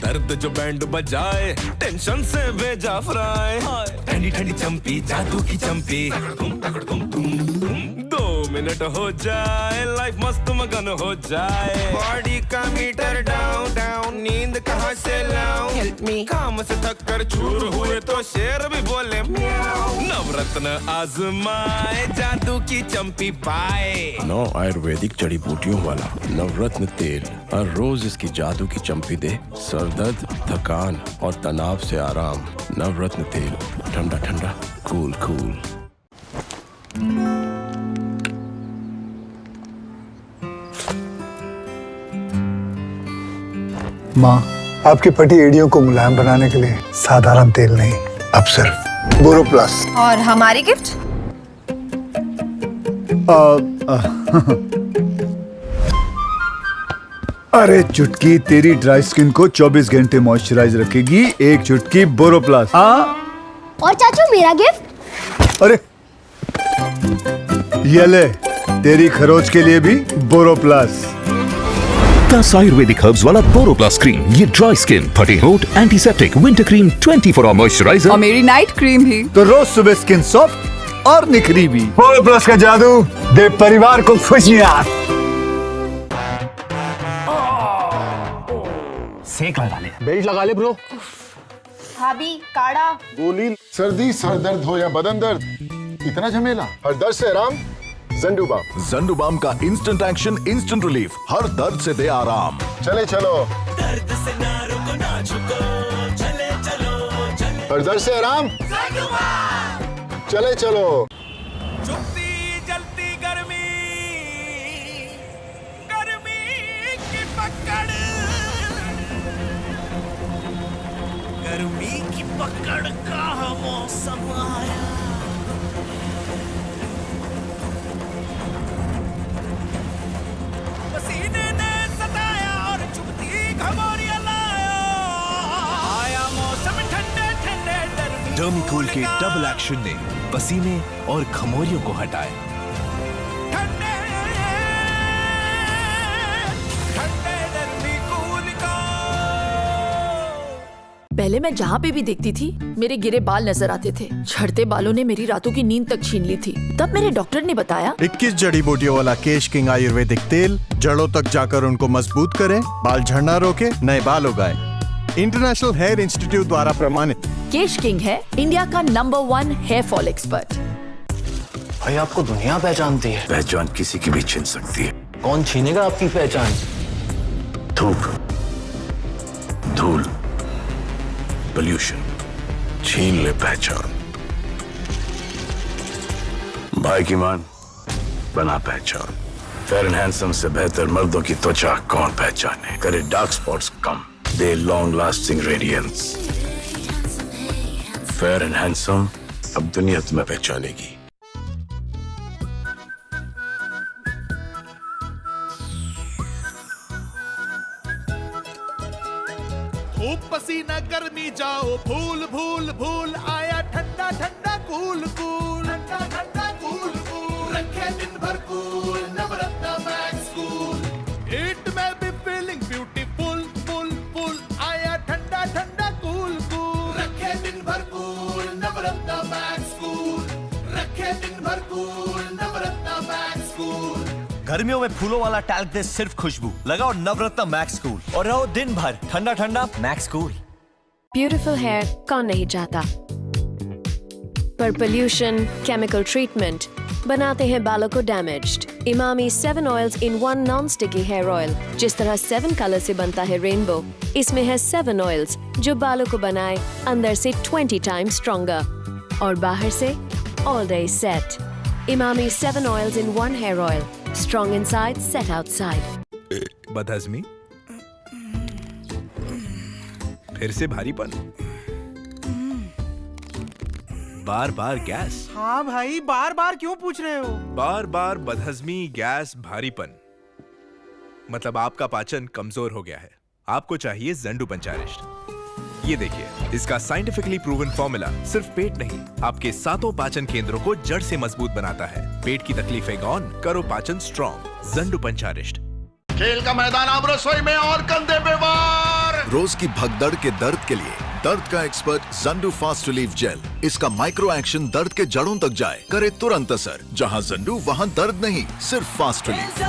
दर्द जो बैंड बजाए, टेंशन से भेजा फ्राई। ठंडी ठंडी चंपी, जादू की चंपी, 2 मिनट हो जाए, लाइफ मस्त मगन हो जाए। बॉडी का मीटर डाउन डाउन, नींद कहाँ से लाऊं? Help me. काम से थक कर चूर हुए तो शेर भी बोले म्याऊं। नवरत्न आजमाए, जादू की चंपी पाए। 9 आयुर्वेदिक जड़ी बूटियों वाला नवरत्न तेल, हर रोज इसकी जादू की चंपी दे सर दर्द, थकान और तनाव से आराम। नवरत्न तेल, ठंडा ठंडा, कूल कूल। माँ, आपकी फटी एड़ियों को मुलायम बनाने के लिए साधारण तेल नहीं, अब सिर्फ बोरो प्लस। और हमारी गिफ्ट? अरे चुटकी, तेरी ड्राई स्किन को 24 घंटे मॉइस्चराइज रखेगी एक चुटकी बोरो प्लस। और चाचू मेरा गिफ्ट? अरे ये ले, तेरी खरोच के लिए भी बोरो प्लस। 10 आयुर्वेदिक हर्ब्स वाला बोरो प्लस क्रीम, ये ड्राई स्किन, फटे होंठ, antiseptic, winter cream, 24 hour moisturiser. और मेरी नाइट क्रीम भी। तो रोज सुबह स्किन सॉफ्ट और निखरी भी। बोरो प्लस का जादू दे परिवार को खुशियाँ। सेक लगा ले, बेल्ट लगा ले ब्रो। भाभी काढ़ा। गोली, सर्दी, सर दर्द हो या बदन दर्द, इतना झमेला? हर दर्द से आराम ज़ंडुबाम। ज़ंडुबाम का इंस्टेंट एक्शन, इंस्टेंट रिलीफ, हर दर्द से दे आराम। चले चलो, दर्द से ना रुको ना झुको, चले चलो चले। हर दर्द से आराम, चले चलो। चुपती जलती गर्मी, गर्मी की पकड़, गर्मी की पकड़ का मौसम आया। पसीने ने सताया और चुभती घमौरियां लाया। आया मौसम ठंडे ठंडे गर्मी। डर्मीकूल के डबल एक्शन ने पसीने और घमौरियों को हटाया। ठंडे ठंडे डर्मीकूल का। पहले मैं जहाँ पे भी देखती थी मेरे गिरे बाल नजर आते थे। झड़ते बालों ने मेरी रातों की नींद तक छीन ली थी। तब मेरे डॉक्टर ने बताया 21 जड़ी बूटियों वाला केश किंग आयुर्वेदिक तेल जड़ों तक जाकर उनको मजबूत करे, बाल झड़ना रोके, नए बाल उगाए। इंटरनेशनल हेयर इंस्टीट्यूट द्वारा प्रमाणित। केश किंग है इंडिया का नंबर 1 हेयर फॉल एक्सपर्ट। भाई आपको दुनिया पहचानती है। पहचान किसी की भी छीन सकती है। कौन छीनेगा आपकी पहचान? धूप, धूल, पोल्यूशन, छीन ले पहचान। भाई की मान, बना पहचान। फेयर एंड हैंडसम से बेहतर मर्दों की त्वचा कौन पहचाने? करे डार्क स्पॉट्स कम, दे long lasting radiance. Fair and handsome अब दुनिया तुम्हें पहचानेगी। खूब पसीना गर्मी जाओ भूल भूल भूल, आया ठंडा ठंडा कूल कूल, ठंडा ठंडा कूल कूल, रखे दिन भर cool, Navratna max cool. It में भी फीलिंग ब्यूटीफुल फुल फुल, आया ठंडा ठंडा कूल कूल, रखे दिन भर कूल, नवरत्न मैक्स कूल, रखे दिन भर कूल, नवरत्न मैक्स कूल। गर्मियों में फूलों वाला टैल्क दे सिर्फ खुशबू, लगाओ नवरत्न मैक्स कूल और रहो दिन भर ठंडा ठंडा मैक्स कूल। ब्यूटीफुल हेयर कौन नहीं चाहता, पर पोल्यूशन, केमिकल ट्रीटमेंट बनाते हैं बालों को damaged. Emami 7 oils in 1 non sticky hair oil. जिस तरह 7 कलर से बनता है रेनबो, इसमें है 7 ऑयल्स जो बालों को बनाए अंदर से 20 टाइम्स स्ट्रॉन्गर और बाहर से all day set. Emami 7 oils in 1 hair oil, strong inside, set outside. बदहजमी, फिर से भारीपन, बार बार गैस। हाँ भाई, बार बार क्यों पूछ रहे हो? बार बार बदहजमी, गैस, भारीपन, मतलब आपका पाचन कमजोर हो गया है। आपको चाहिए ज़ंडू पंचारिष्ट। ये देखिए, इसका साइंटिफिकली प्रूवन फॉर्मूला सिर्फ पेट नहीं, आपके 7 पाचन केंद्रों को जड़ से मजबूत बनाता है। पेट की तकलीफें गॉन, करो पाचन स्ट्रॉन्ग। ज़ंडू पंचारिष्ट। खेल का मैदान अब रसोई में और कंधे पे वार। रोज की भगदड़ के दर्द के लिए दर्द का expert Zandu fast relief jail. इसका माइक्रो एक्शन दर्द के जड़ों तक जाए, करे तुरंत असर। जहां जंडू वहां दर्द नहीं, सिर्फ फास्ट रिलीफ।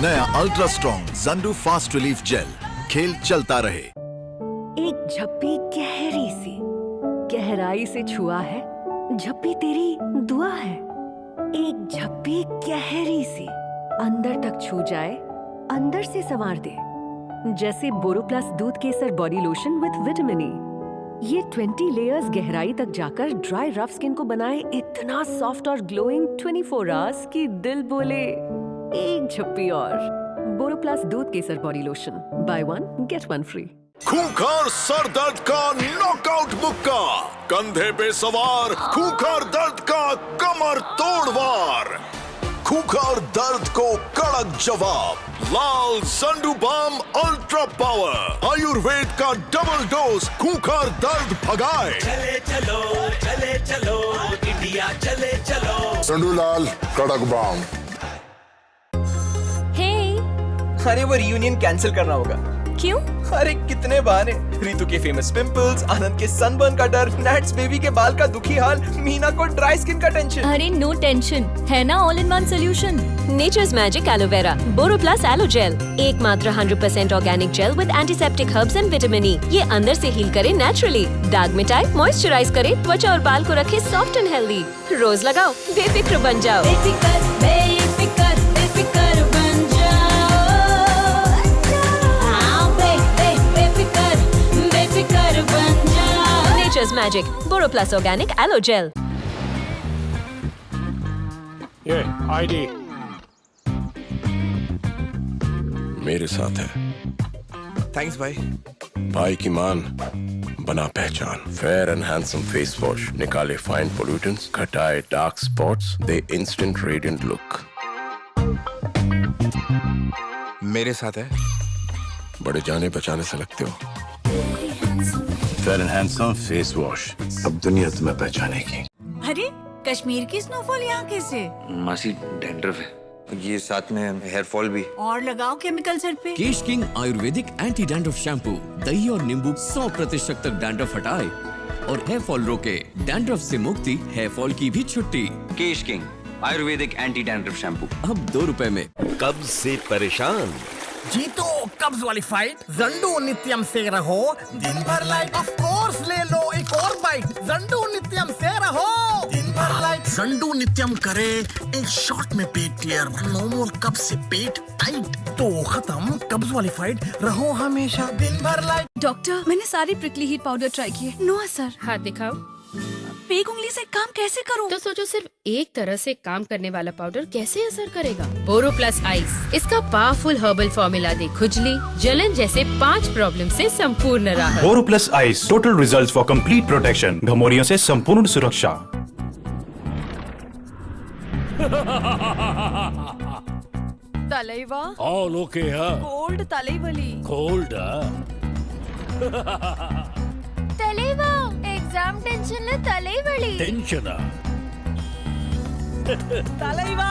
नया ultra strong Zandu fast relief gel, खेल चलता रहे। एक झप्पी गहरी सी गहराई से छुआ है, झप्पी तेरी दुआ है। एक झप्पी गहरी सी अंदर तक छू जाए, अंदर से संवार दे, जैसे Boroplus Doodh Kesar body lotion with vitamin E. ये 20 लेयर्स गहराई तक जाकर ड्राई रफ स्किन को बनाए इतना सॉफ्ट और ग्लोइंग 24 आवर्स कि दिल बोले एक झप्पी और। Boroplus Doodh Kesar body lotion, buy one get one free. खूंखार सर दर्द का नॉकआउट मुक्का, कंधे पे सवार खूंखार दर्द का कमर तोड़ वार। खूंखार दर्द को कड़क जवाब, लाल Zandu balm ultra power, Ayurveda का डबल डोज खूंखार दर्द भगाए। चले चलो इंडिया चले चलो। संडू लाल कड़क बाम। अरे वो रियूनियन कैंसिल करना होगा। क्यों? अरे कितने बहाने, रितु के फेमस पिंपल्स, आनंद के सनबर्न का डर, नैट्स बेबी के बाल का दुखी हाल, मीना को ड्राई स्किन का टेंशन। अरे नो टेंशन, है ना all in one solution. Nature's magic aloe vera Boroplus aloe gel, एकमात्र 100% organic gel with antiseptic herbs and vitamin E. ये अंदर से हील करे नेचुरली, दाग मिटाए, मॉइस्चराइज करे, त्वचा और बाल को रखे सॉफ्ट एंड हेल्दी। रोज लगाओ, बेफिक्र बन जाओ। Nature's Magic Boroplus organic aloe gel. ये आईडी मेरे साथ है। थैंक्स भाई। भाई की मान, बना पहचान। Fair and handsome face wash निकाले फाइन पोल्यूटेंट्स, घटाए डार्क स्पॉट्स, दे इंस्टेंट रेडिएंट लुक। मेरे साथ है। बड़े जाने बचाने से लगते हो। Fair and handsome face wash, अब दुनिया तुम्हें पहचानेगी। अरे कश्मीर की स्नोफॉल यहाँ कैसे? मासी डैंड्रफ है, ये साथ में हेयर फॉल भी। और लगाओ केमिकल सर पे। Kesh king Ayurvedic anti dandruff shampoo, दही और नींबू 100% तक डैंड्रफ हटाए और हेयर फॉल रोके। डैंड्रफ से मुक्ति, हेयर फॉल की भी छुट्टी। Kesh king Ayurvedic anti dandruff shampoo अब 2 रुपए में। कब्ज से परेशान, जीतो कब्ज वाली फाइट, जंडू नित्यम से रहो दिन भर लाइट। ऑफ कोर्स ले लो एक और बाइट, जंडू नित्यम से रहो दिन भर लाइट। जंडू नित्यम करे एक शॉट में पेट क्लियर, नो मोर कब्ज से पेट टाइट। तो खत्म कब्ज वाली फाइट, रहो हमेशा दिन भर लाइट। डॉक्टर, मैंने सारी प्रिकली हीट पाउडर ट्राई किए, नो असर। हाथ दिखाओ। एक उंगली से काम कैसे करूं? तो सोचो सिर्फ एक तरह से काम करने वाला पाउडर कैसे असर करेगा। बोरोप्लस आइस, इसका पावरफुल हर्बल फॉर्मूला दे खुजली, जलन जैसे 5 प्रॉब्लम से संपूर्ण राहत। Boroplus ice, total results for complete protection, घमौरियों से संपूर्ण सुरक्षा। तलैवा ऑल ओके कोल्ड तलैवली कोल्ड ತಲೇವಾ ಎಕ್ಸಾಮ್ ಟೆನ್ಷನ್ ತಲೆವಲಿ ಟೆನ್ಷನ್ தலைவா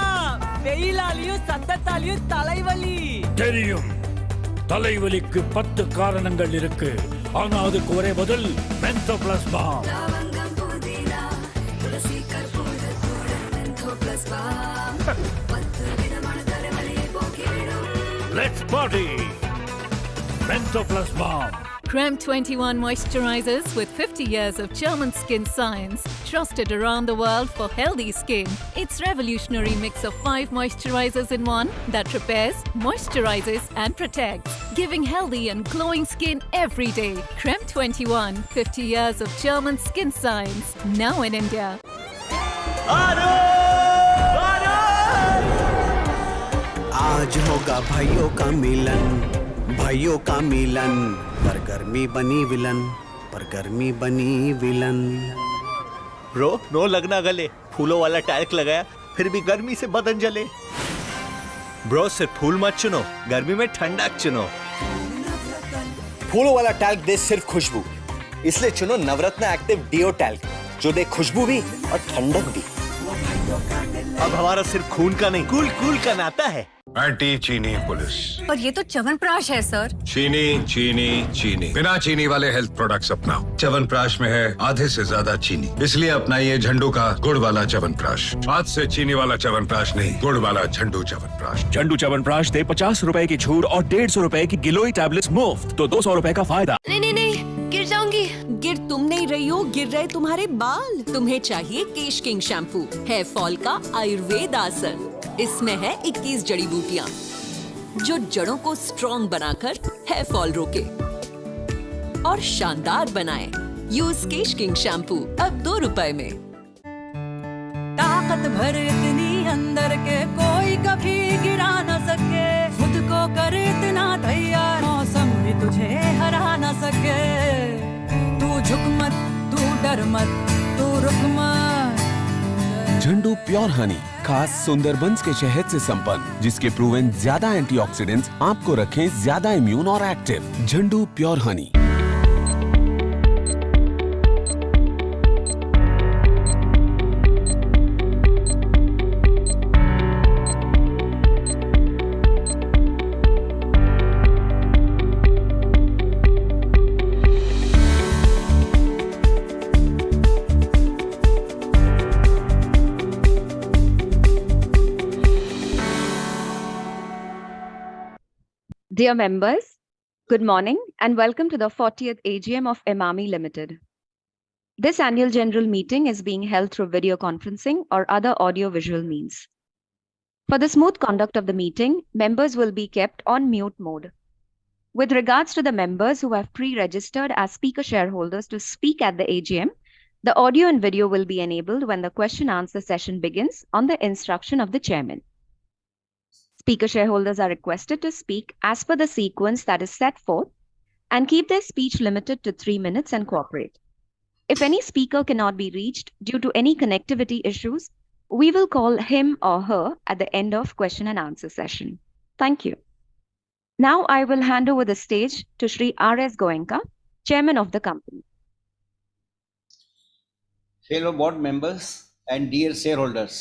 வெயிலாலியும் சந்தத்தாலியும் தலைவலி தெரியும். தலைவலிக்கு 10 காரணங்கள் இருக்கு, ஆனா அதுக்கு ஒரே பதில் Menthoplus balm. Let's party. Menthoplus balm. Creme 21 moisturizers with 50 years of German skin science, trusted around the world for healthy skin. Its revolutionary mix of 5 moisturizers in one that repairs, moisturizes and protects, giving healthy and glowing skin every day. Creme 21, 50 years of German skin science, now in India. आज होगा भाइयों का मिलन, भाइयों का मिलन। पर गर्मी बनी villain, पर गर्मी बनी विलन। ब्रो, नो लगना गले, फूलों वाला टैल्क लगाया फिर भी गर्मी से बदन जले। ब्रो, सिर्फ फूल मत चुनो, गर्मी में ठंडक चुनो। फूलों वाला टैल्क दे सिर्फ खुशबू, इसलिए चुनो नवरत्न एक्टिव डिओ टैल्क, जो दे खुशबू भी और ठंडक भी। अब हमारा सिर्फ खून का नहीं, कूल कूल का नाता है। एंटी चीनी पुलिस। और ये तो च्यवनप्राश है सर। चीनी चीनी चीनी, बिना चीनी वाले हेल्थ प्रोडक्ट्स अपनाओ। च्यवनप्राश में है आधे से ज्यादा चीनी, इसलिए अपनाइए झंडू का गुड़ वाला च्यवनप्राश। आज से चीनी वाला च्यवनप्राश नहीं, गुड़ वाला झंडू च्यवनप्राश। झंडू च्यवनप्राश दे 50 रुपए की छूट और 150 रुपए की गिलोय टैबलेट्स मुफ्त, तो 200 रुपए का फायदा। नहीं नहीं नहीं, गिर जाऊंगी। गिर तुम नहीं रही हो, गिर रहे तुम्हारे बाल। तुम्हें चाहिए केश किंग शैम्पू, हेयर फॉल का आयुर्वेद आसन। इसमें है 21 जड़ी बूटियाँ जो जड़ों को स्ट्रॉन्ग बनाकर हेयर फॉल रोके और शानदार बनाए। यूज केश किंग शैम्पू अब 2 रुपए में। ताकत भर इतनी अंदर के कोई कभी गिरा न सके, खुद को करे इतना तैयार मौसम भी तुझे हरा न सके। तू झुक मत, तू डर मत, तू रुक मत। झंडू प्योर हनी, खास सुंदरबंस के शहद से संपन्न, जिसके प्रूवन ज्यादा एंटीऑक्सीडेंट्स आपको रखें ज्यादा इम्यून और active. Zandu pure honey. Dear members, good morning and welcome to the 40th AGM of Emami Limited. This annual general meeting is being held through video conferencing or other audio-visual means. For the smooth conduct of the meeting, members will be kept on mute mode. With regards to the members who have pre-registered as speaker shareholders to speak at the AGM, the audio and video will be enabled when the question-answer session begins on the instruction of the chairman. Speaker shareholders are requested to speak as per the sequence that is set forth and keep their speech limited to 3 minutes and cooperate. If any speaker cannot be reached due to any connectivity issues, we will call him or her at the end of question and answer session. Thank you. Now I will hand over the stage to Shri R.S. Goenka, Chairman of the company. Fellow board members and dear shareholders,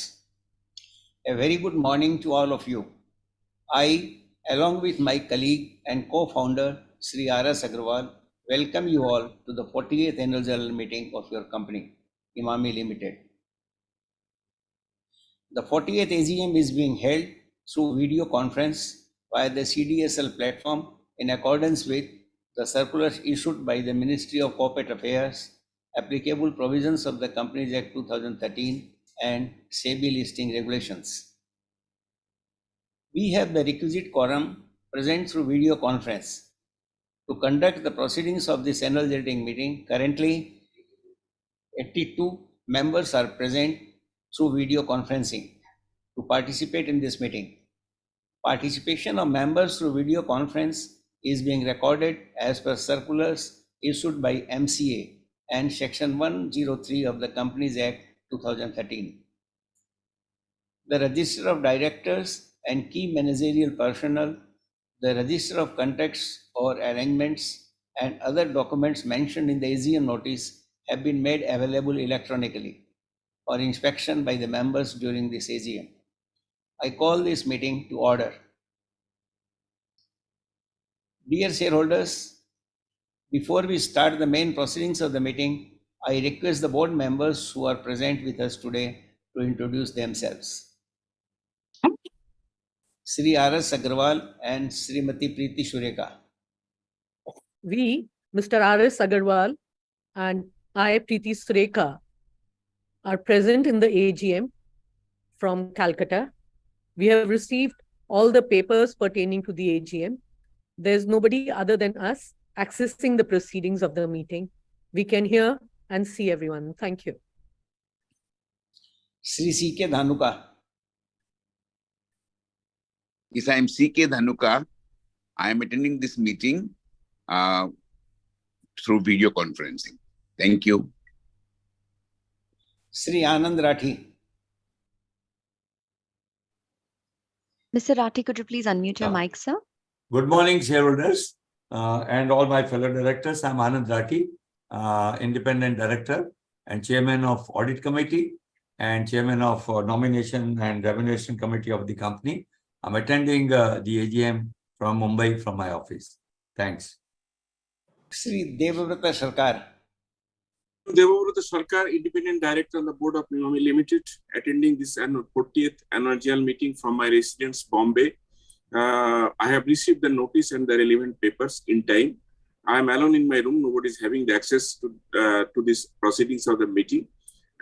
a very good morning to all of you. I, along with my colleague and co-founder Sri R.S. Agarwal, welcome you all to the 48th annual general meeting of your company, Emami Limited. The 48th AGM is being held through video conference via the CDSL platform in accordance with the circulars issued by the Ministry of Corporate Affairs, applicable provisions of the Companies Act 2013 and SEBI listing regulations. We have the requisite quorum present through video conference. To conduct the proceedings of this annual general meeting, currently 82 members are present through video conferencing to participate in this meeting. Participation of members through video conference is being recorded as per circulars issued by MCA and Section 103 of the Companies Act 2013. The Register of Directors and key managerial personnel, the Register of Contracts or Arrangements, and other documents mentioned in the AGM notice have been made available electronically for inspection by the members during this AGM. I call this meeting to order. Dear shareholders, before we start the main proceedings of the meeting, I request the board members who are present with us today to introduce themselves. Sri R.S. Agarwal and Srimati Preeti Shureka. We, Mr. R.S. Agarwal and I, Preeti Sureka, are present in the AGM from Calcutta. We have received all the papers pertaining to the AGM. There's nobody other than us accessing the proceedings of the meeting. We can hear and see everyone. Thank you. Sri C.K. Dhanuka. Yes, I am C.K. Dhanuka. I am attending this meeting through video conferencing. Thank you. Sri Anand Rathi. Mr. Rathi, could you please unmute your mic, sir? Good morning, shareholders and all my fellow directors. I'm Anand Rathi, Independent Director and Chairman of Audit Committee and Chairman of Nomination and Remuneration Committee of the company. I'm attending the AGM from Mumbai from my office. Thanks. Sri Devavrata Sarkar. Devavrata Sarkar, Independent Director on the Board of Emami Limited, attending this 40th annual general meeting from my residence, Bombay. I have received the notice and the relevant papers in time. I am alone in my room. Nobody is having the access to this proceedings of the meeting,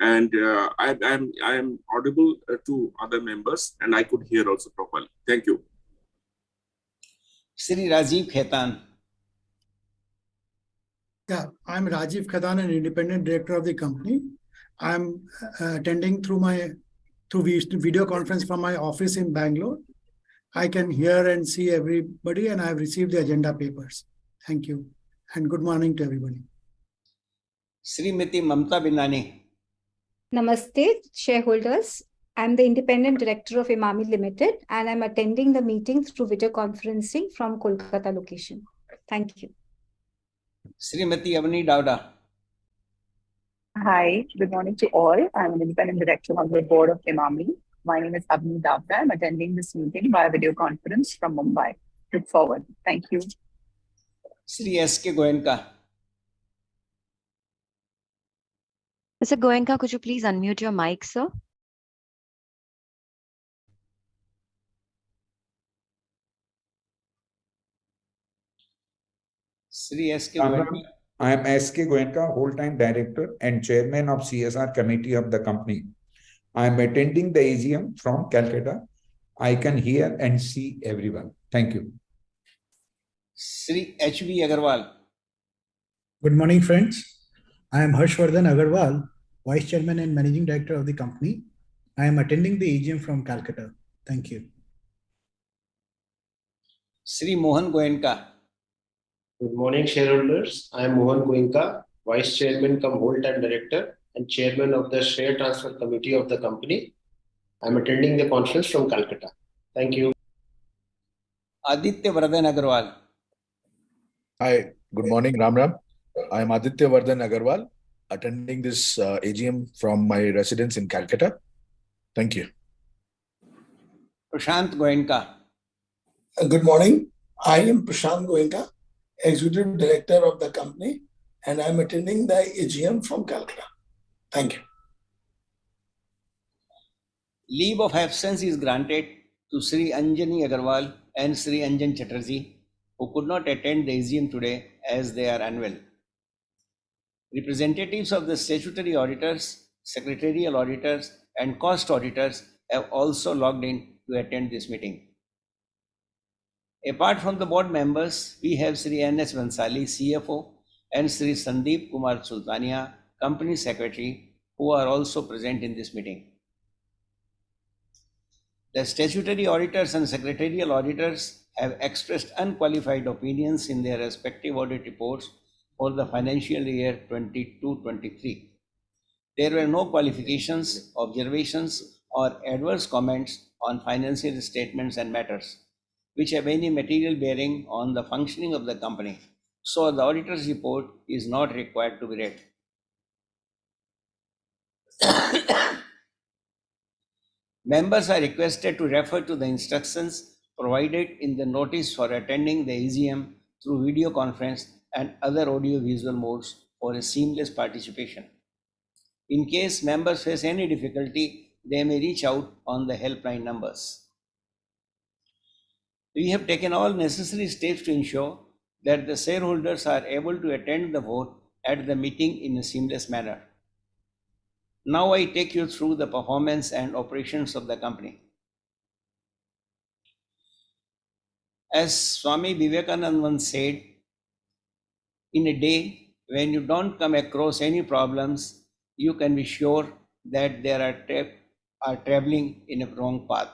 and I am audible to other members, and I could hear also properly. Thank you. Sri Rajiv Khetan. Yeah, I'm Rajiv Khadan, an independent director of the company. I'm attending through video conference from my office in Bangalore. I can hear and see everybody, and I have received the agenda papers. Thank you, and good morning to everybody. Srimati Mamta Binani. Namaste, shareholders. I'm the independent director of Emami Limited, and I'm attending the meeting through video conferencing from Kolkata location. Thank you. Srimati Avani Dauda. Hi, good morning to all. I'm an independent director on the board of Emami. My name is Avani Davda. I'm attending this meeting via video conference from Mumbai. Look forward. Thank you. Sri S.K. Goenka. Mr. Goenka, could you please unmute your mic, sir? Sri S.K. Goenka. I am S.K. Goenka, whole-time director and chairman of CSR committee of the company. I am attending the AGM from Calcutta. I can hear and see everyone. Thank you. Sri H.V. Agarwal. Good morning, friends. I am Harshvardhan Agarwal, Vice Chairman and Managing Director of the company. I am attending the AGM from Calcutta. Thank you. Sri Mohan Goenka. Good morning, shareholders. I am Mohan Goenka, Vice Chairman cum whole-time Director and Chairman of the Share Transfer Committee of the company. I am attending the conference from Calcutta. Thank you. Aditya Vardhan Agarwal. Hi, good morning, Ram Ram. I am Aditya Vardhan Agarwal, attending this AGM from my residence in Calcutta. Thank you. Prashant Goenka. Good morning. I am Prashant Goenka, Executive Director of the company, and I'm attending the AGM from Calcutta. Thank you. Leave of absence is granted to Sri Anjani Agarwal and Sri Anjan Chatterjee, who could not attend the AGM today as they are unwell. Representatives of the statutory auditors, secretarial auditors, and cost auditors have also logged in to attend this meeting. Apart from the board members, we have Sri N.S. Vansali, CFO, and Sri Sandeep Kumar Sultania, Company Secretary, who are also present in this meeting. The statutory auditors and secretarial auditors have expressed unqualified opinions in their respective audit reports for the financial year 22-23. There were no qualifications, observations, or adverse comments on financial statements and matters which have any material bearing on the functioning of the company. So the auditor's report is not required to be read. Members are requested to refer to the instructions provided in the notice for attending the AGM through video conference and other audio-visual modes for a seamless participation. In case members face any difficulty, they may reach out on the helpline numbers. We have taken all necessary steps to ensure that the shareholders are able to attend the vote at the meeting in a seamless manner. Now I take you through the performance and operations of the company. As Swami Vivekananda once said, in a day when you don't come across any problems, you can be sure that they are traveling in a wrong path.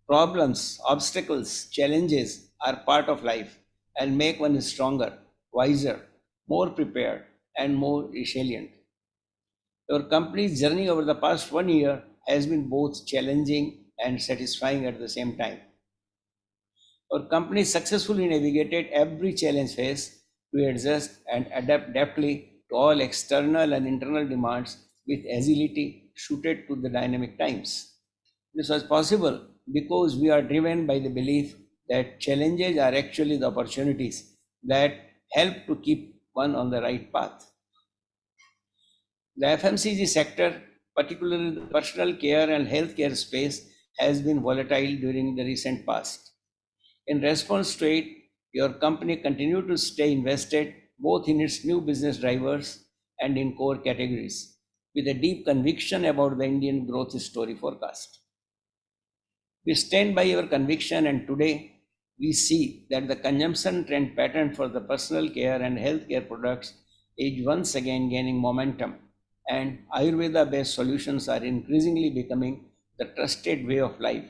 Problems, obstacles, challenges are part of life and make one stronger, wiser, more prepared, and more resilient. Your company's journey over the past 1 year has been both challenging and satisfying at the same time. Our company successfully navigated every challenge faced to adjust and adapt adeptly to all external and internal demands with agility suited to the dynamic times. This was possible because we are driven by the belief that challenges are actually the opportunities that help to keep one on the right path. The FMCG sector, particularly the personal care and healthcare space, has been volatile during the recent past. In response to it, your company continued to stay invested both in its new business drivers and in core categories, with a deep conviction about the Indian growth story forecast. We stand by our conviction, and today we see that the consumption trend pattern for the personal care and healthcare products is once again gaining momentum, and Ayurveda based solutions are increasingly becoming the trusted way of life,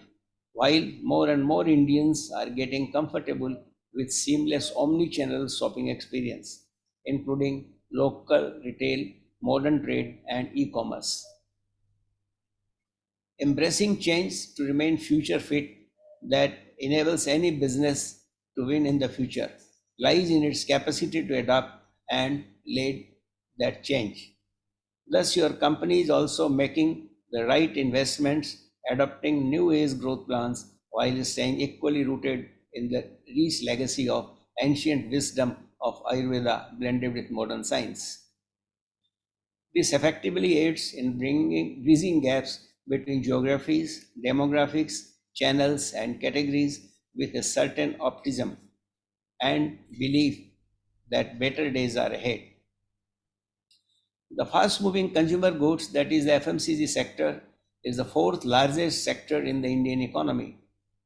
while more and more Indians are getting comfortable with seamless omni channel shopping experience, including local retail, modern trade, and e commerce. Embracing change to remain future fit that enables any business to win in the future lies in its capacity to adapt and lead that change. Thus, your company is also making the right investments, adopting new age growth plans while staying equally rooted in the rich legacy of ancient wisdom of Ayurveda blended with modern science. This effectively aids in bridging gaps between geographies, demographics, channels, and categories with a certain optimism and belief that better days are ahead. The fast moving consumer goods, that is the FMCG sector, is the fourth largest sector in the Indian economy,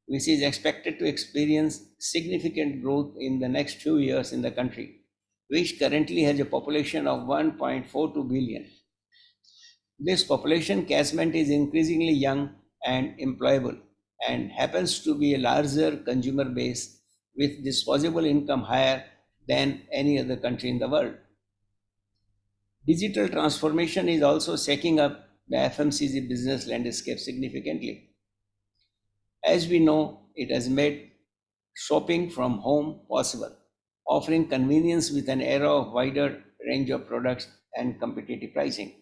which is expected to experience significant growth in the next few years in the country, which currently has a population of 1.42 billion. This population catchment is increasingly young and employable and happens to be a larger consumer base with disposable income higher than any other country in the world. Digital transformation is also shaking up the FMCG business landscape significantly. As we know, it has made shopping from home possible, offering convenience with an era of wider range of products and competitive pricing.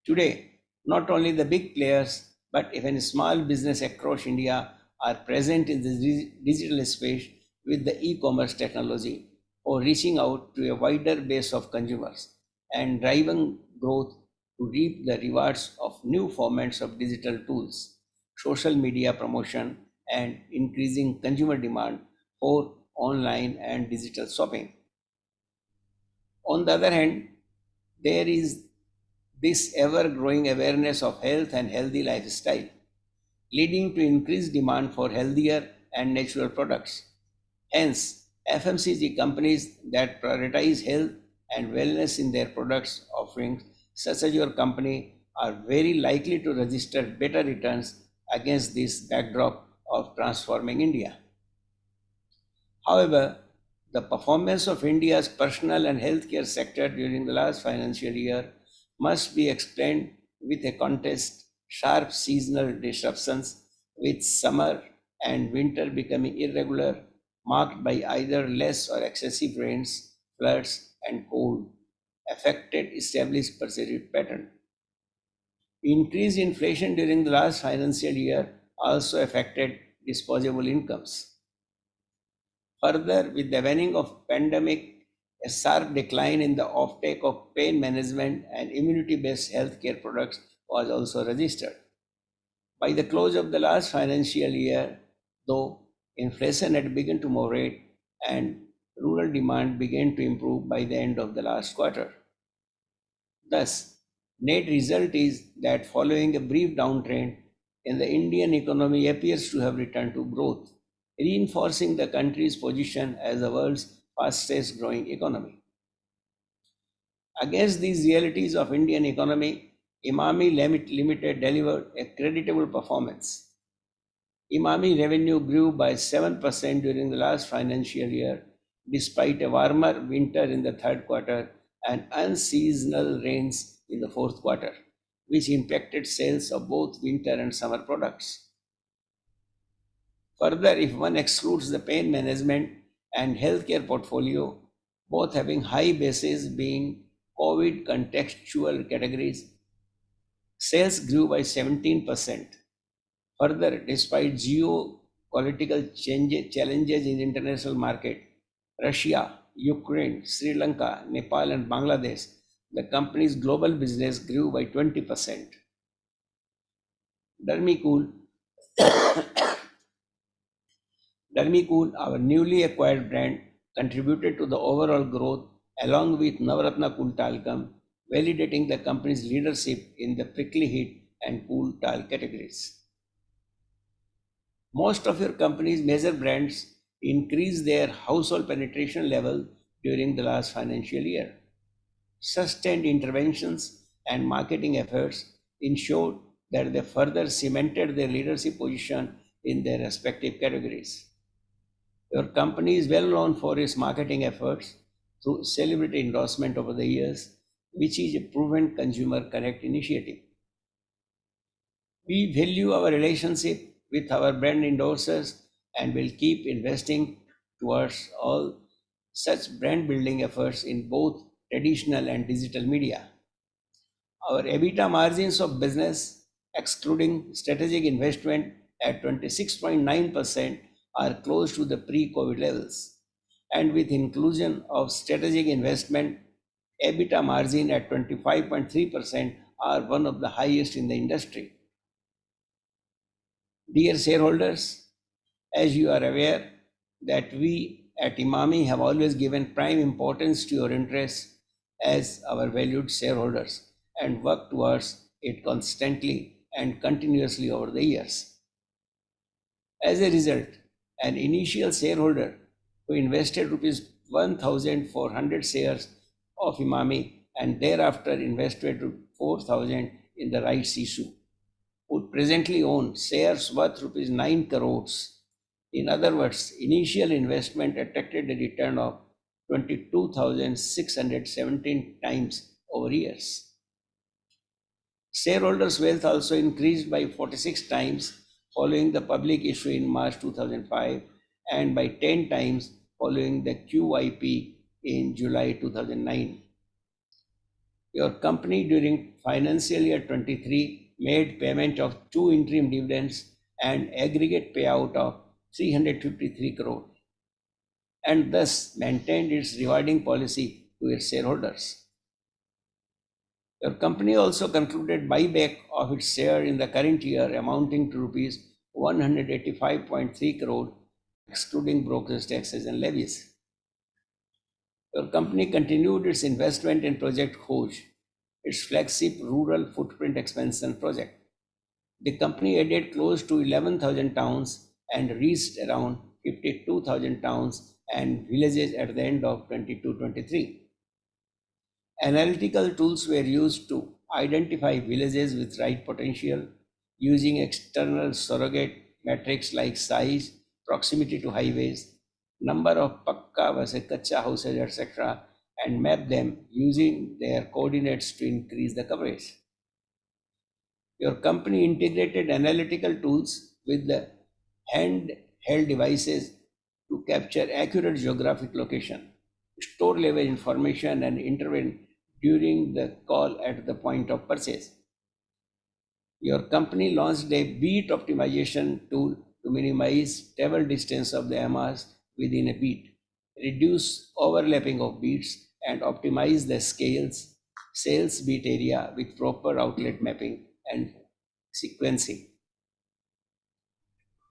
Today, not only the big players, but even small business across India are present in the digital space with the e-commerce technology or reaching out to a wider base of consumers and driving growth to reap the rewards of new formats of digital tools, social media promotion, and increasing consumer demand for online and digital shopping. On the other hand, there is this ever growing awareness of health and healthy lifestyle, leading to increased demand for healthier and natural products. Hence, FMCG companies that prioritize health and wellness in their products offerings, such as your company, are very likely to register better returns against this backdrop of transforming India. However, the performance of India's personal and healthcare sector during the last financial year must be explained with a context sharp seasonal disruptions, with summer and winter becoming irregular, marked by either less or excessive rains, floods, and cold, affected established pursuit pattern. Increased inflation during the last financial year also affected disposable incomes. Further, with the waning of pandemic, a sharp decline in the offtake of pain management and immunity-based healthcare products was also registered. By the close of the last financial year, though, inflation had begun to moderate and rural demand began to improve by the end of the last quarter. Thus, net result is that following a brief downtrend in the Indian economy appears to have returned to growth, reinforcing the country's position as the world's fastest growing economy. Against these realities of Indian economy, Emami Limited delivered a creditable performance. Emami revenue grew by 7% during the last financial year, despite a warmer winter in the third quarter and unseasonal rains in the fourth quarter, which impacted sales of both winter and summer products. Further, if one excludes the pain management and healthcare portfolio, both having high bases being COVID contextual categories, sales grew by 17%. Further, despite geopolitical challenges in international market, Russia, Ukraine, Sri Lanka, Nepal, and Bangladesh, the company's global business grew by 20%. Dermicool, Dermicool, our newly acquired brand, contributed to the overall growth along with Navratna Cool Talcum, validating the company's leadership in the prickly heat and cool towel categories. Most of your company's major brands increased their household penetration level during the last financial year. Sustained interventions and marketing efforts ensured that they further cemented their leadership position in their respective categories. Your company is well known for its marketing efforts through celebrity endorsement over the years, which is a proven consumer connect initiative. We value our relationship with our brand endorsers and will keep investing towards all such brand building efforts in both traditional and digital media. Our EBITDA margins of business, excluding strategic investment at 26.9%, are close to the pre-COVID levels. And with inclusion of strategic investment, EBITDA margin at 25.3% are one of the highest in the industry. Dear shareholders, as you are aware that we at Emami have always given prime importance to your interests as our valued shareholders and work towards it constantly and continuously over the years. As a result, an initial shareholder who invested rupees 1,400 shares of Emami and thereafter invested 4,000 in the rights issue would presently own shares worth rupees 9 crores. In other words, initial investment attracted a return of 22,617 times over years. Shareholders' wealth also increased by 46 times following the public issue in March 2005 and by 10 times following the QIP in July 2009. Your company during financial year 23 made payment of 2 interim dividends and aggregate payout of 353 crore and thus maintained its rewarding policy to its shareholders. Your company also concluded buyback of its share in the current year amounting to rupees 185.3 crore excluding brokerage taxes and levies. Your company continued its investment in Project Khoj, its flagship rural footprint expansion project. The company added close to 11,000 towns and reached around 52,000 towns and villages at the end of 22-23. Analytical tools were used to identify villages with right potential using external surrogate metrics like size, proximity to highways, number of pakka versus kacha houses, etc., and map them using their coordinates to increase the coverage. Your company integrated analytical tools with the handheld devices to capture accurate geographic location, store level information, and intervene during the call at the point of purchase. Your company launched a beat optimization tool to minimize travel distance of the MRs within a beat, reduce overlapping of beats, and optimize the sales beat area with proper outlet mapping and sequencing.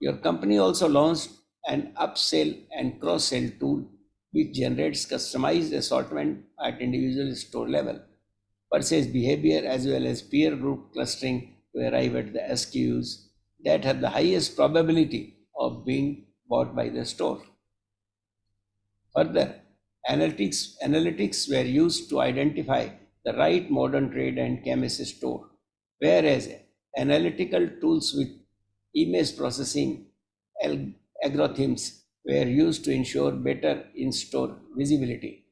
Your company also launched an upsell and cross-sell tool which generates customized assortment at individual store level, purchase behavior as well as peer group clustering to arrive at the SKUs that have the highest probability of being bought by the store. Further, analytics were used to identify the right modern trade and chemist store, whereas analytical tools with image processing algorithms were used to ensure better in-store visibility.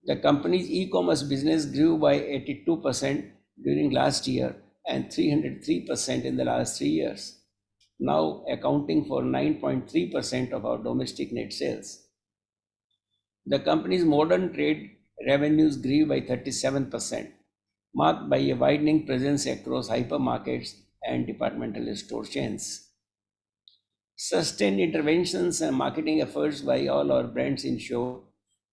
The company's e-commerce business grew by 82% during last year and 303% in the last 3 years, now accounting for 9.3% of our domestic net sales. The company's modern trade revenues grew by 37%, marked by a widening presence across hypermarkets and departmental store chains. Sustained interventions and marketing efforts by all our brands ensure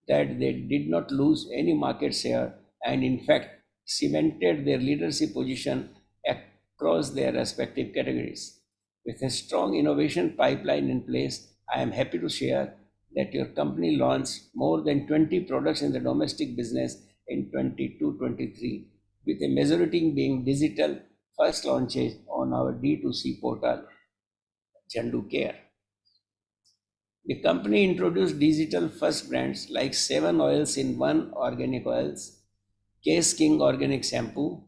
that they did not lose any market share and, in fact, cemented their leadership position across their respective categories. With a strong innovation pipeline in place, I am happy to share that your company launched more than 20 products in the domestic business in 22-23, with a majority being digital first launches on our D2C portal, Jandu Care. The company introduced digital first brands like 7 Oils in 1 Organic Oils, Case King Organic Shampoo,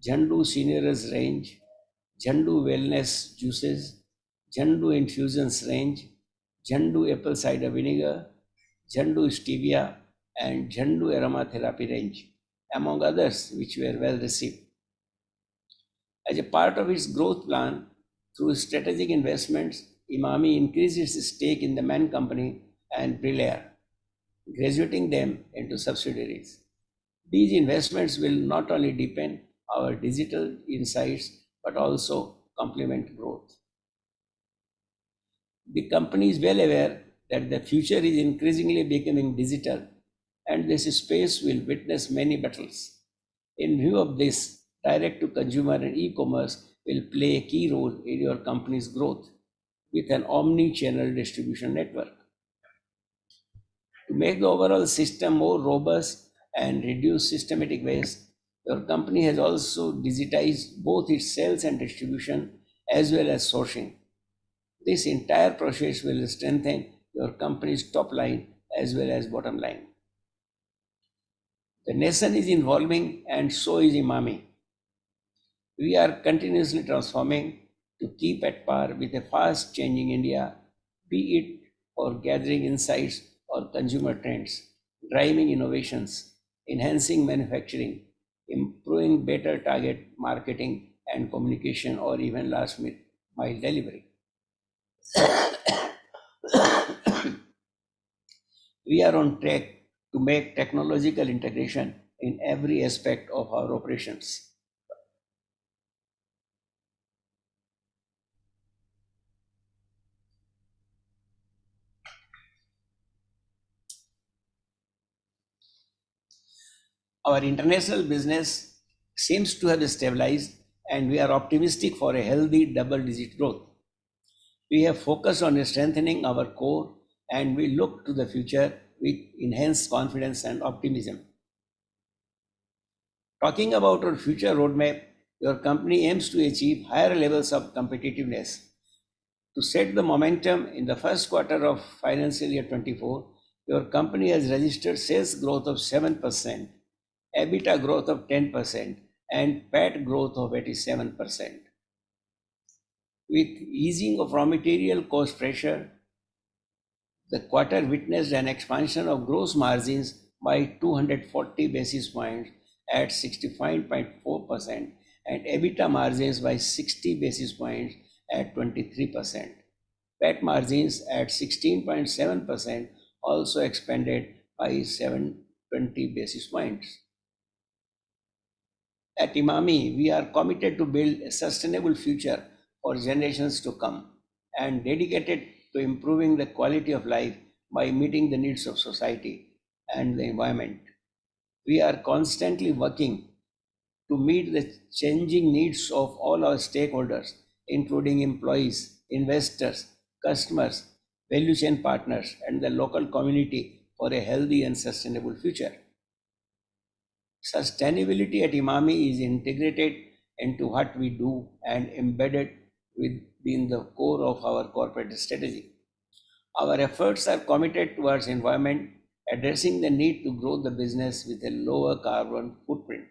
Jandu Seniors Range, Jandu Wellness Juices, Jandu Infusions Range, Jandu Apple Cider Vinegar, Jandu Stevia, and Jandu Aromatherapy Range, among others, which were well received. As a part of its growth plan, through strategic investments, Emami increased its stake in the Man Company and Brillaire, graduating them into subsidiaries. These investments will not only deepen our digital insights but also complement growth. The company is well aware that the future is increasingly becoming digital and this space will witness many battles. In view of this, direct to consumer and e-commerce will play a key role in your company's growth with an omni-channel distribution network. To make the overall system more robust and reduce systematic waste, your company has also digitized both its sales and distribution as well as sourcing. This entire process will strengthen your company's top line as well as bottom line. The nation is evolving and so is Emami. We are continuously transforming to keep at par with a fast changing India, be it for gathering insights or consumer trends, driving innovations, enhancing manufacturing, improving better target marketing and communication, or even last mile delivery. We are on track to make technological integration in every aspect of our operations. Our international business seems to have stabilized and we are optimistic for a healthy double-digit growth. We have focused on strengthening our core and we look to the future with enhanced confidence and optimism. Talking about our future roadmap, your company aims to achieve higher levels of competitiveness. To set the momentum in the first quarter of financial year 24, your company has registered sales growth of 7%, EBITDA growth of 10%, and PAT growth of 87%. With easing of raw material cost pressure, the quarter witnessed an expansion of gross margins by 240 basis points at 65.4% and EBITDA margins by 60 basis points at 23%. PAT margins at 16.7% also expanded by 720 basis points. At Emami, we are committed to build a sustainable future for generations to come and dedicated to improving the quality of life by meeting the needs of society and the environment. We are constantly working to meet the changing needs of all our stakeholders, including employees, investors, customers, value chain partners, and the local community for a healthy and sustainable future. Sustainability at Emami is integrated into what we do and embedded within the core of our corporate strategy. Our efforts are committed towards environment, addressing the need to grow the business with a lower carbon footprint.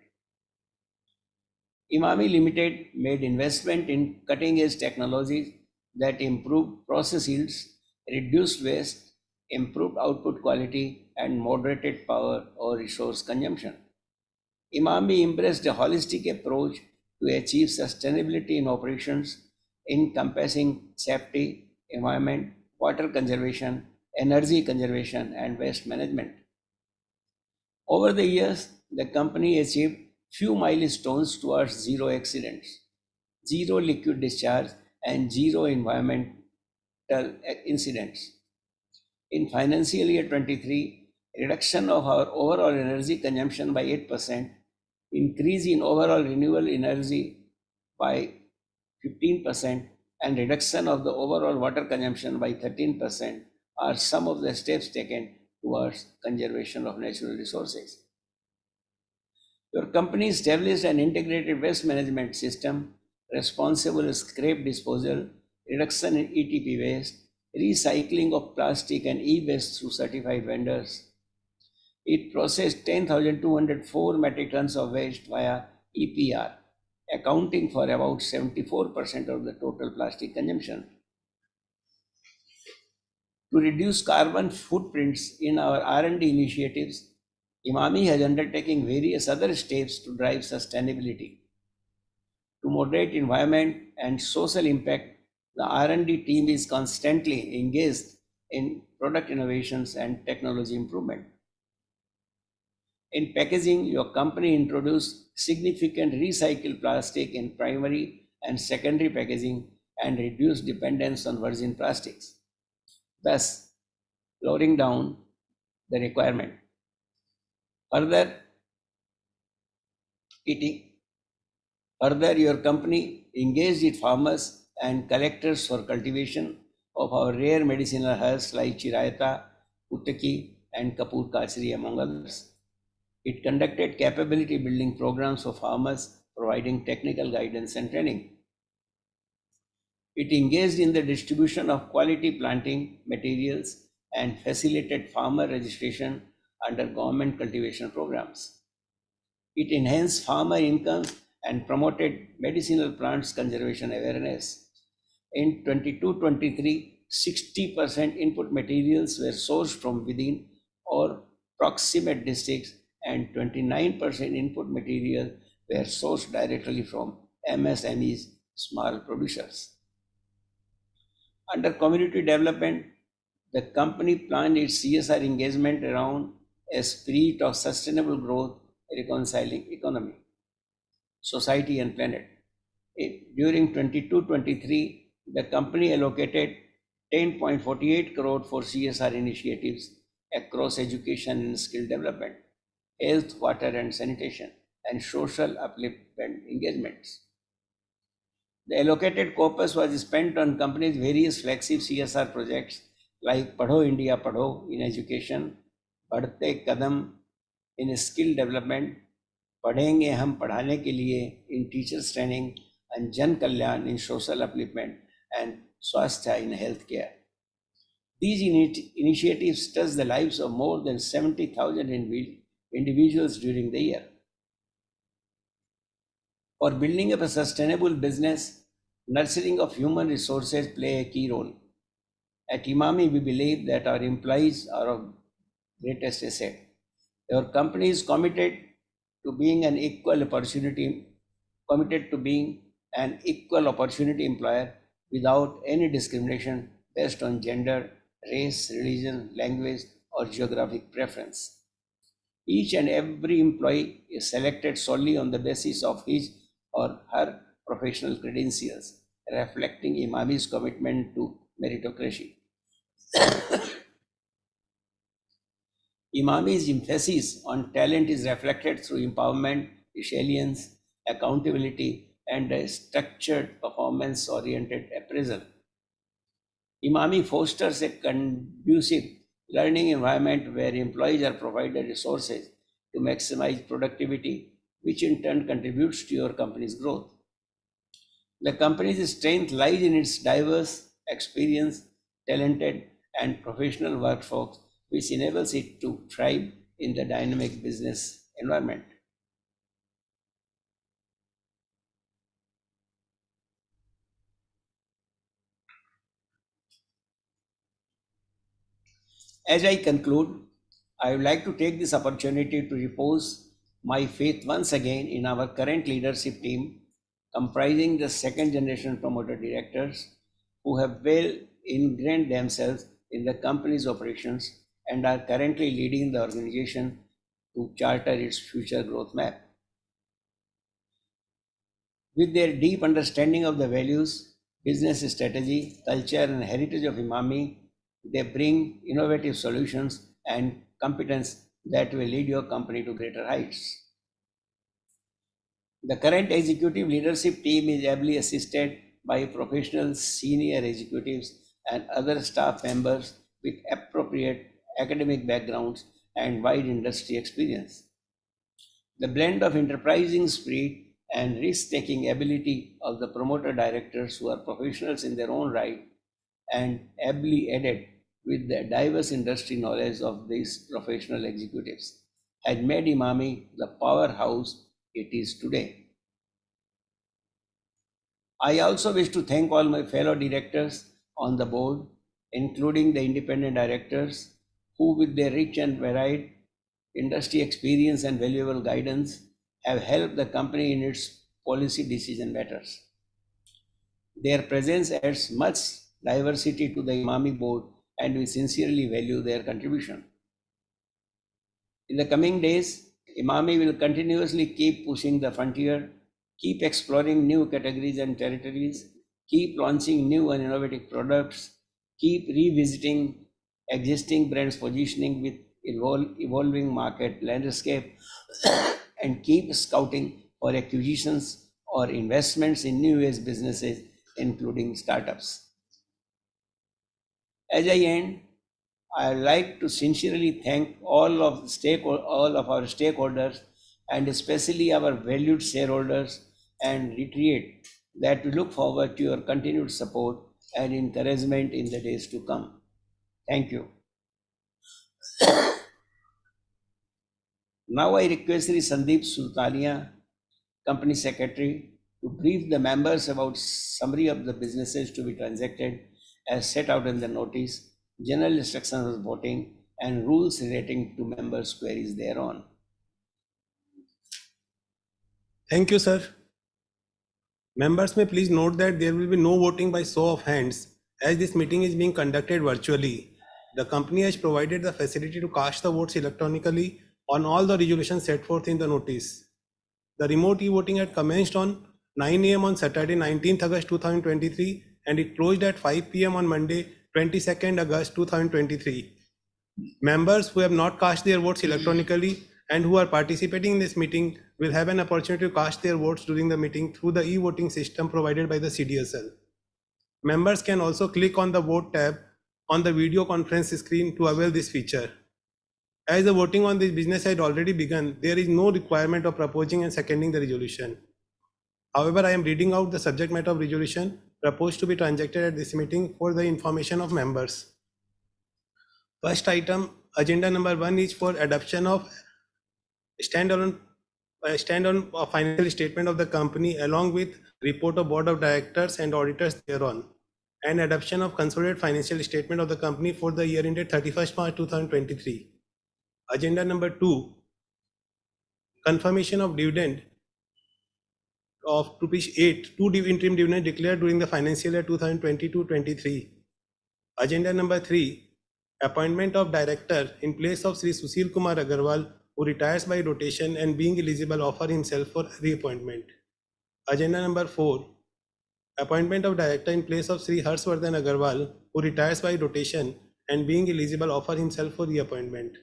Emami Limited made investment in cutting-edge technologies that improved process yields, reduced waste, improved output quality, and moderated power or resource consumption. Emami embraced a holistic approach to achieve sustainability in operations, encompassing safety, environment, water conservation, energy conservation, and waste management. Over the years, the company achieved few milestones towards zero accidents, zero liquid discharge, and zero environmental incidents. In financial year 23, reduction of our overall energy consumption by 8%, increase in overall renewable energy by 15%, and reduction of the overall water consumption by 13% are some of the steps taken towards conservation of natural resources. Your company established an integrated waste management system responsible scrap disposal, reduction in ETP waste, recycling of plastic and e-waste through certified vendors. It processed 10,204 metric tons of waste via EPR, accounting for about 74% of the total plastic consumption. To reduce carbon footprints in our R&D initiatives, Emami has undertaken various other steps to drive sustainability. To moderate environment and social impact, the R&D team is constantly engaged in product innovations and technology improvement. In packaging, your company introduced significant recycled plastic in primary and secondary packaging and reduced dependence on virgin plastics, thus lowering down the requirement. Further, your company engaged with farmers and collectors for cultivation of our rare medicinal herbs like Chirayata, Uttaki, and Kapur Kachri, among others. It conducted capability building programs for farmers, providing technical guidance and training. It engaged in the distribution of quality planting materials and facilitated farmer registration under government cultivation programs. It enhanced farmer income and promoted medicinal plants conservation awareness. In 22-23, 60% input materials were sourced from within or proximate districts, and 29% input material were sourced directly from MSMEs, small producers. Under community development, the company planned its CSR engagement around a spirit of sustainable growth, reconciling economy, society, and planet. During 22-23, the company allocated 10.48 crore for CSR initiatives across education and skill development, health, water and sanitation, and social upliftment engagements. The allocated corpus was spent on company's various flagship CSR projects like Padho India Padho in education, Badhte Kadam in skill development, पढ़ेंगे हम पढ़ाने के लिए in teachers training, and Jan Kalyan in social upliftment and Swasthya in healthcare. These initiatives touch the lives of more than 70,000 individuals during the year. For building up a sustainable business, nurturing of human resources play a key role. At Emami, we believe that our employees are our greatest asset. Our company is committed to being an equal opportunity employer without any discrimination based on gender, race, religion, language, or geographic preference. Each and every employee is selected solely on the basis of his or her professional credentials, reflecting Emami's commitment to meritocracy. Emami's emphasis on talent is reflected through empowerment, resilience, accountability, and a structured performance-oriented appraisal. Emami fosters a conducive learning environment where employees are provided resources to maximize productivity, which in turn contributes to your company's growth. The company's strength lies in its diverse, experienced, talented, and professional workforce, which enables it to thrive in the dynamic business environment. As I conclude, I would like to take this opportunity to repose my faith once again in our current leadership team, comprising the second generation promoter directors who have well ingrained themselves in the company's operations and are currently leading the organization to charter its future growth map. With their deep understanding of the values, business strategy, culture, and heritage of Emami, they bring innovative solutions and competence that will lead your company to greater heights. The current executive leadership team is ably assisted by professional senior executives and other staff members with appropriate academic backgrounds and wide industry experience. The blend of enterprising spirit and risk-taking ability of the promoter directors, who are professionals in their own right, and ably added with the diverse industry knowledge of these professional executives, has made Emami the powerhouse it is today. I also wish to thank all my fellow directors on the board, including the independent directors, who with their rich and varied industry experience and valuable guidance have helped the company in its policy decision matters. Their presence adds much diversity to the Emami board, and we sincerely value their contribution. In the coming days, Emami will continuously keep pushing the frontier, keep exploring new categories and territories, keep launching new and innovative products, keep revisiting existing brands positioning with evolving market landscape, and keep scouting for acquisitions or investments in new age businesses, including startups. As I end, I would like to sincerely thank all of our stakeholders, and especially our valued shareholders, and reiterate that we look forward to your continued support and encouragement in the days to come. Thank you. Now I request Sri Sandeep Sultania, Company Secretary, to brief the members about summary of the businesses to be transacted as set out in the notice, general instructions of voting, and rules relating to members' queries thereon. Thank you, sir. Members may please note that there will be no voting by show of hands, as this meeting is being conducted virtually. The company has provided the facility to cast the votes electronically on all the resolutions set forth in the notice. The remote e-voting had commenced on 9 a.m. on Saturday, 19th August 2023, and it closed at 5 p.m. on Monday, 22nd August 2023. Members who have not cast their votes electronically and who are participating in this meeting will have an opportunity to cast their votes during the meeting through the e-voting system provided by the CDSL. Members can also click on the Vote tab on the video conference screen to avail this feature. As the voting on this business had already begun, there is no requirement of proposing and seconding the resolution. However, I am reading out the subject matter of resolution proposed to be transacted at this meeting for the information of members. First item, agenda number 1, is for adoption of standalone financial statement of the company along with report of board of directors and auditors thereon, and adoption of consolidated financial statement of the company for the year ended 31st March 2023. Agenda number 2, confirmation of dividend of ₹8, 2 interim dividend declared during the financial year 2022-23. Agenda number 3, appointment of director in place of Sri Sushil Kumar Agarwal, who retires by rotation and being eligible offer himself for reappointment. Agenda number 4, appointment of director in place of Sri Harshvardhan Agarwal, who retires by rotation and being eligible offer himself for reappointment.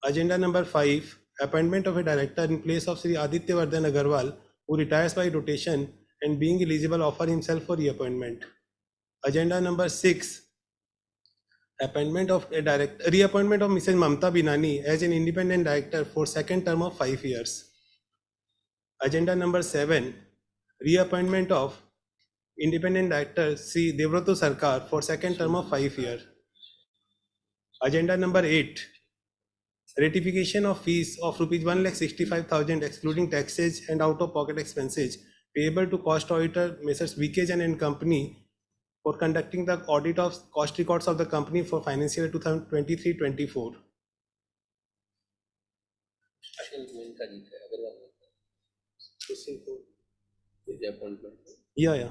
Agenda number 5, appointment of a director in place of Sri Aditya Vardhan Agarwal, who retires by rotation and being eligible offer himself for reappointment. Agenda number 6, reappointment of Mrs. Mamta Binani as an independent director for second term of 5 years. Agenda number 7, reappointment of independent director Sri Devrato Sarkar for second term of 5 years. Agenda number 8, ratification of fees of ₹1,65,000 excluding taxes and out-of-pocket expenses payable to cost auditor Messrs. VK Jain and Company for conducting the audit of cost records of the company for financial year 2023-24. Yeah.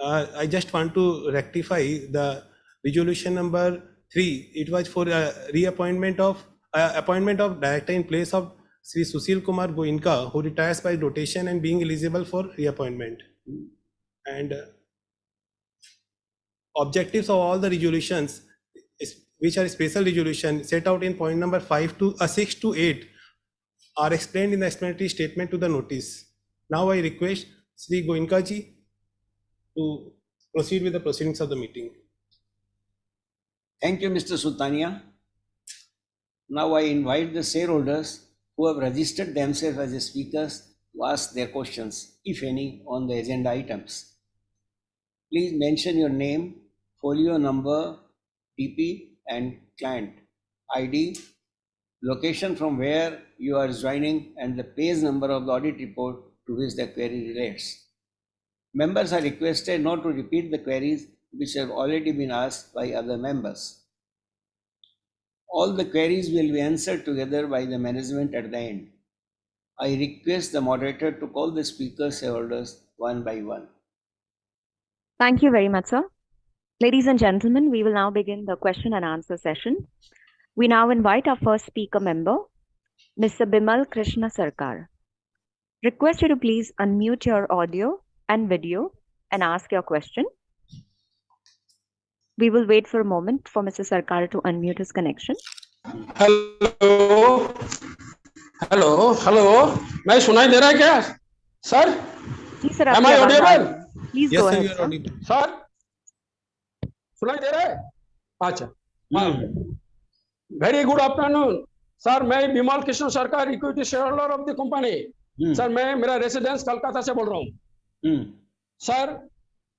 I just want to rectify the resolution number 3. It was for reappointment of appointment of director in place of Sri Sushil Kumar Goenka, who retires by rotation and being eligible for reappointment. And objectives of all the resolutions, which are special resolution set out in point number 6 to 8, are explained in the explanatory statement to the notice. Now I request Sri Goenka ji to proceed with the proceedings of the meeting. Thank you, Mr. Sultania. Now I invite the shareholders who have registered themselves as speakers to ask their questions, if any, on the agenda items. Please mention your name, folio number, DP, and client ID, location from where you are joining, and the page number of the audit report to which the query relates. Members are requested not to repeat the queries which have already been asked by other members. All the queries will be answered together by the management at the end. I request the moderator to call the speaker shareholders one by one. Thank you very much, sir. Ladies and gentlemen, we will now begin the question and answer session. We now invite our first speaker member, Mr. Bimal Krishna Sarkar. Request you to please unmute your audio and video and ask your question. We will wait for a moment for Mr. Sarkar to unmute his connection. Hello hello hello मैं सुनाई दे रहा है क्या sir? जी sir, Am I audible? Please Yes, go sir, ahead, you are sir. audible. Sir सुनाई दे रहा है? अच्छा वेरी गुड आफ्टरनून सर. मैं बिमल कृष्ण सरकार, equity share holder of the company. Sir मैं मेरा रेसिडेंस कलकत्ता से बोल रहा हूँ. सर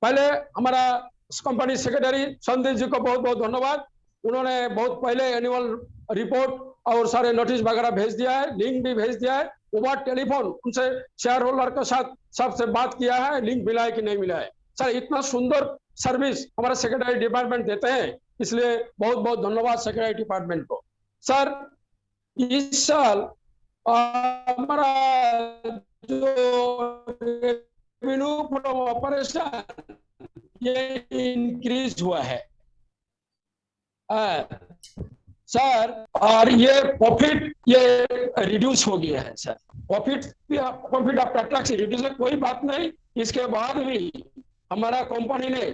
पहले हमारा कंपनी सेक्रेटरी संदीप जी को बहुत बहुत धन्यवाद. उन्होंने बहुत पहले एनुअल रिपोर्ट और सारे नोटिस वगैरह भेज दिया है, लिंक भी भेज दिया है. ओवर टेलीफोन उनसे शेयर होल्डर के साथ सबसे बात किया है, लिंक मिला है कि नहीं मिला है. सर इतना सुंदर सर्विस हमारा सेक्रेटरी डिपार्टमेंट देते हैं, इसलिए बहुत बहुत धन्यवाद सेक्रेटरी डिपार्टमेंट को. सर इस साल हमारा जो रेवेन्यू फ्रॉम ऑपरेशन ये इंक्रीज हुआ है सर, और ये प्रॉफिट ये रिड्यूस हो गया है sir. Profit after tax reduce है, कोई बात नहीं. इसके बाद भी हमारा कंपनी ने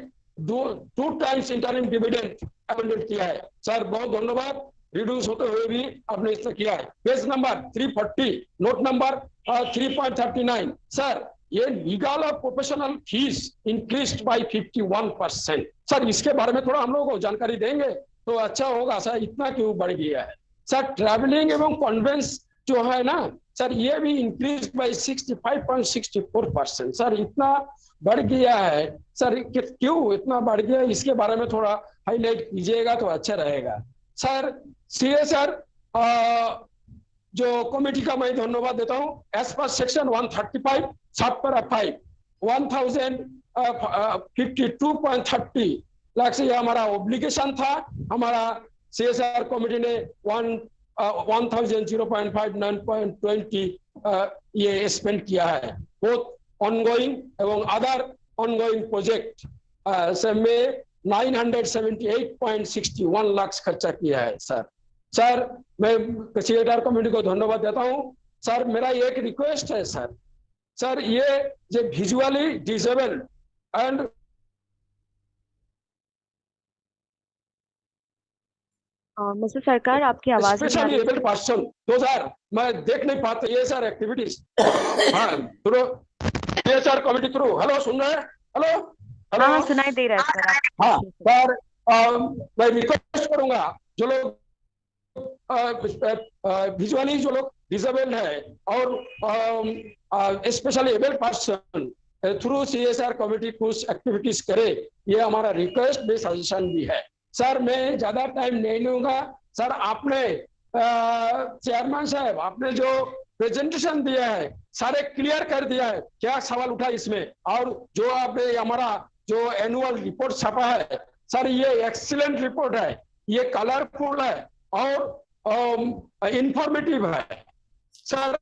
टू टाइम्स इंटरिम डिविडेंड अवेलेट किया है. सर बहुत धन्यवाद. रिड्यूस होते हुए भी आपने इसने किया है. Page number 340 note number 3.39 sir ये लीगल और professional fees increased by 51%. Sir इसके बारे में थोड़ा हम लोगों को जानकारी देंगे तो अच्छा होगा सर. इतना क्यों बढ़ गया है सर? ट्रैवलिंग एवं कॉन्वेंस जो है ना सर ये भी इंक्रीज बाय 65.64%. सर इतना बढ़ गया है सर, क्यों इतना बढ़ गया इसके बारे में थोड़ा हाईलाइट कीजिएगा तो अच्छा रहेगा. सर सीएसआर जो कमेटी का मैं धन्यवाद देता हूं. एज पर सेक्शन 135 सब पर 1052.30 लाख से ये हमारा ऑब्लिगेशन था. हमारा सीएसआर कमेटी ने 1000.59.20 ये स्पेंड किया है. बोथ ऑनगोइंग एवं अदर ऑनगोइंग प्रोजेक्ट से में 978.61 लाख खर्चा किया है सर. सर मैं सीएसआर कमेटी को धन्यवाद देता हूं. सर मेरा एक रिक्वेस्ट है सर, सर ये जो विजुअली डिसेबल्ड एंड मिस्टर सरकार आपकी आवाज स्पेशली एबल्ड पर्सन 2000 मैं देख नहीं पाता ये सर एक्टिविटीज. हाँ through CSR committee through. Hello सुन रहे हैं? हेलो हेलो हाँ सुनाई दे रहा है सर. हाँ सर मैं रिक्वेस्ट करूंगा जो लोग विजुअली जो लोग डिसेबल्ड है और specially abled person through CSR committee कुछ एक्टिविटीज करे, ये हमारा रिक्वेस्ट भी सजेशन भी है. सर मैं ज्यादा टाइम नहीं लूंगा. सर आपने चेयरमैन साहब आपने जो प्रेजेंटेशन दिया है सारे क्लियर कर दिया है. क्या सवाल उठा इसमें? और जो आपने हमारा जो एनुअल रिपोर्ट छपा है सर ये एक्सीलेंट रिपोर्ट है, ये कलरफुल है और इंफॉर्मेटिव है. सर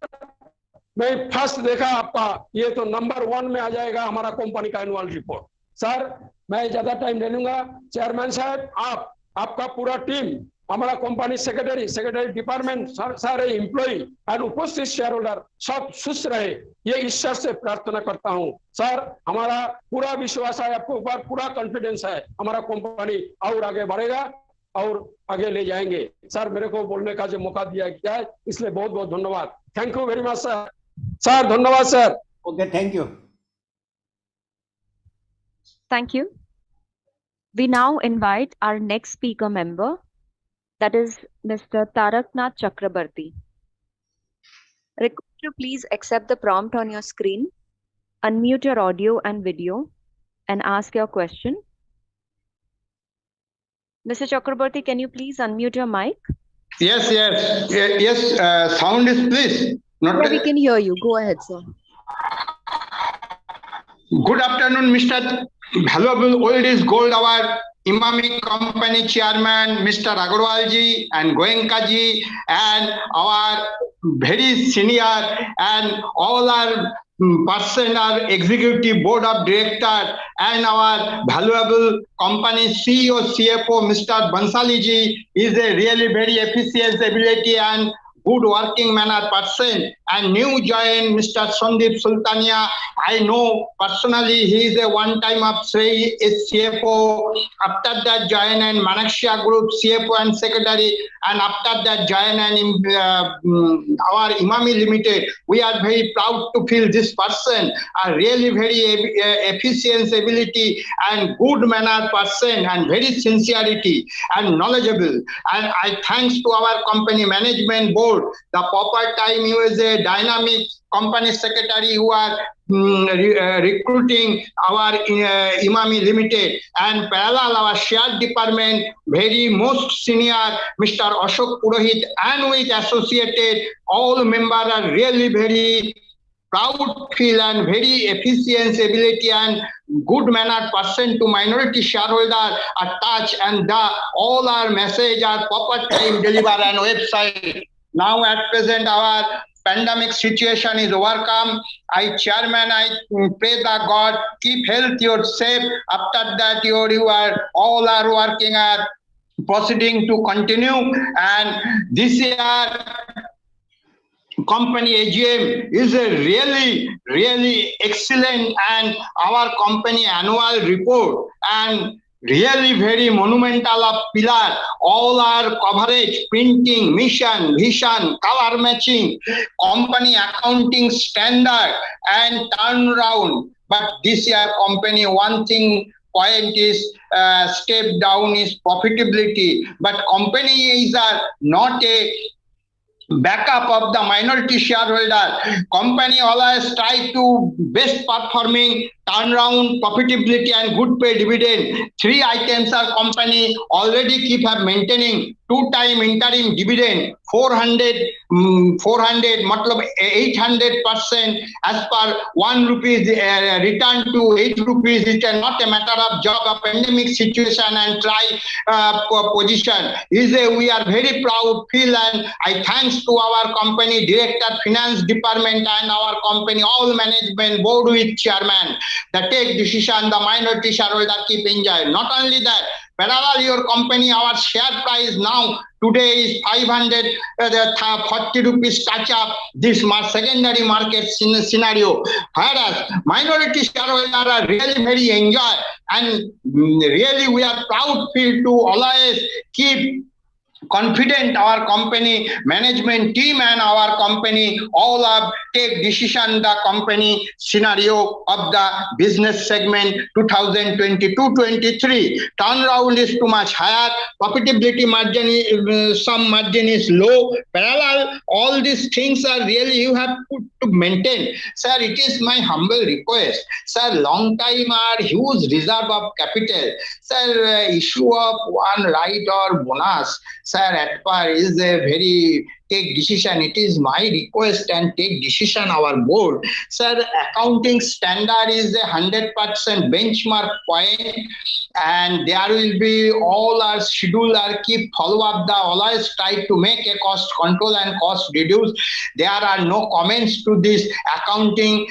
मैं फर्स्ट देखा आपका, ये तो नंबर 1 में आ जाएगा हमारा कंपनी का एनुअल रिपोर्ट. सर मैं ज्यादा टाइम नहीं लूंगा. चेयरमैन साहब आपका पूरा टीम हमारा कंपनी सेक्रेटरी डिपार्टमेंट सारे एम्प्लॉय और उपस्थित शेयर होल्डर सब सुस्त रहे, ये ईश्वर से प्रार्थना करता हूँ। सर, हमारा पूरा विश्वास है, आपके ऊपर पूरा कॉन्फिडेंस है, हमारा कंपनी और आगे बढ़ेगा और आगे ले जाएंगे। सर, मेरे को बोलने का जो मौका दिया गया है, इसलिए बहुत बहुत धन्यवाद। Thank you very much sir. Sir, धन्यवाद sir. Okay, thank you. Thank you. We now invite our next speaker member, that is Mr. Taraknath Chakrabarti. Request you please accept the prompt on your screen, unmute your audio and video, and ask your question. Mr. Chakrabarti, can you please unmute your mic? Yes. Sound is please. Yeah, we can hear you. Go ahead, sir. Good afternoon, Mr. Valuable Old is Gold, our Emami company chairman, Mr. Agarwal ji and Goenka ji, and our very senior and all our person, our executive board of director, and our valuable company CEO, CFO, Mr. Bansali ji is a really very efficient ability and good working manner person, and new join Mr. Sandeep Sultania. I know personally he is a one time of say is CFO. After that join and Manaksha Group CFO and secretary, and after that join and our Emami Limited. We are very proud to feel this person a really very efficient ability and good manner person and very sincerity and knowledgeable. And I thanks to our company management board. The proper time he was a dynamic company secretary who are recruiting our Emami Limited, and parallel our share department very most senior Mr. Ashok Purohit and with associated all members are really very proud feel and very efficient ability and good manner person to minority shareholder attach, and the all our message are proper time deliver and website. Now at present our pandemic situation is overcome. I chairman, I pray the God keep health your safe. After that you are all are working are proceeding to continue, and this year company AGM is a really excellent, and our company annual report and really very monumental of pillar, all our coverage, printing, mission, vision, color matching, company accounting standard and turnaround. But this year company one thing point is step down is profitability, but company is not a backup of the minority shareholder. Company always try to best performing turnaround, profitability and good pay dividend. Three items are company already keep up maintaining. 2-time interim dividend 400 matlab 800% as per 1 rupees return to 8 rupees. It's not a matter of job, a pandemic situation and try position. We are very proud feel, and I thanks to our company director, finance department and our company all management board with chairman. The take decision, the minority shareholder keep enjoy. Not only that, parallel your company, our share price now today is 540 rupees touch up this secondary market scenario. Whereas minority shareholders are really very enjoy, and really we are proud feel to always keep confident our company management team and our company all up take decision the company scenario of the business segment 2022-23 turnaround is too much higher, profitability margin some margin is low, parallel all these things are really you have to maintain. Sir, it is my humble request, sir, long time are huge reserve of capital, sir, issue of one right or bonus, sir, at par is a very take decision. It is my request and take decision our board. Sir, accounting standard is 100% benchmark point, and there will be all our schedule are keep follow up the always try to make a cost control and cost reduce. There are no comments to this accounting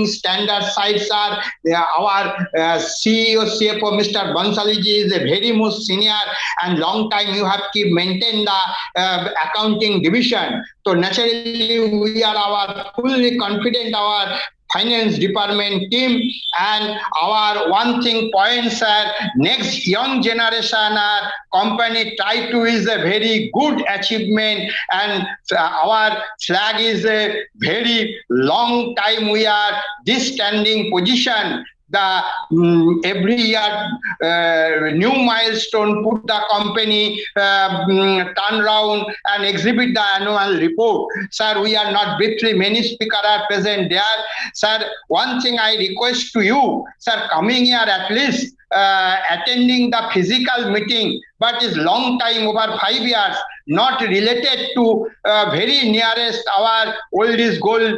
standard sites are our CEO CFO Mr. Bansaliji is a very most senior and long time you have keep maintain the accounting division. So naturally, we are fully confident our finance department team, and our one thing points are next young generation company try to is a very good achievement, and our flag is a very long time we are this standing position. The every year new milestone put the company turn round and exhibit the annual report. Sir, we are not briefly, many speakers are present there. Sir, one thing I request to you, sir, coming here at least attending the physical meeting, but is long time, over 5 years, not related to very nearest our oldest gold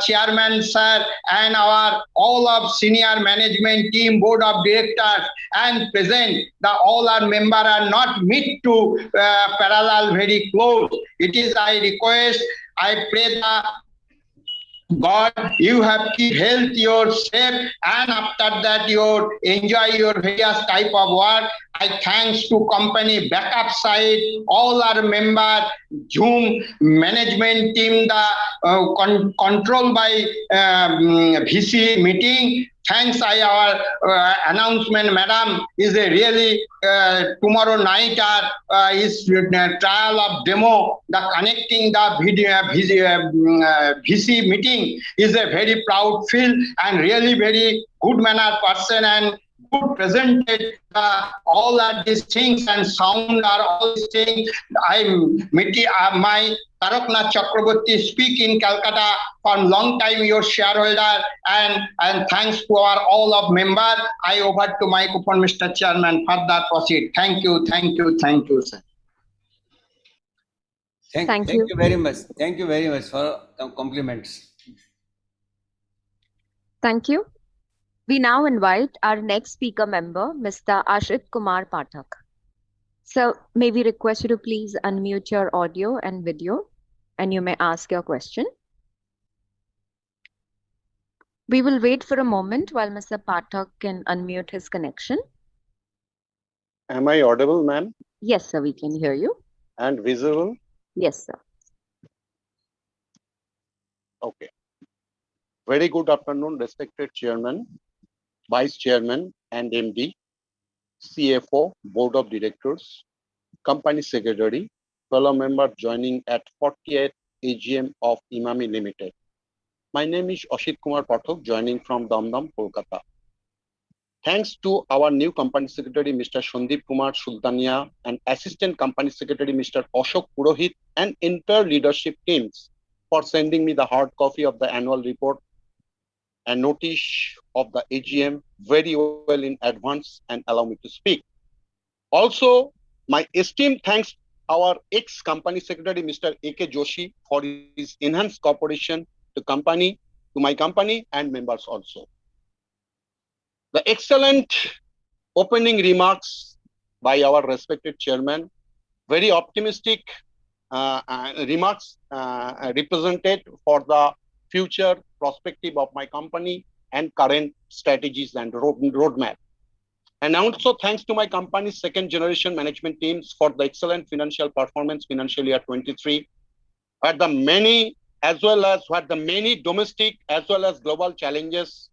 chairman sir, and our all of senior management team, board of directors, and present the all our member are not meet to parallel very close. It is I request, I pray the God, you have keep health yourself, and after that you enjoy your various type of work. I thanks to company backup side, all our member, Zoom management team, the control by VC meeting. Thanks, our announcement, madam, is a really tomorrow night is trial of demo. The connecting the VC meeting is a very proud feel, and really very good manner person, and good presented all are these things, and sound are all these things. My Taraknath Chakraborty speak in Calcutta for long time, your shareholder, and thanks to our all of member. I over to microphone, Mr. Chairman, further proceed. Thank you, sir. Thank you very much. Thank you very much for compliments. Thank you. We now invite our next speaker member, Mr. Ashit Kumar Pathak. So may we request you to please unmute your audio and video, and you may ask your question. We will wait for a moment while Mr. Pathak can unmute his connection. Am I audible, ma'am? Yes, sir, we can hear you. And visible? Yes, sir. Okay. Very good afternoon, respected Chairman, Vice Chairman and MD, CFO, Board of Directors, Company Secretary, fellow member joining at 48th AGM of Emami Limited. My name is Ashit Kumar Pathak, joining from Damdam, Kolkata. Thanks to our new Company Secretary, Mr. Sandeep Kumar Sultania, and Assistant Company Secretary, Mr. Ashok Purohit, and entire leadership teams for sending me the hard copy of the annual report and notice of the AGM very well in advance, and allow me to speak. Also, my esteemed thanks our ex-company secretary, Mr. A.K. Joshi, for his enhanced cooperation to my company and members also. The excellent opening remarks by our respected chairman, very optimistic remarks represented for the future perspective of my company and current strategies and roadmap. And also thanks to my company's second generation management teams for the excellent financial performance financial year 23, where the many domestic as well as global challenges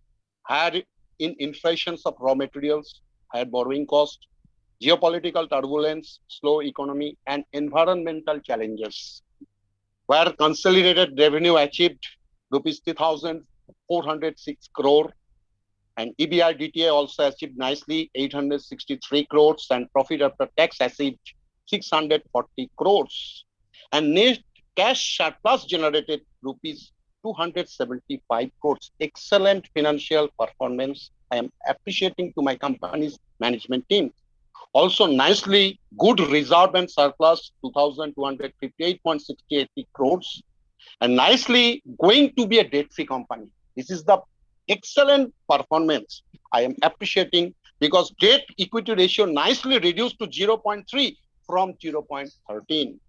had in inflations of raw materials, higher borrowing cost, geopolitical turbulence, slow economy, and environmental challenges, where consolidated revenue achieved rupees 3,406 crore, and EBITDA also achieved nicely 863 crores, and profit after tax achieved 640 crores, and net cash surplus generated rupees 275 crores. Excellent financial performance. I am appreciating to my company's management team. Also nicely good reserve and surplus 2,258.68 crores, and nicely going to be a debt-free company. This is the excellent performance I am appreciating, because debt equity ratio nicely reduced to 0.3 from 0.13.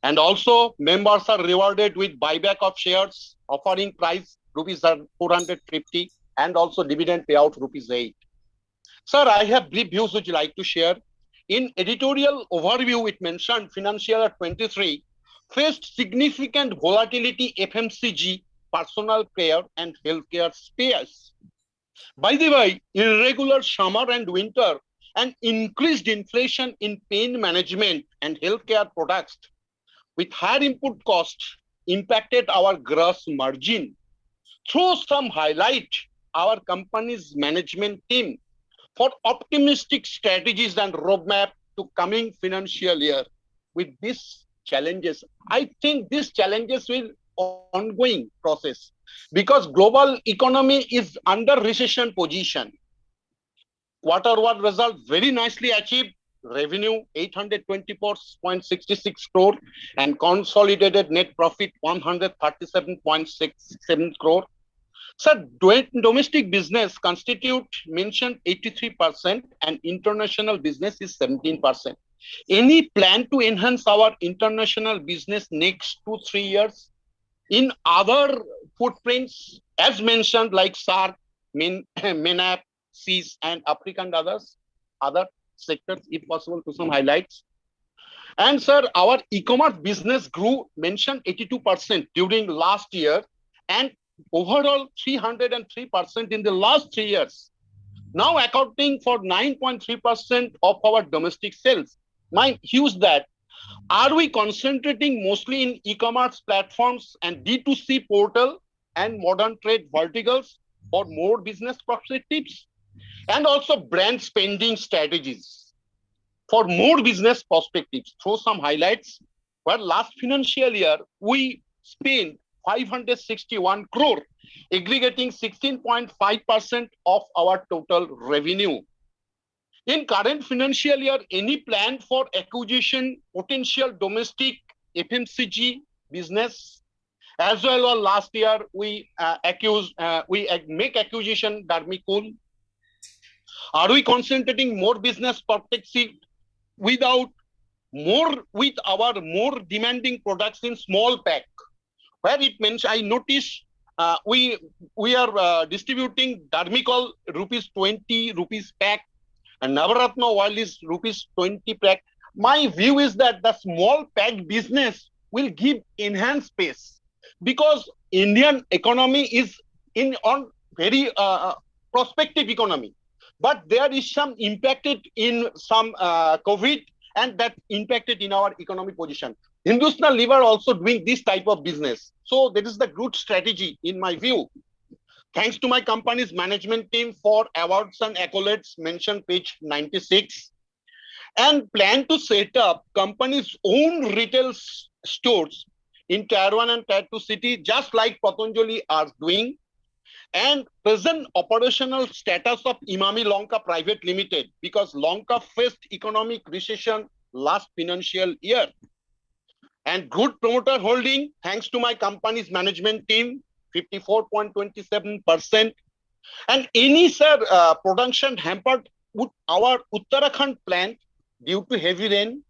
And also members are rewarded with buyback of shares, offering price rupees 450, and also dividend payout rupees 8. Sir, I have brief views which I like to share. In editorial overview, it mentioned financial year 23 faced significant volatility FMCG, personal care and healthcare space. By the way, irregular summer and winter and increased inflation in pain management and healthcare products with higher input costs impacted our gross margin. Through some highlight, our company's management team for optimistic strategies and roadmap to coming financial year with these challenges. I think these challenges will ongoing process because global economy is under recession position. Quarter one result very nicely achieved. Revenue 824.66 crore and consolidated net profit 137.67 crore. Sir, domestic business constitute mentioned 83% and international business is 17%. Any plan to enhance our international business next 2-3 years? In other footprints, as mentioned, like SARC, MENAP, CIS, and Africa and other sectors, if possible, to some highlights. And sir, our e-commerce business grew, mentioned 82% during last year, and overall 303% in the last 3 years. Now accounting for 9.3% of our domestic sales. My views that, are we concentrating mostly in e-commerce platforms and D2C portal and modern trade verticals for more business perspectives? And also brand spending strategies for more business perspectives. Throw some highlights. Well, last financial year, we spent 561 crore, aggregating 16.5% of our total revenue. In current financial year, any plan for acquisition, potential domestic FMCG business, as well as last year we make acquisition Dermicool. Are we concentrating more business perspective with our more demanding products in small pack? Where it mentions, I noticed we are distributing Dermicol ₹20 pack and Navaratna oil is ₹20 pack. My view is that the small pack business will give enhanced space because Indian economy is on very prospective economy. But there is some impacted in some COVID and that impacted in our economic position. Hindustan Lever also doing this type of business. So that is the good strategy in my view. Thanks to my company's management team for awards and accolades mentioned page 96 and plan to set up company's own retail stores in Tier 1 and Tier 2 city just like Patanjali are doing. And present operational status of Emami Lanka Private Limited because Lanka faced economic recession last financial year. And good promoter holding thanks to my company's management team 54.27%. And any production hampered with our Uttarakhand plant due to heavy rain.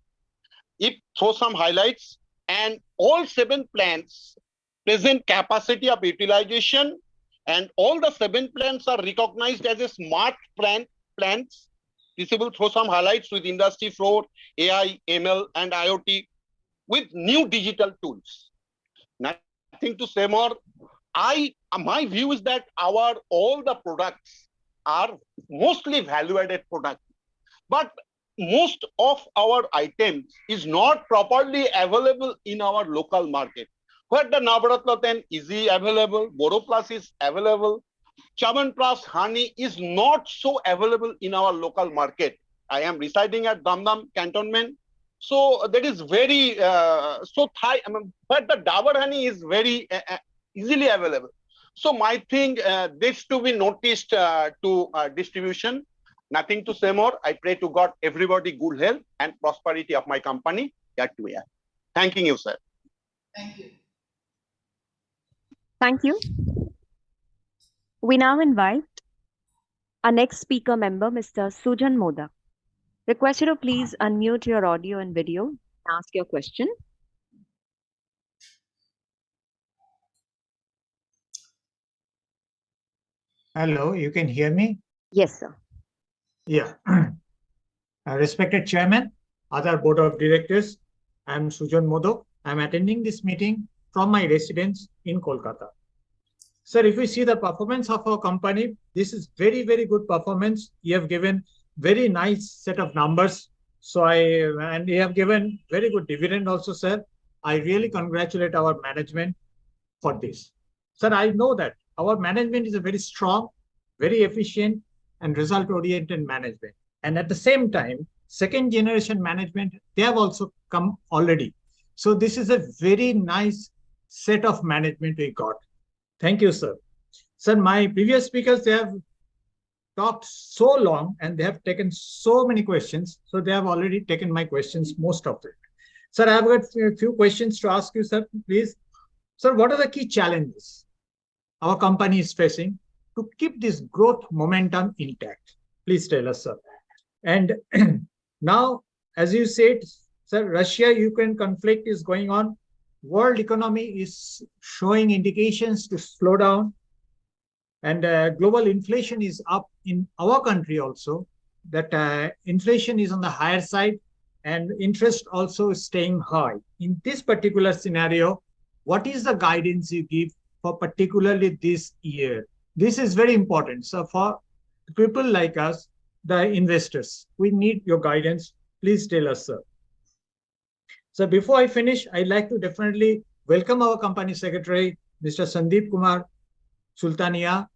If throw some highlights and all 7 plants present capacity of utilization. And all the 7 plants are recognized as a smart plants. This will throw some highlights with Industry 4, AI, ML, and IoT with new digital tools. Nothing to say more. My view is that all the products are mostly value-added products, but most of our items is not properly available in our local market. Where the Navaratna 10 is available, Boroplus is available, Chavanprash honey is not so available in our local market. I am residing at Damdam cantonment, so that is very but the Dabur honey is very easily available. So my thing, this to be noticed to distribution. Nothing to say more. I pray to God everybody good health and prosperity of my company. Thanking you, sir. Thank you. Thank you. We now invite our next speaker member, Mr. Sujan Modak. Request you to please unmute your audio and video and ask your question. Hello, you can hear me? Yes, sir. Yeah. Respected Chairman, other Board of Directors, I am Sujan Modok. I am attending this meeting from my residence in Kolkata. Sir, if we see the performance of our company, this is very, very good performance. You have given very nice set of numbers. And you have given very good dividend also, sir. I really congratulate our management for this. Sir, I know that our management is a very strong, very efficient and result-oriented management. And at the same time, second generation management, they have also come already. So this is a very nice set of management we got. Thank you, sir. Sir, my previous speakers, they have talked so long and they have taken so many questions. So they have already taken my questions, most of it. Sir, I have got a few questions to ask you, sir, please. Sir, what are the key challenges our company is facing to keep this growth momentum intact? Please tell us, sir. And now, as you said, sir, Russia-Ukraine conflict is going on. World economy is showing indications to slow down. And global inflation is up in our country also. That inflation is on the higher side and interest also is staying high. In this particular scenario, what is the guidance you give for particularly this year? This is very important. So for people like us, the investors, we need your guidance. Please tell us, sir. So before I finish, I'd like to definitely welcome our company secretary, Mr. Sandeep Kumar Sultania,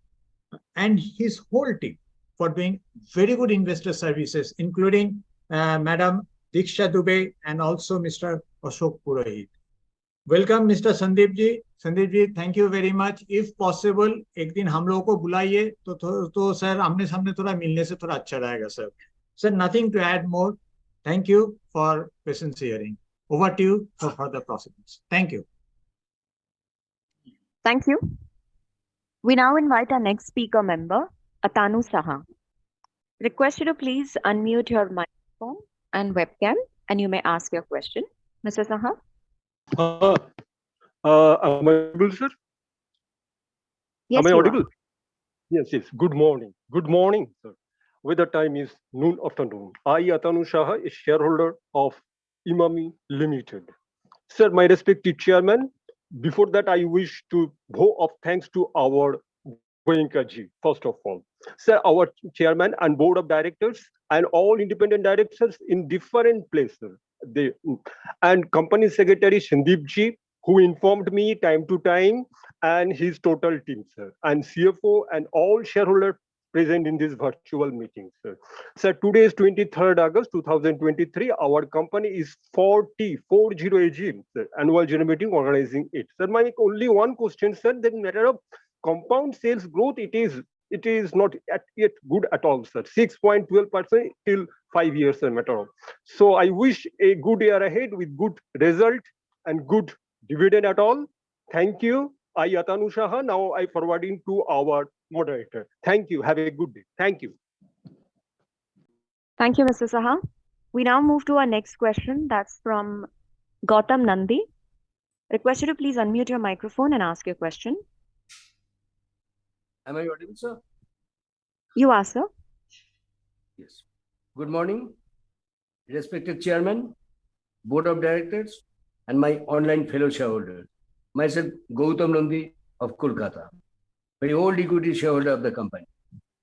and his whole team for doing very good investor services, including Madam Diksha Dubey and also Mr. Ashok Purohit. Welcome, Mr. Sandeep ji. Sandeep ji, thank you very much. If possible, एक दिन हम लोगों को बुलाइए तो sir आमने सामने थोड़ा मिलने से थोड़ा अच्छा रहेगा sir. Sir, nothing to add more. Thank you for patience hearing. Over to you for further proceedings. Thank you. Thank you. We now invite our next speaker member, Atanu Saha. Request you to please unmute your microphone and webcam, and you may ask your question. Mr. Saha? Am I audible, sir? Yes, am I you audible? are. Yes, yes. Good morning. Good morning, sir. Weather time is noon afternoon. I, Atanu Saha, a shareholder of Emami Limited. Sir, my respected chairman, before that, I wish to vow of thanks to our Goenka ji, first of all. Sir, our chairman and board of directors and all independent directors in different places. And company secretary Sandeep ji, who informed me time to time, and his total team, sir, and CFO and all shareholders present in this virtual meeting, sir. Sir, today is 23rd August 2023. Our company is 40 AGM, sir, annual general meeting organizing it. Sir, my only one question, sir, the matter of compound sales growth, it is not yet good at all, sir. 6.12% till 5 years, sir, matter of. So I wish a good year ahead with good result and good dividend at all. Thank you. I, Atanu Saha, now I forwarding to our moderator. Thank you. Have a good day. Thank you. Thank you, Mr. Saha. We now move to our next question. That's from Gautam Nandi. Request you to please unmute your microphone and ask your question. Am I audible, sir? You are, sir. Yes. Good morning, respected chairman, board of directors, and my online fellow shareholders. Myself, Gautam Nandi of Kolkata, very old equity shareholder of the company.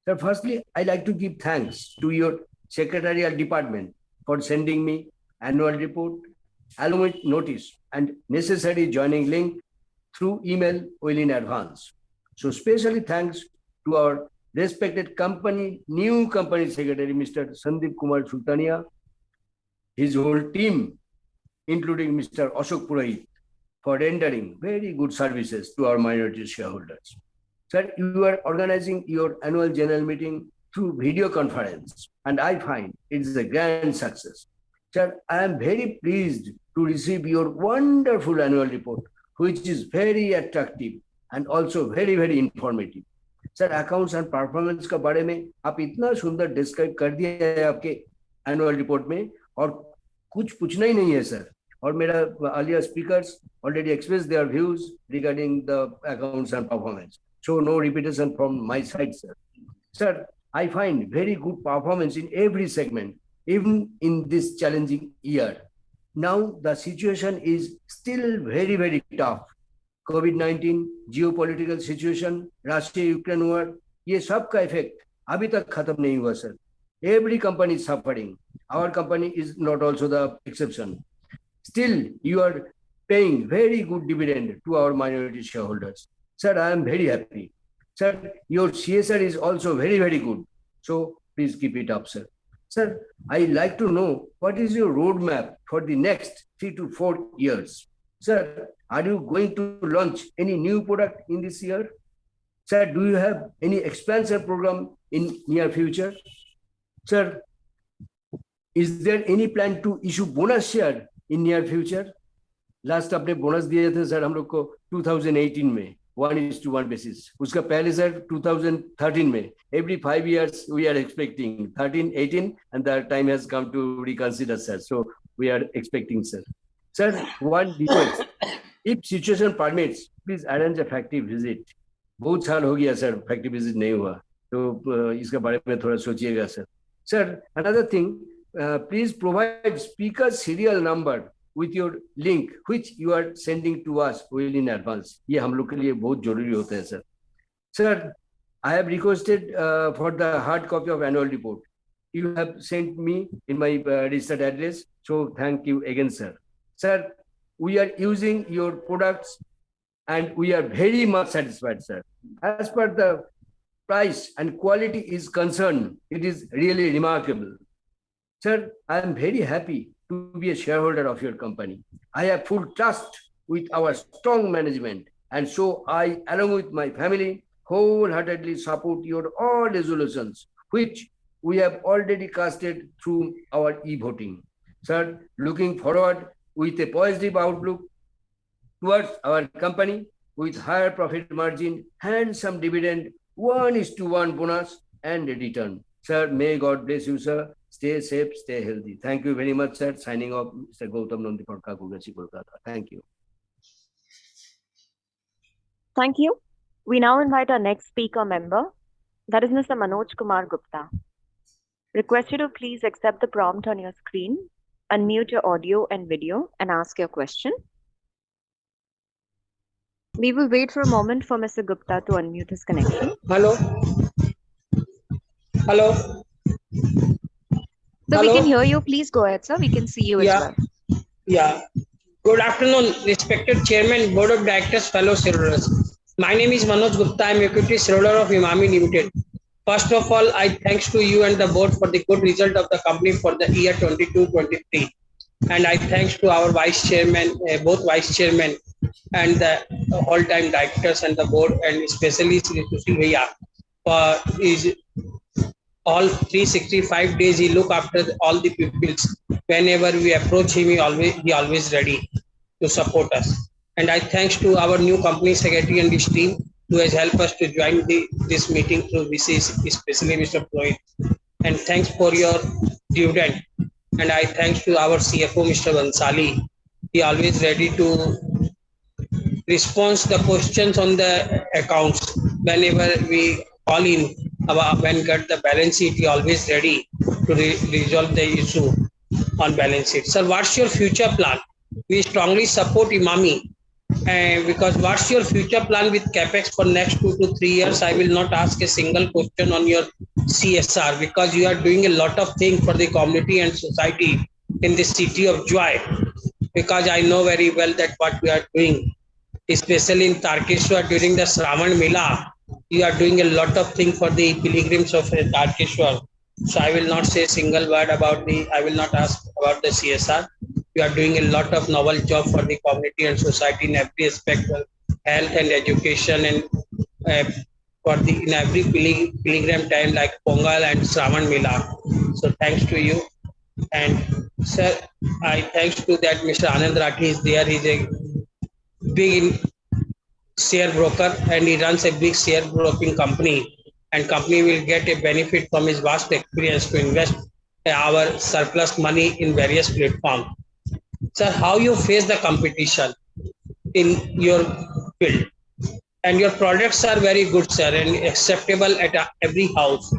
Sir, firstly, I'd like to give thanks to your secretarial department for sending me annual report, along with notice and necessary joining link through email well in advance. So especially thanks to our respected new company secretary, Mr. Sandeep Kumar Sultania, his whole team, including Mr. Ashok Purohit, for rendering very good services to our minority shareholders. Sir, you are organizing your annual general meeting through video conference, and I find it is a grand success. Sir, I am very pleased to receive your wonderful annual report, which is very attractive and also very, very informative. Sir, accounts and performance का बारे में आप इतना सुंदर describe कर दिया है आपके annual report में, और कुछ पूछना ही नहीं है सर. और मेरा earlier speakers already expressed their views regarding the accounts and performance. So no repetition from my side, sir. Sir, I find very good performance in every segment, even in this challenging year. Now the situation is still very, very tough. COVID-19, geopolitical situation, Russia-Ukraine war, ये सब का effect अभी तक खत्म नहीं हुआ sir. Every company is suffering. Our company is not also the exception. Still, you are paying very good dividend to our minority shareholders. Sir, I am very happy. Sir, your CSR is also very, very good. So please keep it up, sir. Sir, I like to know what is your roadmap for the next 3 to 4 years. Sir, are you going to launch any new product in this year? Sir, do you have any expansion program in near future? Sir, is there any plan to issue bonus share in near future? Last आपने bonus दिए थे sir हम लोग को 2018 में 1:1 basis. उसका पहले sir 2013 में every 5 years we are expecting 13, 18 and the time has come to reconsider sir. So we are expecting sir. Sir, one request. If situation permits, please arrange a factory visit. बहुत साल हो गया sir factory visit नहीं हुआ तो इसके बारे में थोड़ा सोचिएगा sir. Sir, another thing, please provide speaker serial number with your link which you are sending to us well in advance. ये हम लोग के लिए बहुत जरूरी होता है sir. Sir, I have requested for the hard copy of annual report. You have sent me in my registered address. So thank you again, sir. Sir, we are using your products and we are very much satisfied, sir. As per the price and quality is concerned, it is really remarkable. Sir, I am very happy to be a shareholder of your company. I have full trust with our strong management, and so I, along with my family, wholeheartedly support your all resolutions, which we have already casted through our e-voting. Sir, looking forward with a positive outlook towards our company with higher profit margin, handsome dividend, 1:1 bonus, and a return. Sir, may God bless you, sir. Stay safe, stay healthy. Thank you very much, sir. Signing off, Mr. Gautam Nandi for Kakugasi, Kolkata. Thank you. Thank you. We now invite our next speaker member, that is Mr. Manoj Kumar Gupta. Request you to please accept the prompt on your screen, unmute your audio and video, and ask your question. We will wait for a moment for Mr. Gupta to unmute his connection. Hello. Hello. So Hello? we can hear you. Please go ahead, sir. We can see you as well. Yeah. Good afternoon, respected Chairman, Board of Directors, fellow shareholders. My name is Manoj Gupta. I am equity shareholder of Emami Limited. First of all, I thanks to you and the board for the good result of the company for the year 22-23. And I thanks to our vice chairman, both vice chairman and the all-time directors and the board, and especially Sri Sushil Bhaiya for his all 365 days he look after all the pupils. Whenever we approach him, he always ready to support us. And I thanks to our new company secretary and his team who has helped us to join this meeting through VCs, especially Mr. Floyd. And thanks for your dividend. And I thanks to our CFO, Mr. Bansali. He always ready to respond the questions on the accounts whenever we call in. When get the balance sheet, he always ready to resolve the issue on balance sheet. Sir, what's your future plan? We strongly support Emami because what's your future plan with capex for next 2 to 3 years? I will not ask a single question on your CSR because you are doing a lot of things for the community and society in the city of Joy. Because I know very well that what we are doing, especially in Tarkeshwar during the Shravan Mela, you are doing a lot of things for the pilgrims of Tarkeshwar. So I will not say a single word about I will not ask about the CSR. You are doing a lot of novel job for the community and society in every aspect of health and education and in every pilgrim time like Pongal and Shravan Mela. So thanks to you. And sir, I thanks to that Mr. Anand Rathi is there. He's a big share broker and he runs a big share broking company, and company will get a benefit from his vast experience to invest our surplus money in various platforms. Sir, how you face the competition in your field? And your products are very good, sir, and acceptable at every house,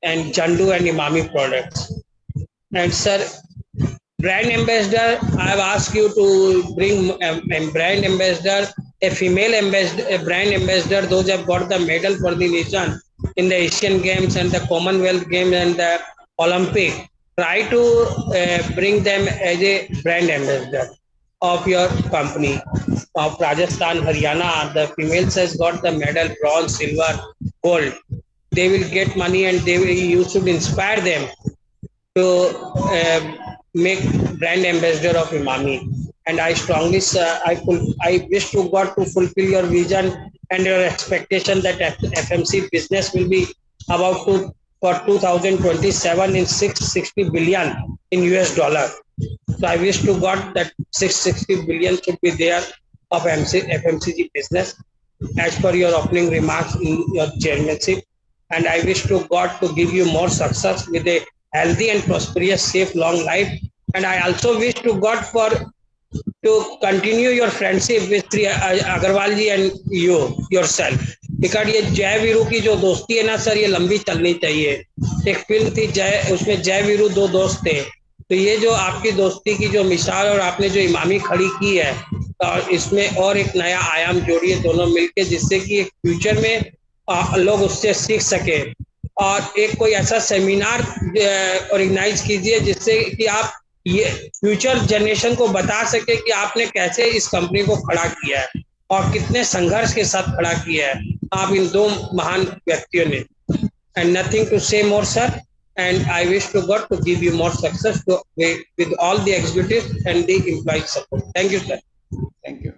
and Jandu and Emami products. And sir, brand ambassador, I have asked you to bring a brand ambassador, a female ambassador, a brand ambassador, those have got the medal for the nation in the Asian Games and the Commonwealth Games and the Olympic. Try to bring them as a brand ambassador of your company. Of Rajasthan, Haryana, the females has got the medal, bronze, silver, gold. They will get money and you should inspire them to make brand ambassador of Emami. And I strongly, I wish to God to fulfill your vision and your expectation that FMC business will be about to for 2027 in 660 billion in US dollar. So I wish to God that 660 billion should be there of FMCG business as per your opening remarks in your chairmanship. And I wish to God to give you more success with a healthy and prosperous, safe, long life. And I also wish to God for to continue your friendship with Sri Agarwal ji and you yourself. Because ये जय वीरू की जो दोस्ती है ना sir, ये लंबी चलनी चाहिए. एक फिल्म थी जय, उसमें जय वीरू दो दोस्त थे. तो ये जो आपकी दोस्ती की जो मिसाल और आपने जो इमामी खड़ी की है, और इसमें और एक नया आयाम जोड़िए दोनों मिलके, जिससे कि एक फ्यूचर में लोग उससे सीख सके. और एक कोई ऐसा सेमिनार ऑर्गेनाइज कीजिए जिससे कि आप ये फ्यूचर जनरेशन को बता सके कि आपने कैसे इस कंपनी को खड़ा किया है और कितने संघर्ष के साथ खड़ा किया है आप इन दो महान व्यक्तियों ने. एंड नथिंग टू से more sir, and I wish to God to give you more success with all the executives and the employee support. Thank you, sir. Thank you.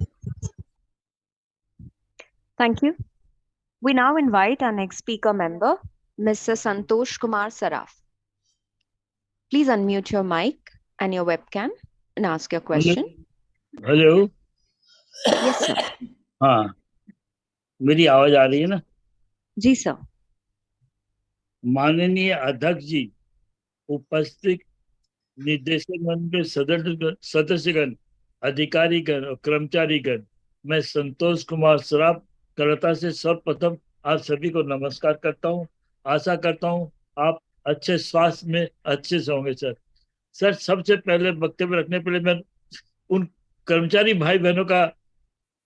Thank you. We now invite our next speaker member, Mr. Santosh Kumar Saraf. Please unmute your mic and your webcam and ask your question. Hello. Yes, sir. हाँ, मेरी आवाज आ रही है ना? जी sir. माननीय अध्यक्ष जी, उपस्थित निर्देशक मंडल के सदस्यगण, अधिकारीगण और कर्मचारीगण, मैं संतोष कुमार सराफ कलकत्ता से सर्वप्रथम आप सभी को नमस्कार करता हूं. आशा करता हूं आप अच्छे स्वास्थ्य में अच्छे से होंगे सर. सर, सबसे पहले वक्तव्य रखने पहले मैं उन कर्मचारी भाई बहनों का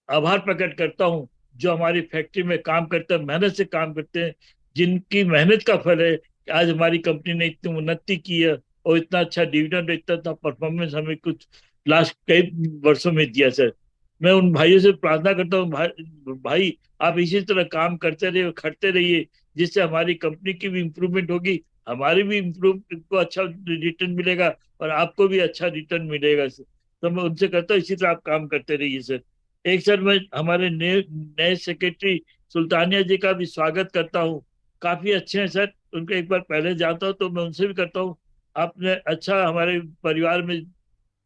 आभार प्रकट करता हूं जो हमारी फैक्ट्री में काम करते हैं, मेहनत से काम करते हैं, जिनकी मेहनत का फल है कि आज हमारी कंपनी ने इतनी उन्नति की है और इतना अच्छा डिविडेंड, इतना अच्छा परफॉर्मेंस हमें कुछ लास्ट कई वर्षों में दिया सर. मैं उन भाइयों से प्रार्थना करता हूँ, भाई आप इसी तरह काम करते रहिए, खटते रहिए, जिससे हमारी कंपनी की भी इम्प्रूवमेंट होगी, हमारी भी इम्प्रूवमेंट को अच्छा रिटर्न मिलेगा और आपको भी अच्छा रिटर्न मिलेगा सर. तो मैं उनसे कहता हूँ इसी तरह आप काम करते रहिए सर. एक सर, मैं हमारे नए सेक्रेटरी सुल्तानिया जी का भी स्वागत करता हूँ. काफी अच्छे हैं सर, उनको एक बार पहले जानता हूँ तो मैं उनसे भी करता हूँ. आपने अच्छा हमारे परिवार में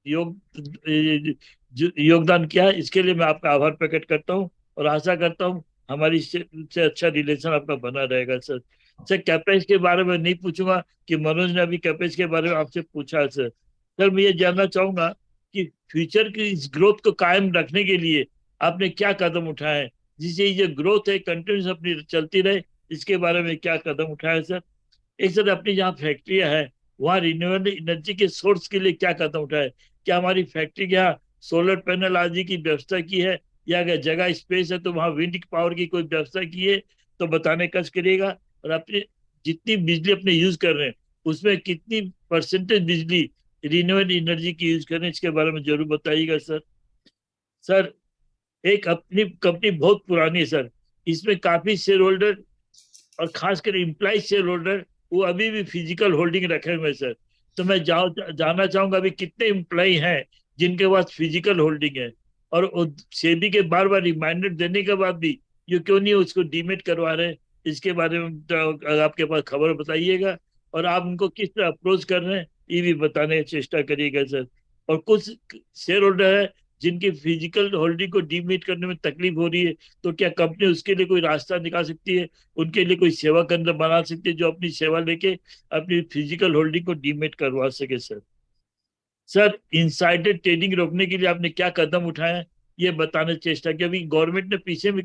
योगदान किया है, इसके लिए मैं आपका आभार प्रकट करता हूँ और आशा करता हूँ हमारी से अच्छा रिलेशन आपका बना रहेगा सर. सर, कैपेक्स के बारे में नहीं पूछूंगा कि मनोज ने अभी कैपेक्स के बारे में आपसे पूछा है सर. सर, मैं ये जानना चाहूंगा कि फ्यूचर की इस ग्रोथ को कायम रखने के लिए आपने क्या कदम उठाए हैं, जिससे ये ग्रोथ है कंटिन्यूस अपनी चलती रहे, इसके बारे में क्या कदम उठाए सर. एक सर, अपनी जहाँ फैक्ट्रियां हैं वहाँ रिन्यूएबल एनर्जी के सोर्स के लिए क्या कदम उठाए. क्या हमारी फैक्ट्री के यहाँ सोलर पैनल आदि की व्यवस्था की है, या अगर जगह स्पेस है तो वहाँ विंड पावर की कोई व्यवस्था की है तो बताने कष्ट करिएगा. और अपने जितनी बिजली अपने यूज कर रहे हैं उसमें कितनी परसेंटेज बिजली रिन्यूएबल एनर्जी की यूज कर रहे हैं, इसके बारे में जरूर बताइएगा सर. सर, एक अपनी कंपनी बहुत पुरानी है सर, इसमें काफी शेयर होल्डर और खासकर एम्प्लॉय शेयर होल्डर वो अभी भी फिजिकल होल्डिंग रखे हुए सर. तो मैं जानना चाहूंगा अभी कितने एम्प्लॉय हैं जिनके पास फिजिकल होल्डिंग है, और सेबी के बार बार रिमाइंडर देने के बाद भी ये क्यों नहीं उसको डीमेट करवा रहे, इसके बारे में अगर आपके पास खबर बताइएगा. और आप उनको किस तरह अप्रोच कर रहे हैं ये भी बताने की चेष्टा करिएगा सर. और कुछ शेयर होल्डर है जिनकी फिजिकल होल्डिंग को डीमेट करने में तकलीफ हो रही है, तो क्या कंपनी उसके लिए कोई रास्ता निकाल सकती है, उनके लिए कोई सेवा केंद्र बना सकती है जो अपनी सेवा लेके अपनी फिजिकल होल्डिंग को डीमेट करवा सके सर. सर, इनसाइडर ट्रेडिंग रोकने के लिए आपने क्या कदम उठाए हैं ये बताने की चेष्टा की. अभी गवर्नमेंट ने पीछे भी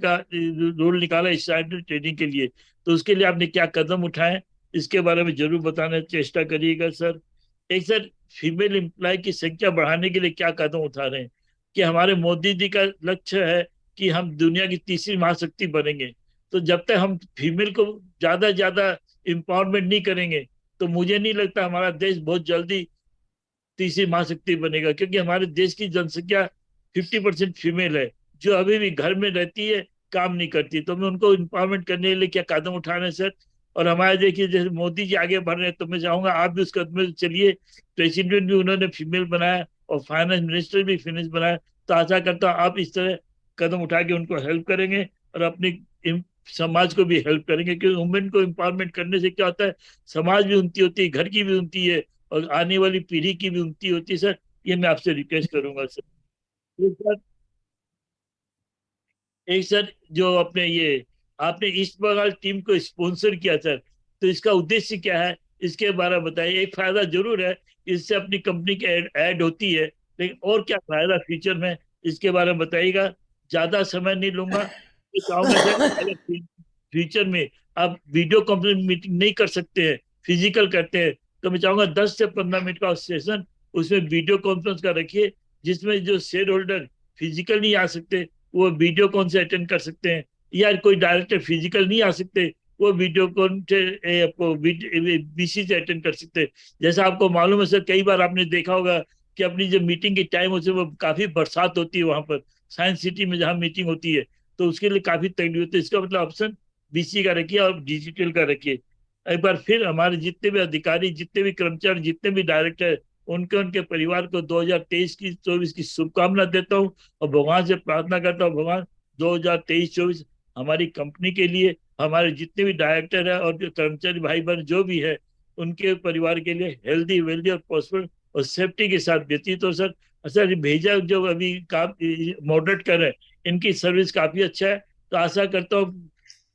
रूल निकाला इनसाइडर ट्रेडिंग के लिए, तो उसके लिए आपने क्या कदम उठाए इसके बारे में जरूर बताने की चेष्टा करिएगा सर. एक सर फीमेल एम्प्लॉय की संख्या बढ़ाने के लिए क्या कदम उठा रहे हैं? कि हमारे मोदी जी का लक्ष्य है कि हम दुनिया की तीसरी महाशक्ति बनेंगे। तो जब तक हम फीमेल को ज्यादा एम्पावरमेंट नहीं करेंगे तो मुझे नहीं लगता हमारा देश बहुत जल्दी तीसरी महाशक्ति बनेगा, क्योंकि हमारे देश की जनसंख्या 50% फीमेल है, जो अभी भी घर में रहती है, काम नहीं करती। तो मैं उनको एम्पावरमेंट करने के लिए क्या कदम उठा रहे हैं सर? और हमारे देखिए जैसे मोदी जी आगे बढ़ रहे हैं, तो मैं चाहूंगा आप भी उस कदम में चलिए। प्रेसिडेंट भी उन्होंने फीमेल बनाया और फाइनेंस मिनिस्टर भी फीमेल बनाया। तो आशा करता हूँ आप इस तरह कदम उठा के उनको हेल्प करेंगे और अपनी समाज को भी हेल्प करेंगे, क्योंकि वुमेन को एम्पावरमेंट करने से क्या होता है, समाज भी उन्नति होती है, घर की भी उन्नति है और आने वाली पीढ़ी की भी उन्नति होती है सर। ये मैं आपसे रिक्वेस्ट करूंगा सर। एक सर जो अपने ये आपने ईस्ट बंगाल टीम को स्पॉन्सर किया सर, तो इसका उद्देश्य क्या है, इसके बारे में बताइए। एक फायदा जरूर है, इससे अपनी कंपनी की ऐड होती है, लेकिन और क्या फायदा फ्यूचर में, इसके बारे में बताइएगा। ज्यादा समय नहीं लूंगा। मैं चाहूंगा सर अगर फ्यूचर में आप वीडियो कॉन्फ्रेंस मीटिंग नहीं कर सकते हैं, फिजिकल करते हैं, तो मैं चाहूंगा 10 से 15 मिनट का सेशन उसमें वीडियो कॉन्फ्रेंस का रखिए, जिसमें जो शेयर होल्डर फिजिकल नहीं आ सकते वो वीडियो कॉन से अटेंड कर सकते हैं, या कोई डायरेक्टर फिजिकल नहीं आ सकते वो वीडियो कॉन से आपको बीसी से अटेंड कर सकते हैं। जैसा आपको मालूम है सर, कई बार आपने देखा होगा कि अपनी जो मीटिंग की टाइम होती है वो काफी बरसात होती है वहां पर साइंस सिटी में जहाँ मीटिंग होती है, तो उसके लिए काफी तकलीफ होती है। इसका मतलब ऑप्शन बीसी का रखिए और डिजिटल का रखिए। एक बार फिर हमारे जितने भी अधिकारी, जितने भी कर्मचारी, जितने भी डायरेक्टर, उनके उनके परिवार को 2023 की 24 की शुभकामना देता हूँ और भगवान से प्रार्थना करता हूँ, भगवान 2023-24 हमारी कंपनी के लिए, हमारे जितने भी डायरेक्टर है और जो कर्मचारी भाई बहन जो भी है, उनके परिवार के लिए हेल्दी वेल्दी और पॉसिबल और सेफ्टी के साथ व्यतीत हो सर। सर भेजा जो अभी काम मॉडरेट कर रहे हैं, इनकी सर्विस काफी अच्छा है। तो आशा करता हूँ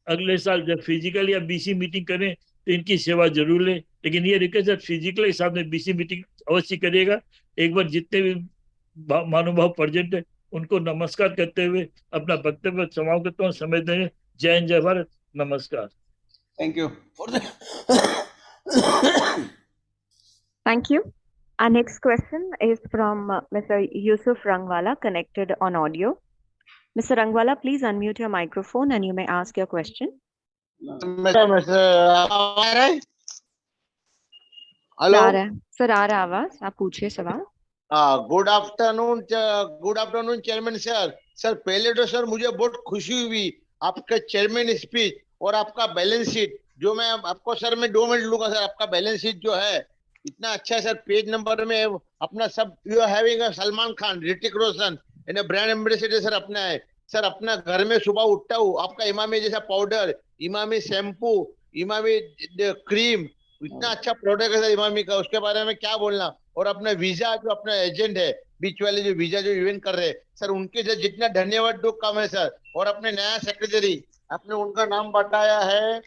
अगले साल जब फिजिकल या बीसी मीटिंग करें तो इनकी सेवा जरूर लें, लेकिन ये रिक्वेस्ट है फिजिकल के साथ में बीसी मीटिंग अवश्य करिएगा। एक बार जितने भी महानुभाव प्रेजेंट है उनको नमस्कार करते हुए अपना वक्तव्य समाप्त करता हूँ। समय देने जय हिंद, जय भारत, नमस्कार। Thank you for the Thank you. Our next question is from Mr. Yusuf Rangwala, connected on audio. Mr. Rangwala, please unmute your microphone and you may ask your question. Hello sir आ रहा आवाज, आप पूछिए सवाल। Good afternoon chairman sir. Sir पहले तो sir मुझे बहुत खुशी हुई आपका चेयरमैन स्पीच और आपका बैलेंस शीट, जो मैं आपको सर मैं 2 मिनट लूंगा सर। आपका बैलेंस शीट जो है इतना अच्छा है सर, पेज नंबर में अपना सब you are having Salman Khan, Hrithik Roshan and brand ambassador sir अपना है। सर अपना घर में सुबह उठता हूँ, आपका इमामी जैसा powder, Emami shampoo, Emami cream, इतना अच्छा प्रोडक्ट है सर इमामी का, उसके बारे में क्या बोलना। और अपना वीजा जो अपना एजेंट है बीच वाले जो वीजा जो इवेंट कर रहे हैं सर, उनके जो जितना धन्यवाद दो कम है सर। और अपने नया सेक्रेटरी आपने उनका नाम बताया है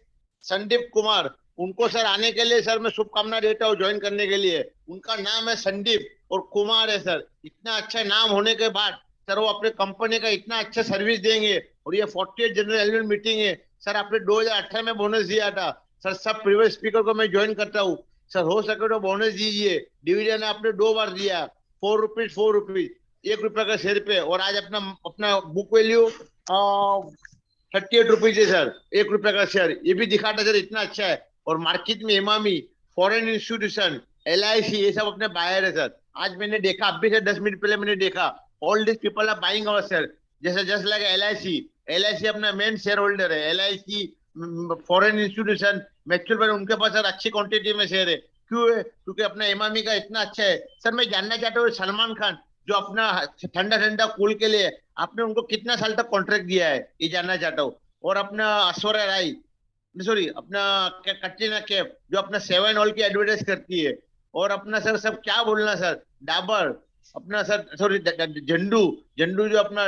संदीप कुमार, उनको सर आने के लिए सर मैं शुभकामना देता हूँ ज्वाइन करने के लिए। उनका नाम है संदीप और कुमार है सर। इतना अच्छा नाम होने के बाद सर वो अपने कंपनी का इतना अच्छा सर्विस देंगे। और ये 40th जनरल एनुअल मीटिंग है सर, आपने 2018 में बोनस दिया था सर। सब प्रीवियस स्पीकर को मैं ज्वाइन करता हूँ सर, हो सके तो बोनस दीजिए। डिविजन आपने 2 बार दिया, 4 रुपीज 4 रुपीज, 1 रुपए का शेयर पे। और आज अपना अपना बुक वैल्यू 38 रुपीज है सर, 1 रुपए का शेयर, ये भी दिखाता सर इतना अच्छा है। और मार्केट में इमामी, फॉरेन इंस्टीट्यूशन, LIC ये सब अपने बायर है सर। आज मैंने देखा, अभी से 10 मिनट पहले मैंने देखा, all this people are buying our share. जैसे जस्ट लाइक LIC अपना मेन शेयर होल्डर है। LIC foreign institution, mutual fund, उनके पास सर अच्छी क्वांटिटी में शेयर है। क्यों है? क्योंकि अपना इमामी का इतना अच्छा है सर। मैं जानना चाहता हूँ सलमान खान जो अपना ठंडा ठंडा कूल के लिए आपने उनको कितना साल तक कॉन्ट्रैक्ट दिया है, ये जानना चाहता हूँ। और अपना ऐश्वर्या राय, सॉरी अपना कटरीना कैफ जो अपना 7 ऑल की एडवर्टाइज करती है। और अपना सर सब क्या बोलना सर, डाबर अपना सर, सॉरी झंडू जो अपना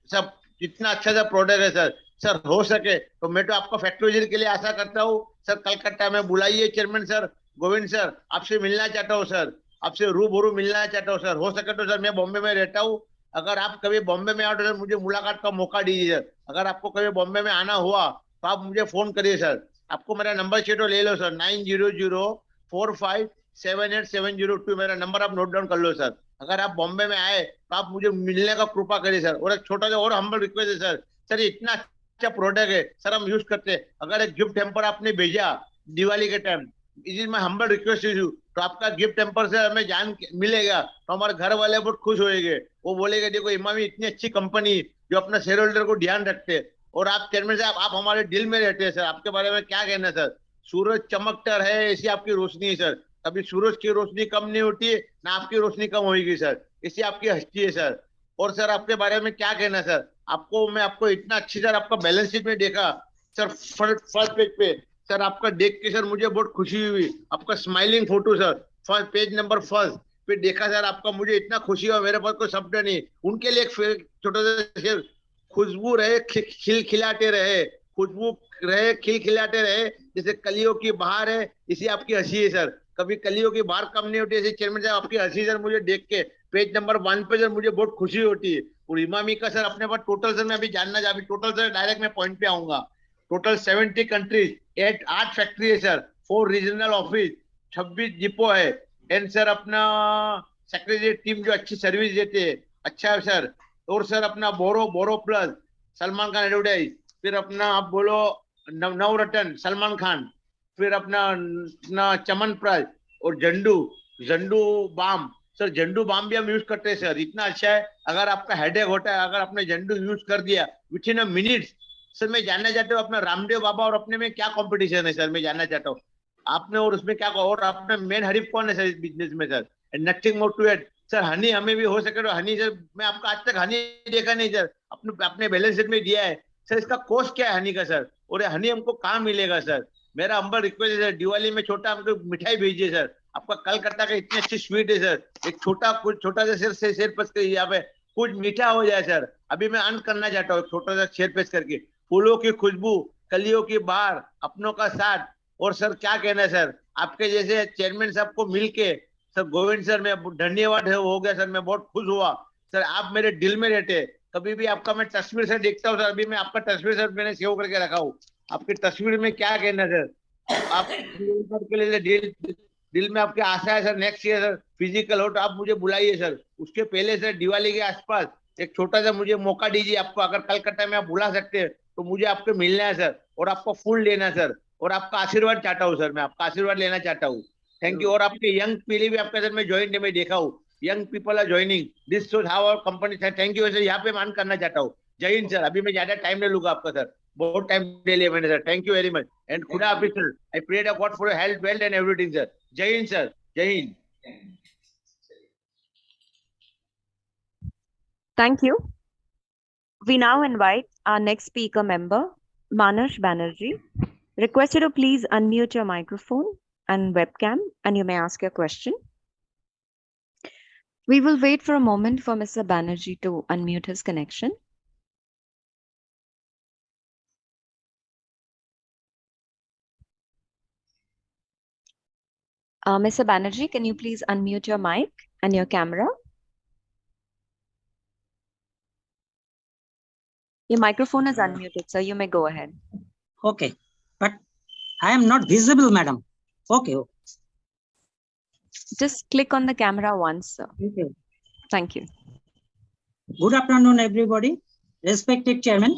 सब इतना अच्छा सा प्रोडक्ट है सर। सर हो सके तो मैं तो आपका फैक्ट्री विजिट के लिए आशा करता हूँ सर। कलकत्ता में बुलाइए चेयरमैन सर, गोविंद सर, आपसे मिलना चाहता हूँ सर, आपसे रूबरू मिलना चाहता हूँ सर। हो सके तो सर मैं बॉम्बे में रहता हूँ, अगर आप कभी बॉम्बे में आओ तो सर मुझे मुलाकात का मौका दीजिए सर। अगर आपको कभी बॉम्बे में आना हुआ तो आप मुझे फोन करिए सर। आपको मेरा नंबर चाहिए तो ले लो सर, 900456 788702 मेरा नंबर आप नोट डाउन कर लो सर। अगर आप बॉम्बे में आए तो आप मुझे मिलने का कृपा करिए सर। और एक छोटा सा और हम्बल रिक्वेस्ट है सर, सर इतना अच्छा प्रोडक्ट है सर, हम यूज करते हैं। अगर एक गिफ्ट हैम्पर आपने भेजा दिवाली के time, it is my humble request to you, तो आपका गिफ्ट हैम्पर से हमें जान मिलेगा तो हमारे घर वाले बहुत खुश होंगे। वो बोलेंगे देखो इमामी इतनी अच्छी कंपनी जो अपना शेयर होल्डर को ध्यान रखते हैं। और आप चेयरमैन साहब आप हमारे दिल में रहते हैं सर, आपके बारे में क्या कहना है सर। सूरज चमकता है ऐसी आपकी रोशनी है सर, कभी सूरज की रोशनी कम नहीं होती है ना आपकी रोशनी कम होगी सर, इसी आपकी हस्ती है सर। और सर आपके बारे में क्या कहना सर, मैं आपको इतना अच्छी सर आपका बैलेंस शीट में देखा सर, फर्स्ट पेज पे सर, आपका देख के सर मुझे बहुत खुशी हुई। आपका smiling photo sir first page number first पे देखा सर, आपका मुझे इतना खुशी हुआ, मेरे पास कोई शब्द नहीं। उनके लिए एक छोटा सा शेर, खुशबू रहे खिल खिलाते रहे, खुशबू रहे खिल खिलाते रहे, जैसे कलियों की बहार है इसी आपकी हंसी है सर, कभी कलियों की बहार कम नहीं होती ऐसे। चेयरमैन साहब आपकी हंसी सर मुझे देख के पेज नंबर 1 पे सर मुझे बहुत खुशी होती है। और इमामी का सर अपने पास टोटल सर मैं अभी जानना चाहूँ, टोटल सर डायरेक्ट मैं पॉइंट पे आऊंगा। टोटल 70 कंट्रीज, 8 फैक्ट्री है सर, 4 रीजनल ऑफिस, 26 डिपो है, एंड सर अपना सेक्रेटरी टीम जो अच्छी सर्विस देते हैं, अच्छा है सर। और सर अपना बोरो प्लस सलमान खान एडवर्टाइज, फिर अपना आप बोलो नवरत्न सलमान खान, फिर अपना चमन प्राज और झंडू बाम सर, झंडू बाम भी हम यूज करते हैं सर, इतना अच्छा है। अगर आपका हेडेक होता है, अगर आपने झंडू यूज कर दिया with in a minute sir. मैं जानना चाहता हूँ अपना रामदेव बाबा और अपने में क्या कंपटीशन है सर, मैं जानना चाहता हूँ आपने और उसमें क्या, और अपने मेन हरीफ कौन है सर इस बिजनेस में sir. And nothing more to add sir, हनी हमें भी हो सके तो हनी सर, मैं आपका आज तक हनी देखा नहीं सर, अपने बैलेंस शीट में दिया है सर, इसका कॉस्ट क्या है हनी का सर, और ये हनी हमको कहाँ मिलेगा सर। मेरा हम्बल रिक्वेस्ट है सर, दिवाली में छोटा हमको मिठाई भेजिए सर, आपका कलकत्ता का इतनी अच्छी स्वीट है सर, एक छोटा सा शेर पस के यहाँ पे कुछ मीठा हो जाए सर। अभी मैं अंत करना चाहता हूँ छोटा सा शेर पेश करके, फूलों की खुशबू, कलियों की बहार, अपनों का साथ। और सर क्या कहना है सर, आपके जैसे चेयरमैन साहब को मिलके सर, गोविंद सर मैं धन्यवाद हो गया सर, मैं बहुत खुश हुआ सर, आप मेरे दिल में रहते। कभी भी आपका मैं तस्वीर सर देखता हूँ सर, अभी मैं आपका तस्वीर सर मैंने सेव करके रखा हूँ, आपकी तस्वीर में क्या कहना है सर। आप के लिए दिल में आपकी आशा है sir, next year sir physical हो तो आप मुझे बुलाइए सर। उसके पहले सर दिवाली के आसपास एक छोटा सा मुझे मौका दीजिए आपको, अगर कलकत्ता में आप बुला सकते हैं तो मुझे आपके मिलना है सर, और आपको फूल लेना है सर, और आपका आशीर्वाद चाहता हूँ सर, मैं आपका आशीर्वाद लेना चाहता हूँ। Thank you. और आपके यंग पीढ़ी भी आपके सर में ज्वाइन में देखा हूँ, young people are joining this shows how our company. Thank you sir, यहाँ पे मान करना चाहता हूँ। जय हिंद सर, अभी मैं ज्यादा टाइम नहीं लूंगा आपका सर, बहुत टाइम ले लिया मैंने sir, thank you very much and खुदा हाफिज sir. I pray the God for your health wealth and everything sir. जय हिंद सर, जय हिंद। Thank you. We now invite our next speaker member, Manas Banerjee. Request you to please unmute your microphone and webcam, and you may ask your question. We will wait for a moment for Mr. Banerjee to unmute his connection. Mr. Banerjee, can you please unmute your mic and your camera? Your microphone is unmuted, so you may go ahead. Okay, but I am not visible, madam. Okay. Just click on the camera once, sir. Okay. Thank you. Good afternoon, everybody. Respected chairman,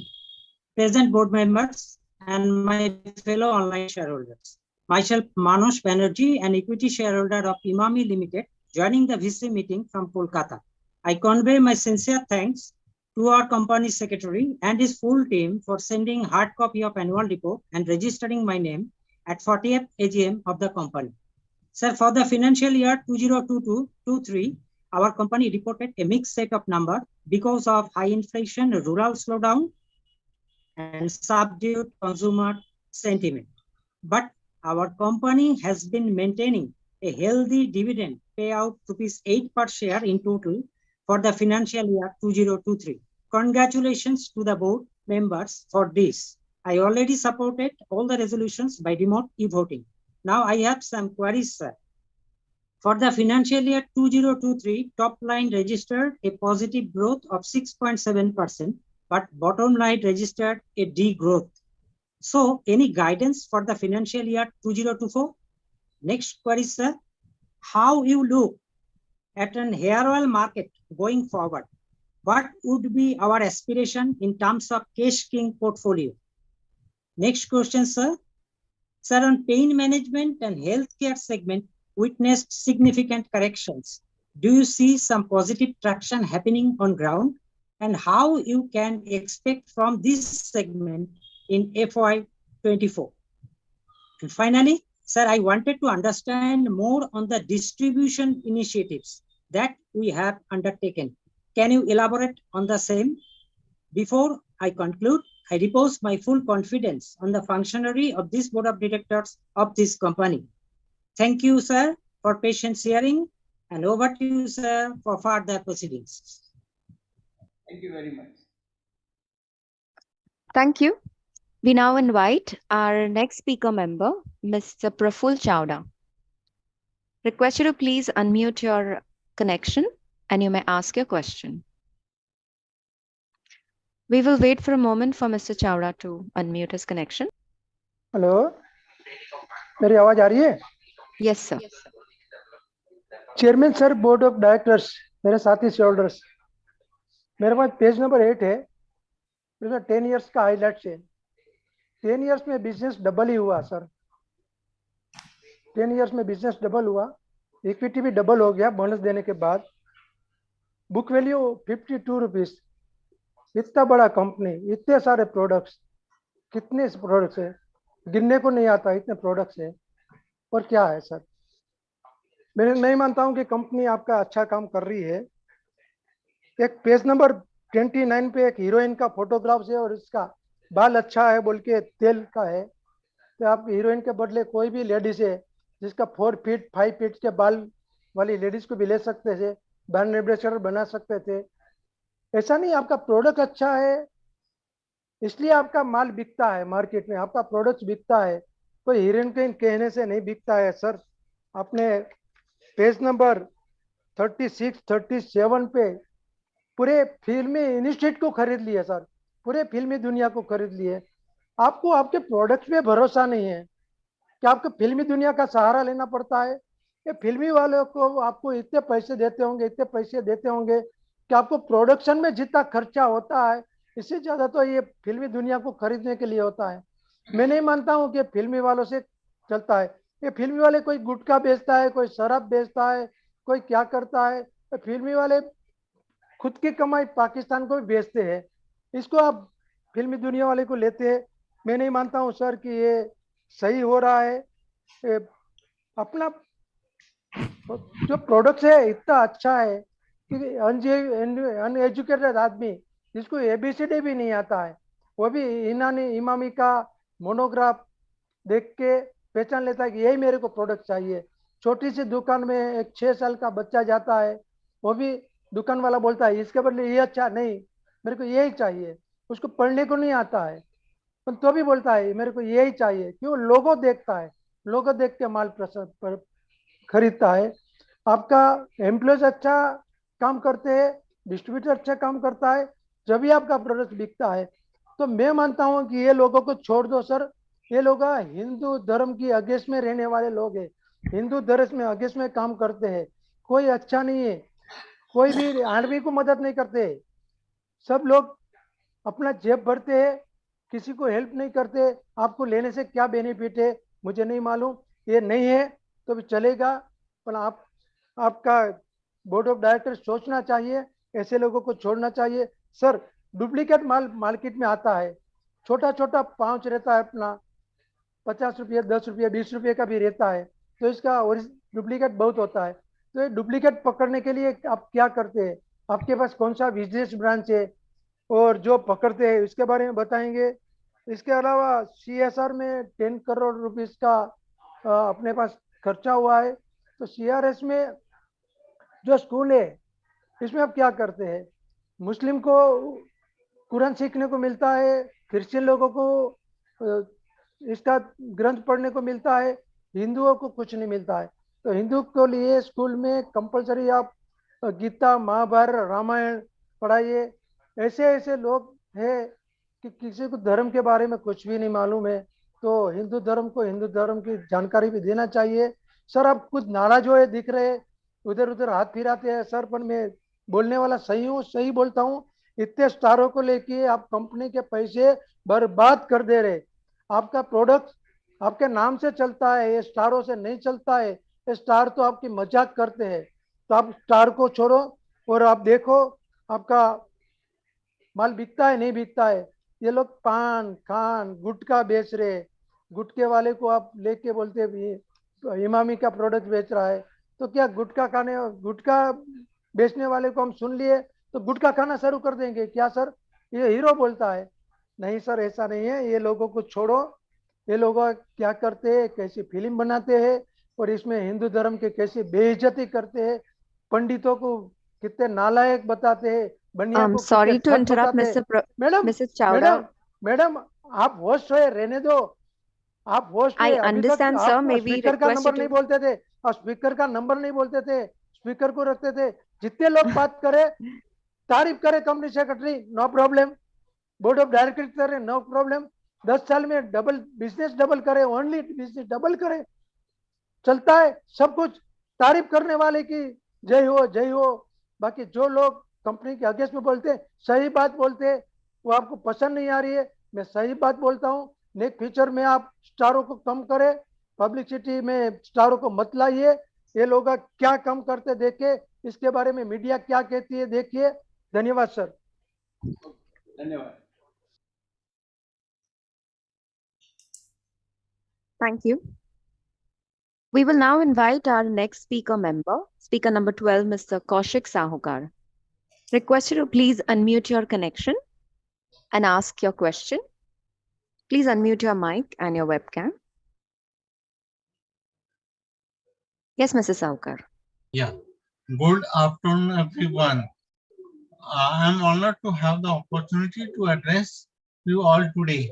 present board members, and my fellow online shareholders. Myself, Manas Banerjee, an equity shareholder of Emami Limited, joining the VC meeting from Kolkata. I convey my sincere thanks to our company secretary and his full team for sending hard copy of annual report and registering my name at 40th AGM of the company. Sir, for the financial year 2022-23, our company reported a mixed set of numbers because of high inflation, rural slowdown, and subdued consumer sentiment. But our company has been maintaining a healthy dividend payout ₹8 per share in total for the financial year 2023. Congratulations to the board members for this. I already supported all the resolutions by remote e-voting. Now I have some queries, sir. For the financial year 2023, top line registered a positive growth of 6.7%, but bottom line registered a degrowth. So any guidance for the financial year 2024? Next query, sir. how you look at an hair oil market going forward. What would be our aspiration in terms of Cash King portfolio? Next question, sir. Sir, on pain management and healthcare segment witnessed significant corrections. Do you see some positive traction happening on ground? And how you can expect from this segment in FY24? And finally, sir, I wanted to understand more on the distribution initiatives that we have undertaken. Can you elaborate on the same? Before I conclude, I repose my full confidence on the functionary of this board of directors of this company. Thank you, sir, for patient hearing, and over to you, sir, for further proceedings. Thank you very much. Thank you. We now invite our next speaker member, Mr. Praful Chawda. Request you to please unmute your connection and you may ask your question. We will wait for a moment for Mr. Chawda to unmute his connection. Hello, मेरी आवाज आ रही है? Yes, sir. Chairman sir, board of directors, मेरे साथी shareholders, मेरे पास page number 8 है, मेरे 10 years का हाईलाइट्स है। 10 इयर्स में बिजनेस डबल ही हुआ सर। 10 इयर्स में बिजनेस डबल हुआ, इक्विटी भी डबल हो गया बोनस देने के बाद। Book value 52 rupees. इतना बड़ा कंपनी, इतने सारे प्रोडक्ट्स, कितने प्रोडक्ट्स है, गिनने को नहीं आता, इतने प्रोडक्ट्स है। और क्या है सर, मैं नहीं मानता हूं कि कंपनी आपका अच्छा काम कर रही है। एक पेज नंबर 29 पे एक हीरोइन का फोटोग्राफ है और इसका बाल अच्छा है बोल के तेल का है। तो आप हीरोइन के बदले कोई भी लेडीज है जिसका 4 फीट 5 फीट के बाल वाली लेडीज को भी ले सकते थे, ब्रांड एम्बेसडर बना सकते थे। ऐसा नहीं, आपका प्रोडक्ट अच्छा है इसलिए आपका माल बिकता है, मार्केट में आपका प्रोडक्ट बिकता है, कोई हीरोइन के कहने से नहीं बिकता है सर। आपने पेज नंबर 36 37 पे पूरे फिल्मी इंडस्ट्री को खरीद लिया सर, पूरे फिल्मी दुनिया को खरीद लिए। आपको आपके प्रोडक्ट पे भरोसा नहीं है कि आपको फिल्मी दुनिया का सहारा लेना पड़ता है। ये फिल्मी वालों को आपको इतने पैसे देते होंगे, इतने पैसे देते होंगे कि आपको प्रोडक्शन में जितना खर्चा होता है इससे ज्यादा तो ये फिल्मी दुनिया को खरीदने के लिए होता है। मैं नहीं मानता हूँ कि फिल्मी वालों से चलता है। ये फिल्मी वाले कोई गुटखा बेचता है, कोई शराब बेचता है, कोई क्या करता है। फिल्मी वाले खुद की कमाई पाकिस्तान को भी बेचते हैं, इसको आप फिल्मी दुनिया वाले को लेते हैं। मैं नहीं मानता हूं सर कि ये सही हो रहा है। अपना जो प्रोडक्ट है इतना अच्छा है कि अनएजुकेटेड आदमी जिसको एबीसीडी भी नहीं आता है वो भी इमामी का मोनोग्राफ देख के पहचान लेता है कि यही मेरे को प्रोडक्ट चाहिए। छोटी सी दुकान में एक 6 साल का बच्चा जाता है, वो भी दुकान वाला बोलता है इसके बदले ये अच्छा नहीं, मेरे को यही चाहिए। उसको पढ़ने को नहीं आता है पर तो भी बोलता है मेरे को यही चाहिए, क्यों? लोगो देखता है, लोगो देख के माल खरीदता है। आपका एम्प्लॉयज अच्छा काम करते हैं, डिस्ट्रीब्यूटर अच्छा काम करता है, जब भी आपका प्रोडक्ट बिकता है। तो मैं मानता हूं कि ये लोगों को छोड़ दो सर। ये लोग हिंदू धर्म की अगेंस्ट में रहने वाले लोग हैं, हिंदू धर्म में अगेंस्ट में काम करते हैं। कोई अच्छा नहीं है, कोई भी आर्मी को मदद नहीं करते, सब लोग अपना जेब भरते हैं, किसी को हेल्प नहीं करते। आपको लेने से क्या बेनिफिट है मुझे नहीं मालूम, ये नहीं है तो भी चलेगा, पर आपका बोर्ड ऑफ डायरेक्टर सोचना चाहिए, ऐसे लोगों को छोड़ना चाहिए। सर, डुप्लीकेट माल मार्केट में आता है, छोटा छोटा पाउच रहता है अपना, 50 रुपये 10 रुपये 20 रुपये का भी रहता है, तो इसका डुप्लीकेट बहुत होता है। तो ये डुप्लीकेट पकड़ने के लिए आप क्या करते हैं? आपके पास कौन सा बिजनेस ब्रांच है और जो पकड़ते हैं इसके बारे में बताएंगे। इसके अलावा CSR में 10 करोड़ रुपीस का अपने पास खर्चा हुआ है। तो CRS में जो स्कूल है इसमें आप क्या करते हैं? मुस्लिम को कुरान सीखने को मिलता है, क्रिश्चियन लोगों को इसका ग्रंथ पढ़ने को मिलता है, हिंदुओं को कुछ नहीं मिलता है। तो हिंदू के लिए स्कूल में कंपलसरी आप गीता महाभारत रामायण पढ़ाइए। ऐसे ऐसे लोग हैं कि किसी को धर्म के बारे में कुछ भी नहीं मालूम है, तो हिंदू धर्म को हिंदू धर्म की जानकारी भी देना चाहिए। सर आप कुछ नाराज हुए दिख रहे, उधर उधर हाथ फिराते हैं सर, पर मैं बोलने वाला सही हूँ, सही बोलता हूँ। इतने स्टारों को लेके आप कंपनी के पैसे बर्बाद कर दे रहे। आपका प्रोडक्ट आपके नाम से चलता है, ये स्टारों से नहीं चलता है। ये स्टार तो आपकी मजाक करते हैं, तो आप स्टार को छोड़ो और आप देखो आपका माल बिकता है नहीं बिकता है। ये लोग पान खान गुटखा बेच रहे, गुटके वाले को आप लेके बोलते इमामी का प्रोडक्ट बेच रहा है, तो क्या गुटखा बेचने वाले को हम सुन लिए तो गुटखा खाना शुरू कर देंगे क्या सर? ये हीरो बोलता है। नहीं सर, ऐसा नहीं है। ये लोगों को छोड़ो। ये लोग क्या करते हैं, कैसी फिल्म बनाते हैं और इसमें हिंदू धर्म के कैसे बेइज्जती करते हैं, पंडितों को कितने नालायक बताते हैं, बनिया को कितने Sorry to ठग interrupt, बताते हैं। Madam Mrs. Chowda. Madam madam आप होस्ट है, रहने दो। आप होस्ट है, I अभी तक understand, sir. आप May we स्पीकर का request you नंबर नहीं to बोलते थे, और स्पीकर का नंबर नहीं बोलते थे, स्पीकर को रखते थे। जितने लोग बात करे, तारीफ करे company secretary, no problem. Board of director करे, नो प्रॉब्लम। 10 साल में बिजनेस डबल करे, ओनली बिजनेस डबल करे, चलता है सब कुछ। तारीफ करने वाले की जय हो जय हो। बाकी जो लोग कंपनी के अगेंस्ट में बोलते, सही बात बोलते, वो आपको पसंद नहीं आ रही है। मैं सही बात बोलता हूँ। नेक्स्ट फ्यूचर में आप स्टारों को कम करें, पब्लिसिटी में स्टारों को मत लाइए। ये लोग क्या कम करते देखे, इसके बारे में मीडिया क्या कहती है देखिए। धन्यवाद सर। धन्यवाद। thank you. We will now invite our next speaker member, speaker number 12, Mr. Kaushik Sahukar. Request you to please unmute your connection and ask your question. Please unmute your mic and your webcam. Yes, Mrs. Sahukar. Yeah. Good afternoon, everyone. I am honored to have the opportunity to address you all today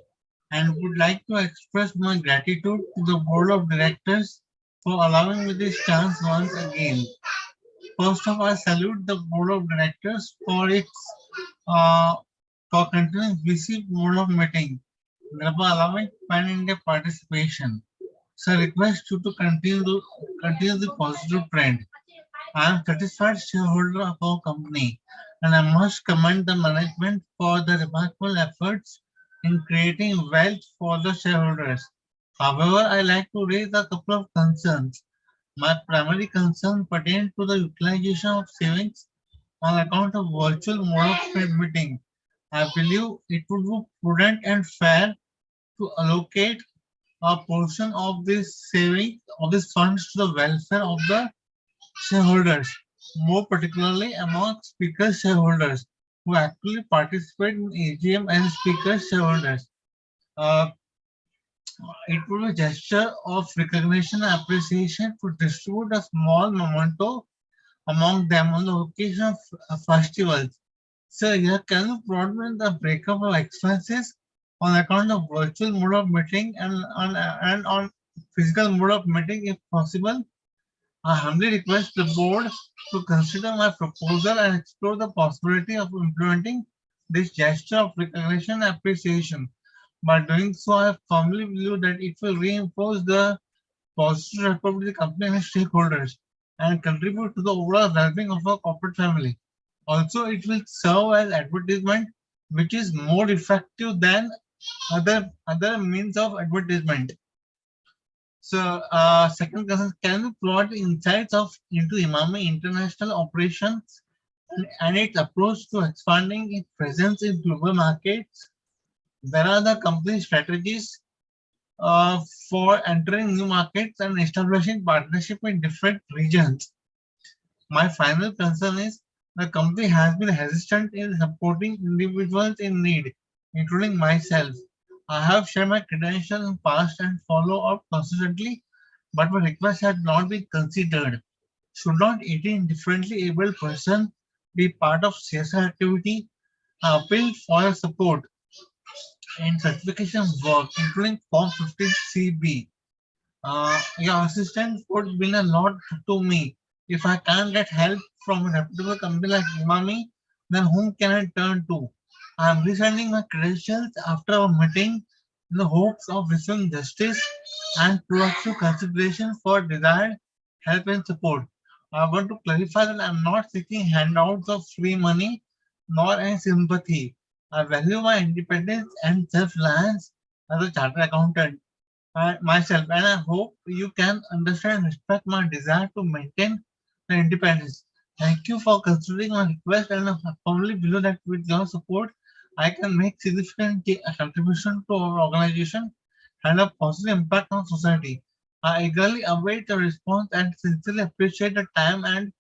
and would like to express my gratitude to the Board of Directors for allowing me this chance once again. First of all, I salute the Board of Directors for its for continuing busy mode of meeting, thereby allowing pan-India participation. So I request you to continue the positive trend. I am satisfied shareholder of our company, and I must commend the management for the remarkable efforts in creating wealth for the shareholders. However, I like to raise a couple of concerns. My primary concern pertains to the utilization of savings on account of virtual mode of meeting. I believe it would be prudent and fair to allocate a portion of this saving of these funds to the welfare of the shareholders, more particularly among speaker shareholders who actually participate in AGM and speaker shareholders. It will be a gesture of recognition and appreciation to distribute a small memento among them on the occasion of festivals. So here can you provide me the breakup of expenses on account of virtual mode of meeting and on physical mode of meeting if possible? I humbly request the board to consider my proposal and explore the possibility of implementing this gesture of recognition and appreciation. By doing so, I firmly believe that it will reinforce the positive rapport with the company and its stakeholders and contribute to the overall well-being of our corporate family. Also, it will serve as advertisement, which is more effective than other means of advertisement. So, second question, can you provide insights into Emami international operations and its approach to expanding its presence in global markets? Where are the company's strategies for entering new markets and establishing partnership in different regions? My final concern is the company has been hesitant in supporting individuals in need, including myself. I have shared my credentials in past and follow up consistently, but my request has not been considered. Should not 18 differently able person be part of CSR activity? I appeal for your support in certification work, including Form 15CB. Your assistance would mean a lot to me. If I can't get help from a reputable company like Emami, then whom can I turn to? I am resending my credentials after our meeting in the hopes of receiving justice and proactive consideration for desired help and support. I want to clarify that I'm not seeking handouts of free money nor any sympathy. I value my independence and self-reliance as a chartered accountant myself, and I hope you can understand and respect my desire to maintain the independence. Thank you for considering my request, and I firmly believe that with your support, I can make significant contribution to our organization and a positive impact on society. I eagerly await the response and sincerely appreciate the time and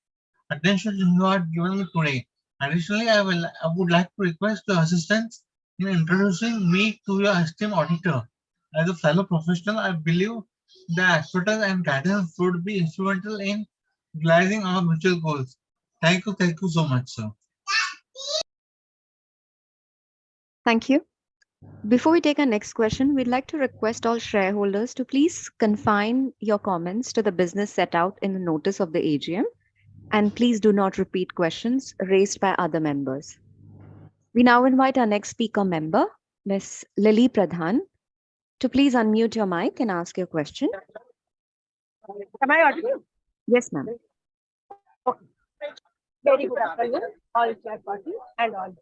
attention you are giving me today. Additionally, I would like to request your assistance in introducing me to your esteemed auditor. As a fellow professional, I believe the expertise and guidance would be instrumental in realizing our mutual goals. Thank you so much, sir. Thank you. Before we take our next question, we'd like to request all shareholders to please confine your comments to the business set out in the notice of the AGM, and please do not repeat questions raised by other members. We now invite our next speaker member, Ms. Lily Pradhan, to please unmute your mic and ask your question. Am I audible? Yes, ma'am. Okay. Very good afternoon, all chairperson and all.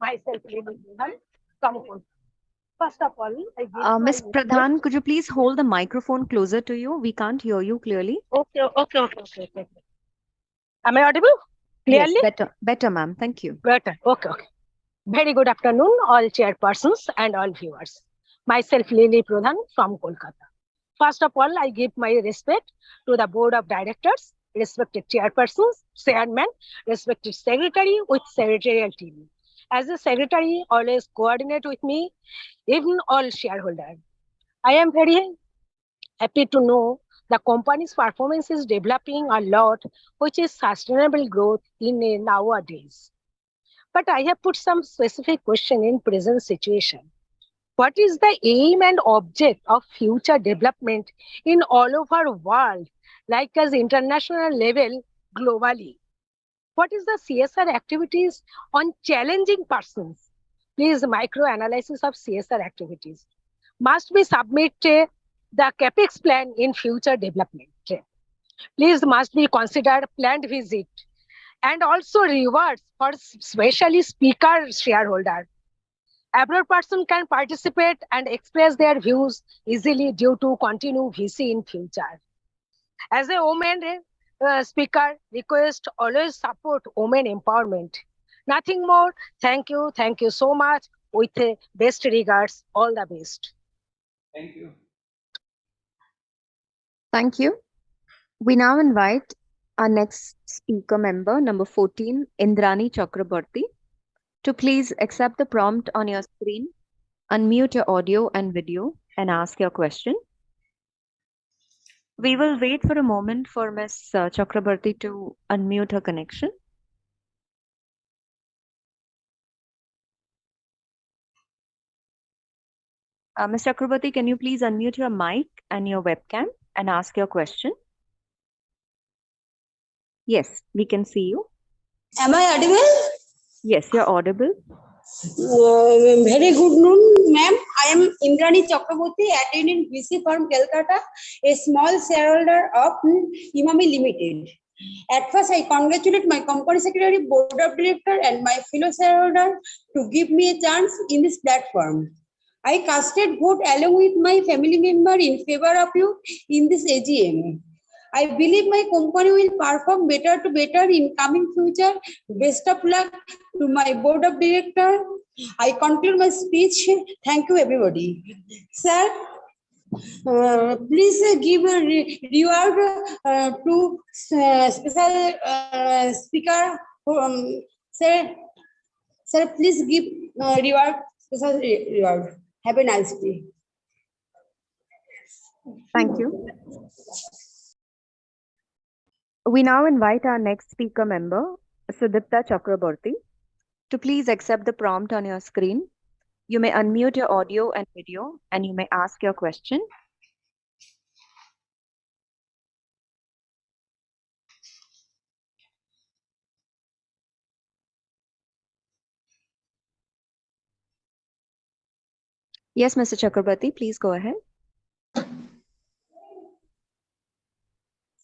Myself, Lily Pradhan, from Kolkata. First of all, I give Ms. Pradhan, could you please hold the microphone closer to you? We can't hear you clearly. Okay. Am I audible clearly? Yes, better, ma'am. Thank you. Better. Okay. Very good afternoon, all chairpersons and all viewers. Myself, Lily Pradhan from Kolkata. First of all, I give my respect to the board of directors, respected chairpersons, chairman, respected secretary with secretarial team. As a secretary, always coordinate with me, even all shareholders. I am very happy to know the company's performance is developing a lot, which is sustainable growth in nowadays. But I have put some specific question in present situation. What is the aim and object of future development in all over world, like as international level, globally? What is the CSR activities on challenging persons? Please, micro-analysis of CSR activities. Must be submitted the CAPEX plan in future development. Please must be considered planned visit and also rewards for specially speaker shareholder. Abroad person can participate and express their views easily due to continue VC in future. As a woman speaker, request always support women empowerment. Nothing more. Thank you so much. With best regards, all the best. Thank you. Thank you. We now invite our next speaker member, number 14, Indrani Chakraborty, to please accept the prompt on your screen, unmute your audio and video, and ask your question. We will wait for a moment for Ms. Chakraborty to unmute her connection. Ms. Chakraborty, can you please unmute your mic and your webcam and ask your question? Yes, we can see you. Am I audible? Yes, you're audible. Very good noon, ma'am. I am Indrani Chakraborty, attending VC firm Calcutta, a small shareholder of Emami Limited. At first, I congratulate my company secretary, board of director, and my fellow shareholder to give me a chance in this platform. I casted vote along with my family member in favor of you in this AGM. I believe my company will perform better in coming future. Best of luck to my board of directors. I conclude my speech. Thank you, everybody. Sir, please give a reward to special speaker. Sir, please give reward, special reward. Have a nice day. Thank you. We now invite our next speaker member, Sudipta Chakraborty, to please accept the prompt on your screen. You may unmute your audio and video, and you may ask your question. Yes, Mr. Chakraborty, please go ahead.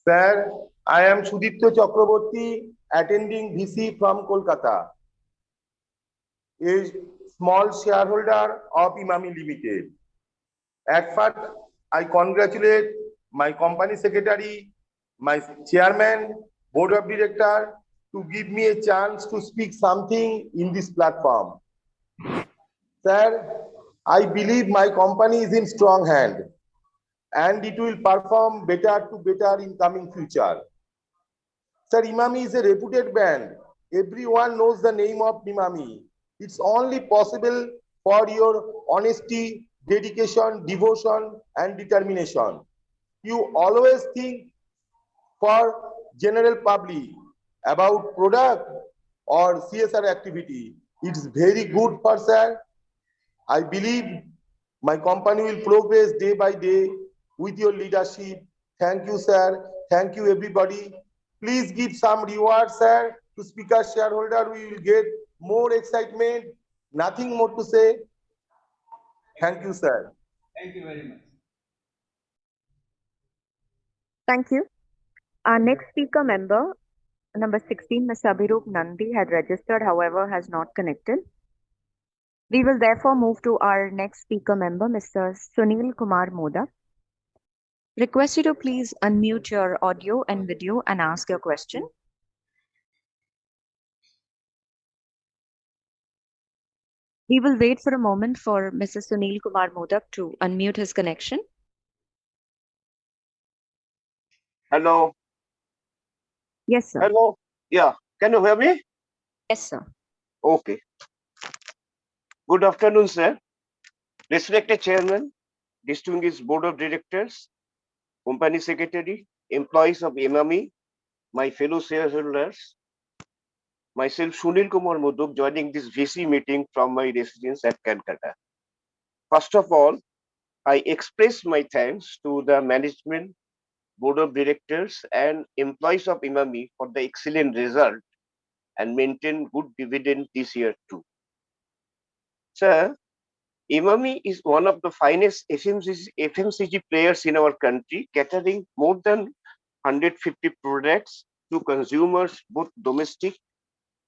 Sir, I am Sudipto Chakraborty, attending VC from Kolkata, a small shareholder of Emami Limited. At first, I congratulate my company secretary, my chairman, board of director to give me a chance to speak something in this platform. Sir, I believe my company is in strong hand and it will perform better to better in coming future. Sir, Emami is a reputed brand. Everyone knows the name of Emami. It's only possible for your honesty, dedication, devotion, and determination. You always think for general public about product or CSR activity. It's very good for sir. I believe my company will progress day by day with your leadership. Thank you, sir. Thank you, everybody. Please give some reward, sir, to speaker shareholder. We will get more excitement. Nothing more to say. Thank you, sir. Thank you very much. Thank you. Our next speaker member, number 16, Mr. Abhirup Nandi, had registered, however, has not connected. We will therefore move to our next speaker member, Mr. Sunil Kumar Modak. Request you to please unmute your audio and video and ask your question. We will wait for a moment for Mr. Sunil Kumar Modak to unmute his connection. Hello. Yes, sir. Hello. Yeah. Can you hear me? Yes, sir. Okay. Good afternoon, sir. Respected Chairman, distinguished Board of Directors, Company Secretary, employees of Emami, my fellow shareholders, myself Sunil Kumar Modok joining this VC meeting from my residence at Calcutta. First of all, I express my thanks to the management, Board of Directors and employees of Emami for the excellent result and maintain good dividend this year too. Sir, Emami is one of the finest FMCG players in our country, catering more than 150 products to consumers, both domestic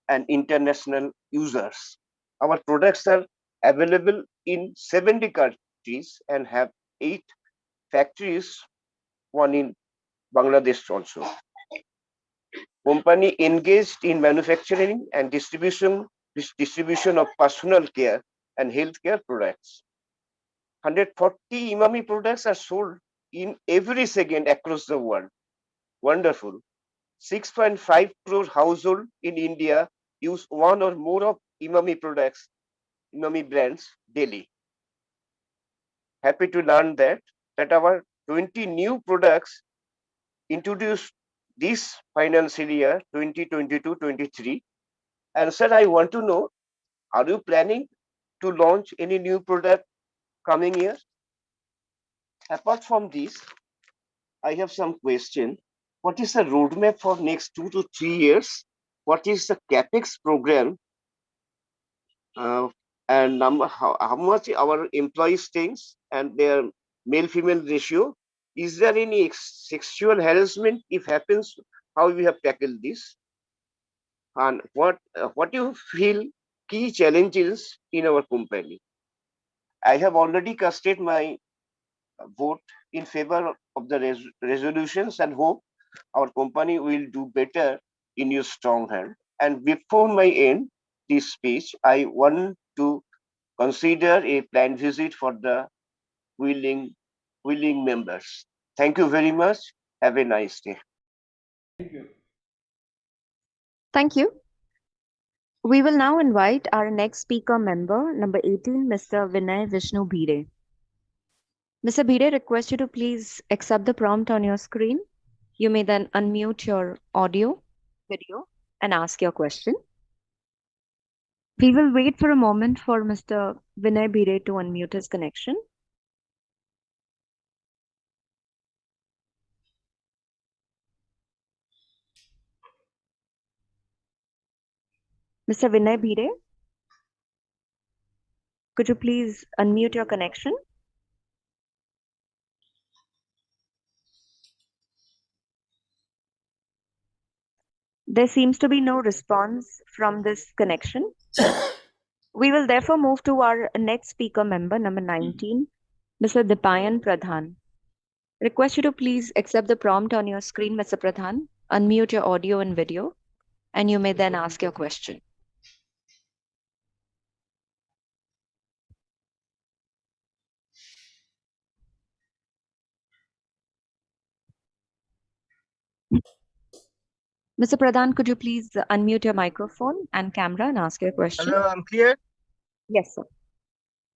and international users. Our products are available in 70 countries and have 8 factories, one in Bangladesh also. Company engaged in manufacturing and distribution of personal care and healthcare products. 140 Emami products are sold in every second across the world. Wonderful. 6.5 crore household in India use one or more of Emami products, Emami brands daily. Happy to learn that our 20 new products introduced this financial year 2022-23. And sir, I want to know, are you planning to launch any new product coming year? Apart from this, I have some question. What is the roadmap for next 2 to 3 years? What is the capex program? And how much our employees thinks and their male-female ratio? Is there any sexual harassment? If happens, how we have tackled this? And what you feel key challenges in our company? I have already casted my vote in favor of the resolutions and hope our company will do better in your strong hand. And before my end this speech, I want to consider a planned visit for the willing members. Thank you very much. Have a nice day. Thank you. Thank you. We will now invite our next speaker member, number 18, Mr. Vinay Vishnu Bhire. Mr. Bhire, request you to please accept the prompt on your screen. You may then unmute your audio, video, and ask your question. We will wait for a moment for Mr. Vinay Bhire to unmute his connection. Mr. Vinay Bhire, could you please unmute your connection? There seems to be no response from this connection. We will therefore move to our next speaker member, number 19, Mr. Dipayan Pradhan. Request you to please accept the prompt on your screen, Mr. Pradhan. Unmute your audio and video, and you may then ask your question. Mr. Pradhan, could you please unmute your microphone and camera and ask your question? Hello, I'm clear. Yes, sir.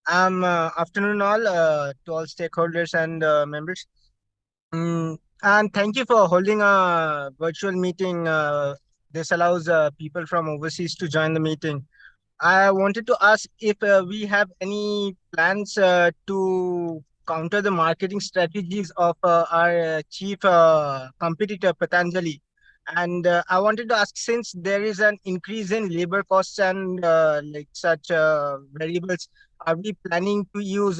Afternoon all to all stakeholders and members. And thank you for holding a virtual meeting. This allows people from overseas to join the meeting. I wanted to ask if we have any plans to counter the marketing strategies of our chief competitor, Patanjali. And I wanted to ask, since there is an increase in labor costs and like such variables, are we planning to use,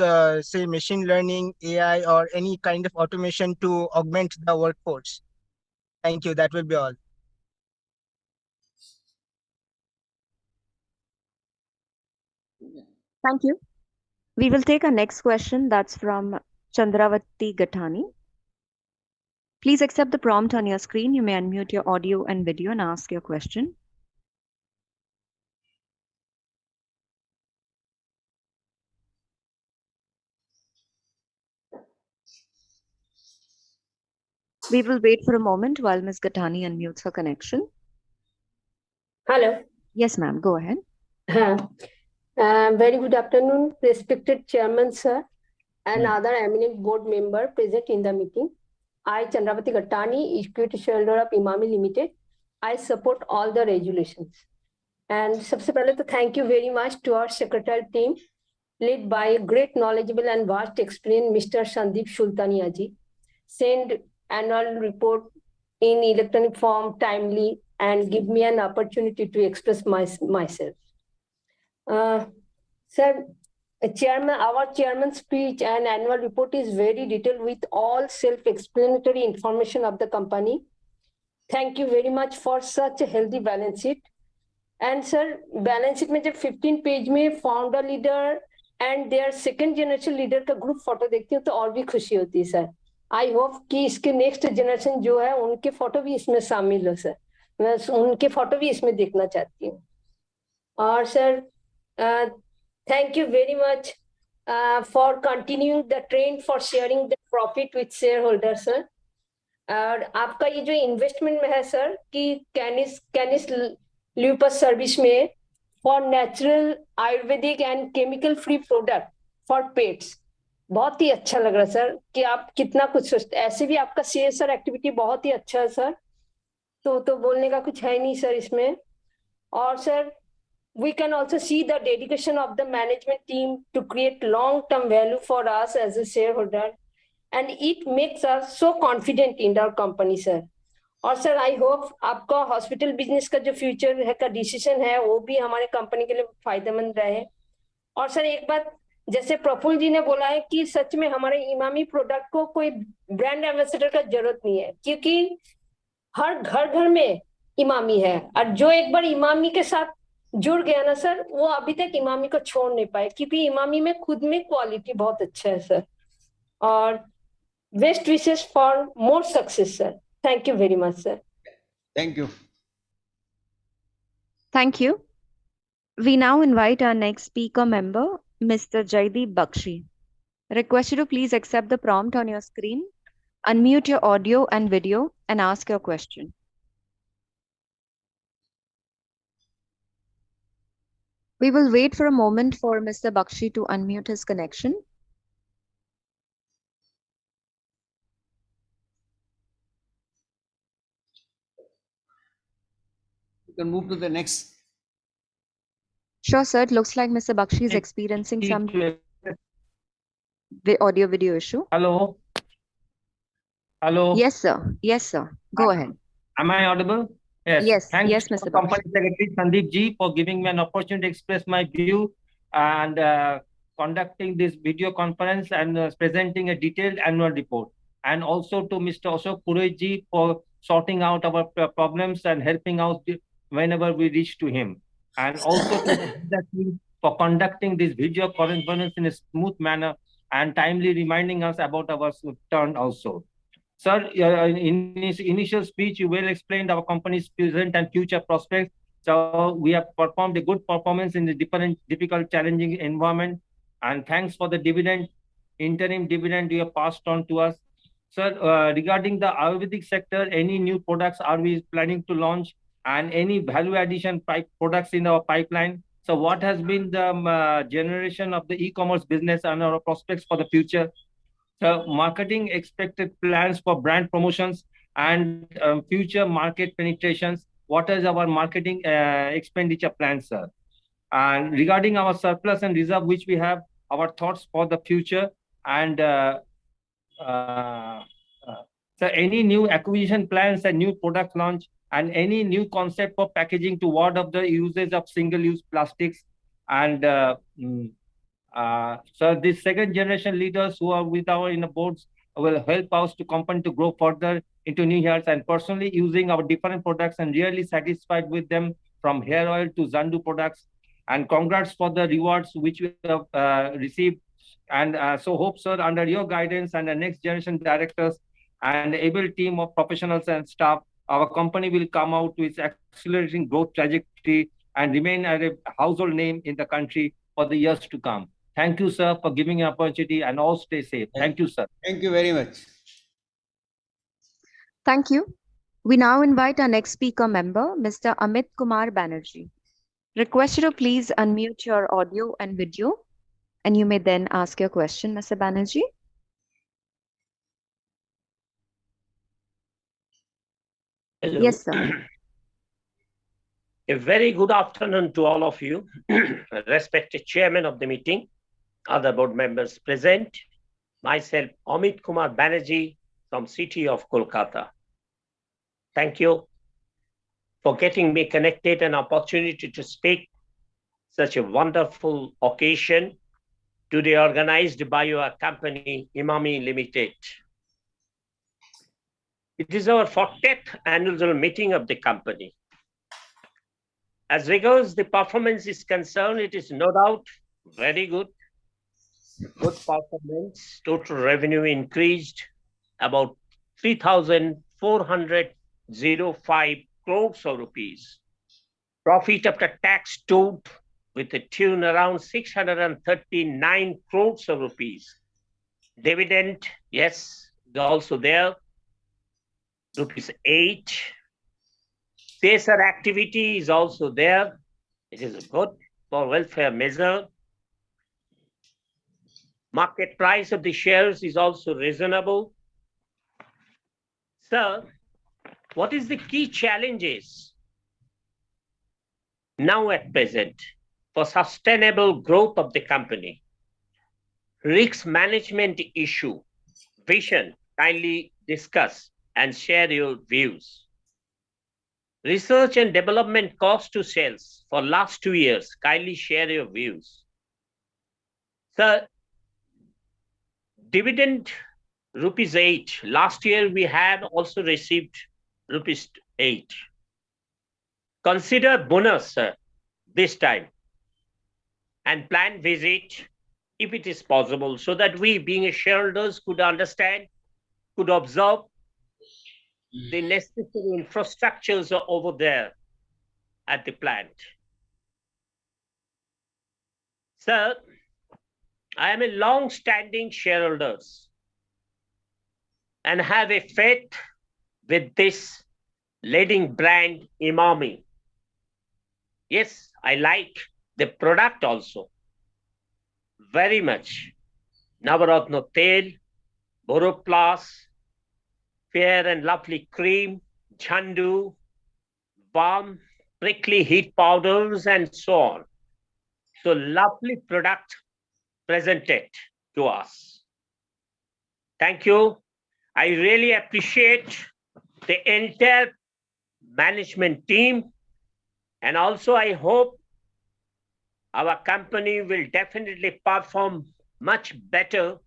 say, machine learning, AI, or any kind of automation to augment the workforce? Thank you. That will be all. Thank you. We will take our next question. That's from Chandravati Gathani. Please accept the prompt on your screen. You may unmute your audio and video and ask your question. We will wait for a moment while Ms. Gathani unmutes her connection. Hello. Yes, ma'am. Go ahead. Very good afternoon, respected Chairman, sir, and other eminent board member present in the meeting. I, Chandravati Gattani, equity shareholder of Emami Limited. I support all the resolutions. And सबसे पहले तो thank you very much to our secretarial team, led by a great knowledgeable and vast experienced Mr. Sandeep Sultania ji. Send annual report in electronic form timely and give me an opportunity to express myself. Sir, our chairman's speech and annual report is very detailed with all self-explanatory information of the company. Thank you very much for such a healthy balance sheet. And sir, balance sheet में जब 15 page में founder leader and their second generation leader का group photo देखती हूँ तो और भी खुशी होती है सर. I hope कि इसके next generation जो है उनके photo भी इसमें शामिल हो सर. मैं उनके photo भी इसमें देखना चाहती हूँ. और sir, thank you very much for continuing the trend for sharing the profit with shareholders, sir. और आपका ये जो इन्वेस्टमेंट में है सर कि कैनिस ल्यूपस सर्विस में for natural Ayurvedic and chemical free product for pets, बहुत ही अच्छा लग रहा है सर कि आप कितना कुछ सोचते. ऐसे भी आपका सीएसआर एक्टिविटी बहुत ही अच्छा है सर, तो बोलने का कुछ है नहीं सर इसमें. और sir, we can also see the dedication of the management team to create long-term value for us as a shareholder, and it makes us so confident in our company, sir. और sir, I hope आपका hospital business का जो future है का decision है वो भी हमारे कंपनी के लिए फायदेमंद रहे. और सर, एक बात जैसे प्रफुल्ल जी ने बोला है कि सच में हमारे इमामी प्रोडक्ट को कोई ब्रांड एम्बेसडर का जरूरत नहीं है, क्योंकि हर घर में इमामी है, और जो एक बार इमामी के साथ जुड़ गया ना सर, वो अभी तक इमामी को छोड़ नहीं पाए, क्योंकि इमामी में खुद में क्वालिटी बहुत अच्छा है सर. और best wishes for more success sir. Thank you very much sir. Thank you. Thank you. We now invite our next speaker member, Mr. Jaideep Bakshi. Request you to please accept the prompt on your screen, unmute your audio and video, and ask your question. We will wait for a moment for Mr. Bakshi to unmute his connection. You can move to the next. Sure, sir. It looks like Mr. Bakshi is experiencing some audio video issue. Hello. Hello. Yes, sir. Yes, sir. Go ahead. Am I audible? Yes. Yes. Thanks Yes, to Mr. Company Secretary Sandeep ji for giving me an opportunity to express my view and conducting this video conference and presenting a detailed annual report. And also to Mr. Ashok Purohit ji for sorting out our problems and helping out whenever we reach to him. And also to the business team for conducting this video correspondence in a smooth manner and timely reminding us about our turn also. Sir, in his initial speech, you well explained our company's present and future prospects. So we have performed a good performance in the difficult, challenging environment. And thanks for the interim dividend you have passed on to us. Sir, regarding the Ayurvedic sector, any new products are we planning to launch and any value addition products in our pipeline? So what has been the generation of the e-commerce business and our prospects for the future? So marketing expected plans for brand promotions and future market penetrations. What is our marketing expenditure plan, sir? And regarding our surplus and reserve, which we have, our thoughts for the future and so any new acquisition plans and new product launch and any new concept for packaging to ward off the usage of single-use plastics and so these second generation leaders who are with our in the boards will help us to company to grow further into new years and personally using our different products and really satisfied with them from hair oil to Zandu products. And congrats for the rewards which we have received. And so hope, sir, under your guidance and the next generation directors and able team of professionals and staff, our company will come out with accelerating growth trajectory and remain as a household name in the country for the years to come. Thank you, sir, for giving an opportunity and all stay safe. Thank you, sir. Thank you very much. Thank you. We now invite our next speaker member, Mr. Amit Kumar Banerjee. Request you to please unmute your audio and video, and you may then ask your question, Mr. Banerjee. Hello. Yes, sir. A very good afternoon to all of you, respected chairman of the meeting, other board members present, myself, Amit Kumar Banerjee from city of Kolkata. Thank you for getting me connected and opportunity to speak such a wonderful occasion today organized by your company, Emami Limited. It is our 40th annual meeting of the company. As regards the performance is concerned, it is no doubt very good. Good performance. Total revenue increased about 3,405 crores of rupees. Profit after tax stood with a tune around 639 crores of rupees. Dividend, yes, also there, rupees 8. CSR activity is also there. It is good for welfare measure. Market price of the shares is also reasonable. Sir, what is the key challenges now at present for sustainable growth of the company? Risk management issue, vision, kindly discuss and share your views. Research and development cost to sales for last 2 years, kindly share your views. Sir, dividend rupees 8. Last year we had also received rupees 8. Consider bonus, sir, this time and plan visit if it is possible so that we being a shareholders could understand, could observe the necessary infrastructures are over there at the plant. Sir, I am a long-standing shareholder and have a faith with this leading brand Emami. Yes, I like the product also very much. Navaratna Tel, Boroplas, Fair and Lovely Cream, Chandu, Balm, Prickly Heat Powders, and so on. So lovely product presented to us. Thank you. I really appreciate the entire management team. And also I hope our company will definitely perform much better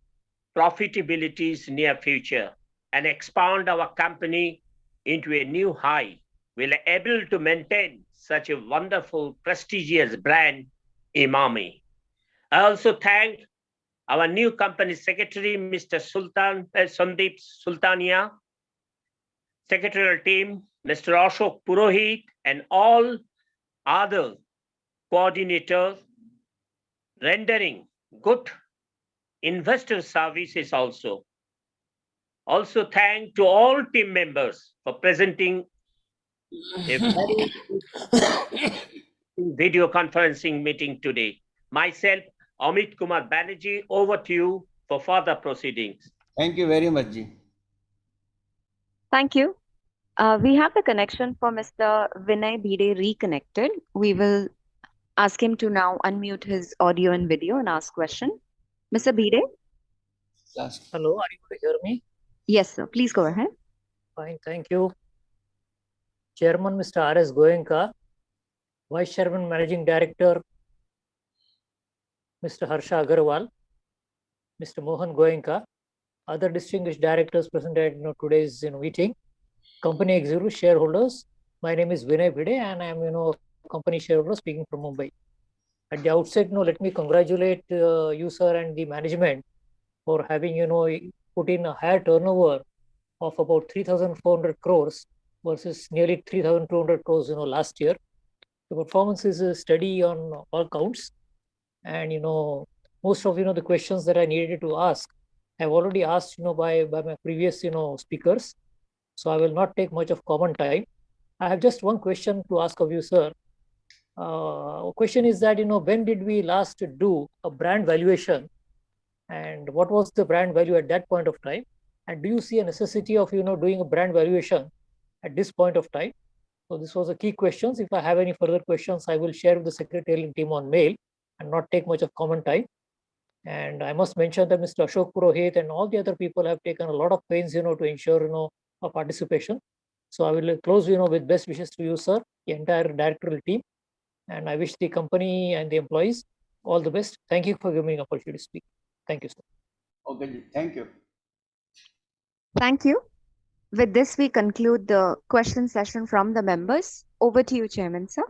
profitabilities near future and expand our company into a new high, will be able to maintain such a wonderful, prestigious brand, Emami. I also thank our new company secretary, Mr. Sandeep Sultania, secretarial team, Mr. Ashok Purohit, and all other coordinators rendering good investor services also. Also thank to all team members for presenting a very video conferencing meeting today. Myself, Amit Kumar Banerjee, over to you for further proceedings. Thank you very much, Ji. Thank you. We have the connection for Mr. Vinay Bhide reconnected. We will ask him to now unmute his audio and video and ask question. Mr. Bhide? Hello, are you able to hear me? Yes, sir. Please go ahead. Fine, thank you. Chairman, Mr. R.S. Goenka, Vice Chairman, Managing Director, Mr. Harsha Agarwal, Mr. Mohan Goenka, other distinguished directors present at today's meeting, company executive shareholders. My name is Vinay Bhide and I am company shareholder speaking from Mumbai. At the outset, let me congratulate you, sir, and the management for having put in a higher turnover of about 3,400 crores versus nearly 3,200 crores last year. The performance is steady on all counts, and most of the questions that I needed to ask I've already asked by my previous speakers, so I will not take much of common time. I have just one question to ask of you, sir. Question is that when did we last do a brand valuation, and what was the brand value at that point of time, and do you see a necessity of doing a brand valuation at this point of time? So this was a key questions. If I have any further questions, I will share with the secretarial team on mail and not take much of common time. And I must mention that Mr. Ashok Purohit and all the other people have taken a lot of pains to ensure a participation. So I will close with best wishes to you, sir, the entire directorial team, and I wish the company and the employees all the best. Thank you for giving me an opportunity to speak. Thank you, sir. Okay, thank you. Thank you. With this, we conclude the question session from the members. Over to you, Chairman, sir.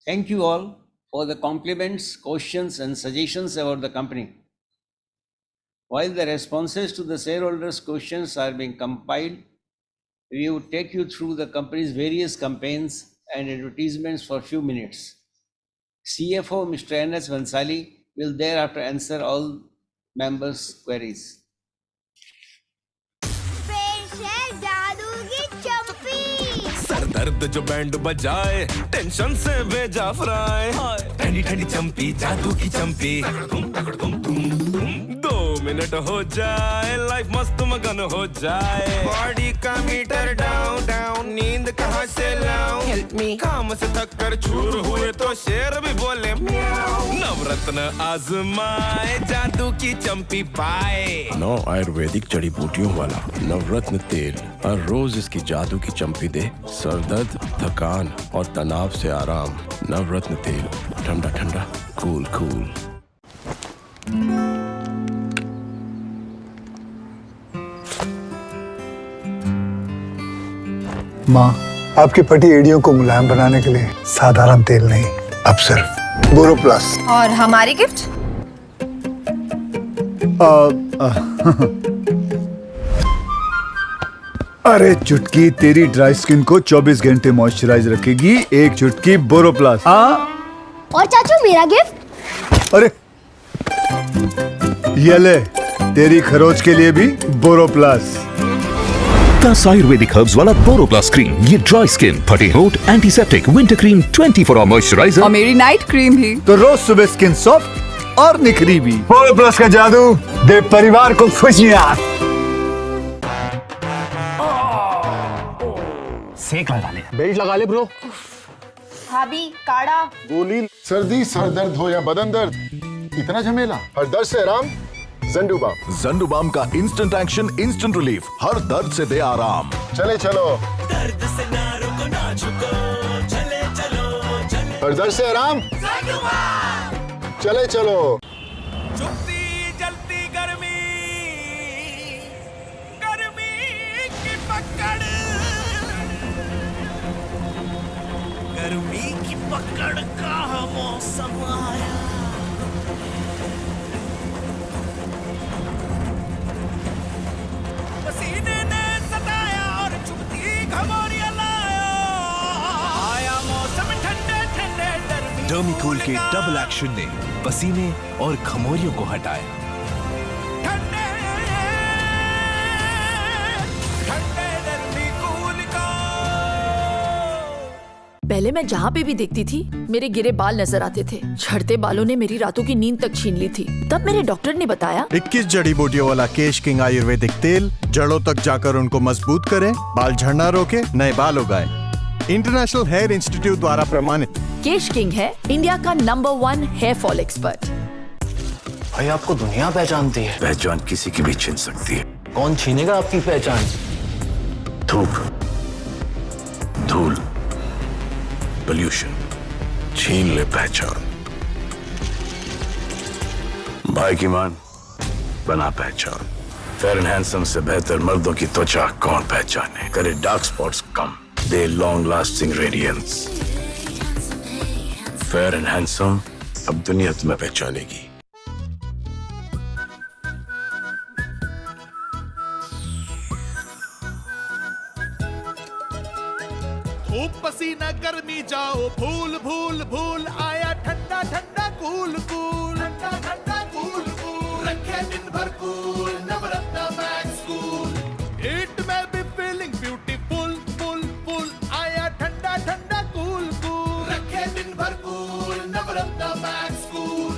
Thank you all for the compliments, questions, and suggestions about the company. While the responses to the shareholders' questions are being compiled, we will take you through the company's various campaigns and advertisements for a few minutes. CFO Mr. N.S. Vansali will thereafter answer all members' queries. Sir दर्द जो band बजाए tension से भेजा fry ठंडी ठंडी चंपी जादू की चंपी 2 minute हो जाए लाइफ मस्त मगन हो जाए बॉडी का मीटर डाउन डाउन नींद कहाँ से लाऊं हेल्प मी काम से थक कर चूर हुए तो शेर भी बोले म्याऊं नवरत्न आजमाए जादू की चंपी पाए 9 आयुर्वेदिक जड़ी बूटियों वाला नवरत्न तेल हर रोज इसकी जादू की चंपी दे सर दर्द थकान और तनाव से आराम नवरत्न तेल ठंडा ठंडा कूल कूल माँ, आपकी फटी एड़ियों को मुलायम बनाने के लिए साधारण तेल नहीं, अब सिर्फ बोरो प्लस। और हमारी गिफ्ट? अरे चुटकी तेरी ड्राई स्किन को 24 घंटे मॉइस्चराइज रखेगी, एक चुटकी बोरो प्लस। और चाचू मेरा गिफ्ट? अरे ये ले, तेरी खरोच के लिए भी बोरो प्लस। 10 आयुर्वेदिक हर्ब्स वाला बोरो प्लस क्रीम, ये ड्राई स्किन, फटे होंठ, antiseptic, winter cream, 24 hour moisturiser और मेरी नाइट क्रीम भी। तो रोज सुबह स्किन सॉफ्ट और निखरी भी। बोरो प्लस का जादू दे परिवार को खुशियां। सेक लगा ले, बेल्ट लगा ले ब्रो। भाभी काढ़ा। गोली, सर्दी, सर दर्द हो या बदन दर्द, इतना झमेला, हर दर्द से आराम ज़ंडुबाम। ज़ंडुबाम का इंस्टेंट एक्शन, इंस्टेंट रिलीफ, हर दर्द से दे आराम। चले चलो, दर्द से ना रुको ना झुको, चले चलो चले। हर दर्द से आराम, चले चलो। चुपती जलती गर्मी, गर्मी की पकड़ गर्मी की पकड़ का मौसम आया। पसीने ने सताया और चुभती घमौरियां लाया। आया मौसम ठंडे ठंडे डर्मीकूल के डबल एक्शन ने पसीने और घमौरियों को हटाया। पहले मैं जहाँ पे भी देखती थी मेरे गिरे बाल नजर आते थे। झड़ते बालों ने मेरी रातों की नींद तक छीन ली थी। तब मेरे डॉक्टर ने बताया 21 जड़ी बूटियों वाला केश किंग आयुर्वेदिक तेल जड़ों तक जाकर उनको मजबूत करे, बाल झड़ना रोके, नए बाल उगाए। इंटरनेशनल हेयर इंस्टीट्यूट द्वारा प्रमाणित। केश किंग है इंडिया का नंबर 1 हेयर फॉल एक्सपर्ट। भाई आपको दुनिया पहचानती है। पहचान किसी की भी छीन सकती है। कौन छीनेगा आपकी पहचान? धूप, धूल, पोल्यूशन छीन ले पहचान। भाई की मान बना पहचान। फेयर एंड हैंडसम से बेहतर मर्दों की त्वचा कौन पहचाने। करे डार्क स्पॉट्स कम, दे long lasting radiance. Fair and handsome अब दुनिया तुम्हें पहचानेगी। धूप पसीना गर्मी जाओ भूल भूल भूल। आया ठंडा ठंडा कूल कूल। ठंडा ठंडा कूल कूल। रखे दिन भर cool. Navratna max cool. It में भी फीलिंग ब्यूटीफुल फुल फुल। आया ठंडा ठंडा कूल कूल। रखे दिन भर कूल। नवरत्न मैक्स कूल।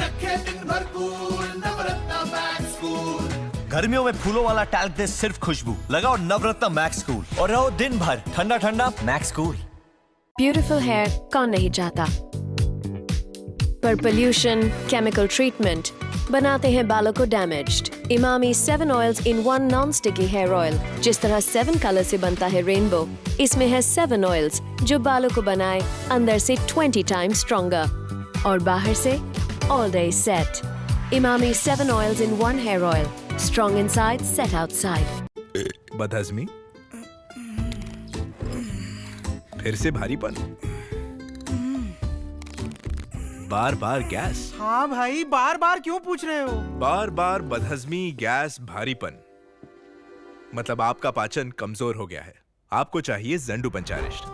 रखे दिन भर कूल। नवरत्न मैक्स कूल। गर्मियों में फूलों वाला टैल्क दे सिर्फ खुशबू। लगाओ नवरत्न मैक्स कूल और रहो दिन भर ठंडा ठंडा मैक्स कूल। ब्यूटीफुल हेयर कौन नहीं चाहता, पर पोल्यूशन, केमिकल ट्रीटमेंट बनाते हैं बालों को damaged. Emami 7 oils in 1 non sticky hair oil. जिस तरह 7 कलर से बनता है रेनबो, इसमें है 7 ऑयल्स जो बालों को बनाए अंदर से 20 टाइम्स स्ट्रॉन्गर और बाहर से all day set. Emami 7 oils in 1 hair oil. Strong inside, set outside. बदहजमी, फिर से भारीपन, बार बार गैस। हाँ भाई, बार बार क्यों पूछ रहे हो? बार बार बदहजमी, गैस, भारीपन, मतलब आपका पाचन कमजोर हो गया है। आपको चाहिए ज़ंडू पंचारिष्ट।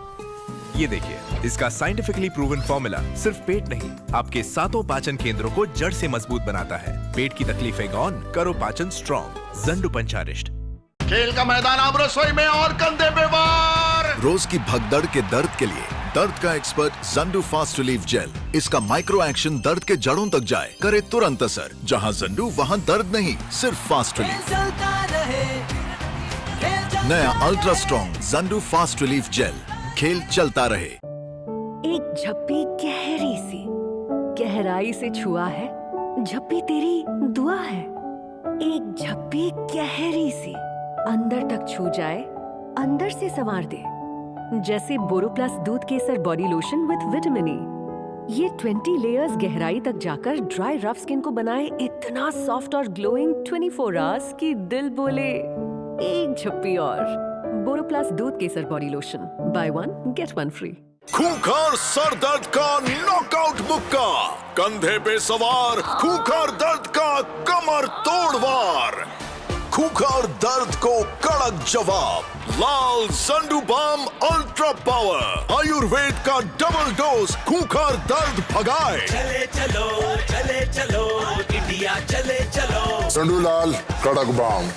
ये देखिए, इसका साइंटिफिकली प्रूवन फॉर्मूला सिर्फ पेट नहीं, आपके 7 पाचन केंद्रों को जड़ से मजबूत बनाता है। पेट की तकलीफें गॉन, करो पाचन स्ट्रॉन्ग। ज़ंडू पंचारिष्ट। खेल का मैदान अब रसोई में और कंधे पे वार। रोज की भगदड़ के दर्द के लिए दर्द का expert Zandu fast relief jail. इसका माइक्रो एक्शन दर्द के जड़ों तक जाए, करे तुरंत असर। जहां ज़ंडू वहां दर्द नहीं, सिर्फ फास्ट रिलीफ। नया ultra strong Zandu fast relief gel. खेल चलता रहे। एक झप्पी गहरी सी गहराई से छुआ है, झप्पी तेरी दुआ है। एक झप्पी गहरी सी अंदर तक छू जाए, अंदर से संवार दे। जैसे Boroplus Doodh Kesar body lotion with vitamin E. ये 20 लेयर्स गहराई तक जाकर ड्राई रफ स्किन को बनाए इतना सॉफ्ट और ग्लोइंग 24 आवर्स कि दिल बोले एक झप्पी और। Boroplus Doodh Kesar body lotion, buy 1 get 1 free. खूंखार सर दर्द का नॉकआउट मुक्का, कंधे पे सवार खूंखार दर्द का कमर तोड़वार। खूंखार दर्द को कड़क जवाब, लाल Zandu balm ultra power. Ayurveda का डबल डोज खूंखार दर्द भगाए। चले चलो इंडिया चले चलो। ज़ंडू लाल कड़क बाम।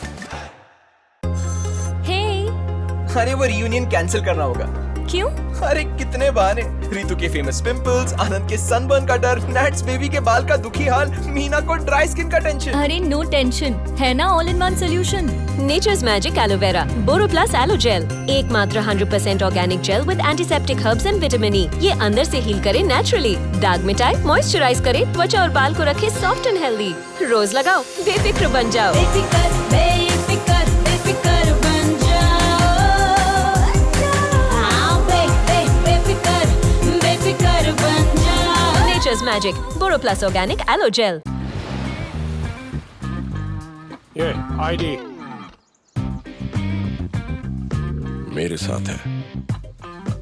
अरे वो रियूनियन कैंसिल करना होगा। क्यों? अरे कितने बहाने। रितु के फेमस पिंपल्स, आनंद के सनबर्न का डर, नैट्स बेबी के बाल का दुखी हाल, मीना को ड्राई स्किन का टेंशन। अरे नो टेंशन, है ना all in one solution. Nature's magic aloe vera Boroplus aloe gel, एकमात्र 100% organic gel with antiseptic herbs and vitamin E. ये अंदर से हील करे नेचुरली, दाग मिटाए, मॉइस्चराइज करे, त्वचा और बाल को रखे सॉफ्ट एंड हेल्दी। रोज लगाओ, बेफिक्र बन जाओ। Nature's Magic Boroplus Organic Aloe Gel. ये आईडी मेरे साथ है।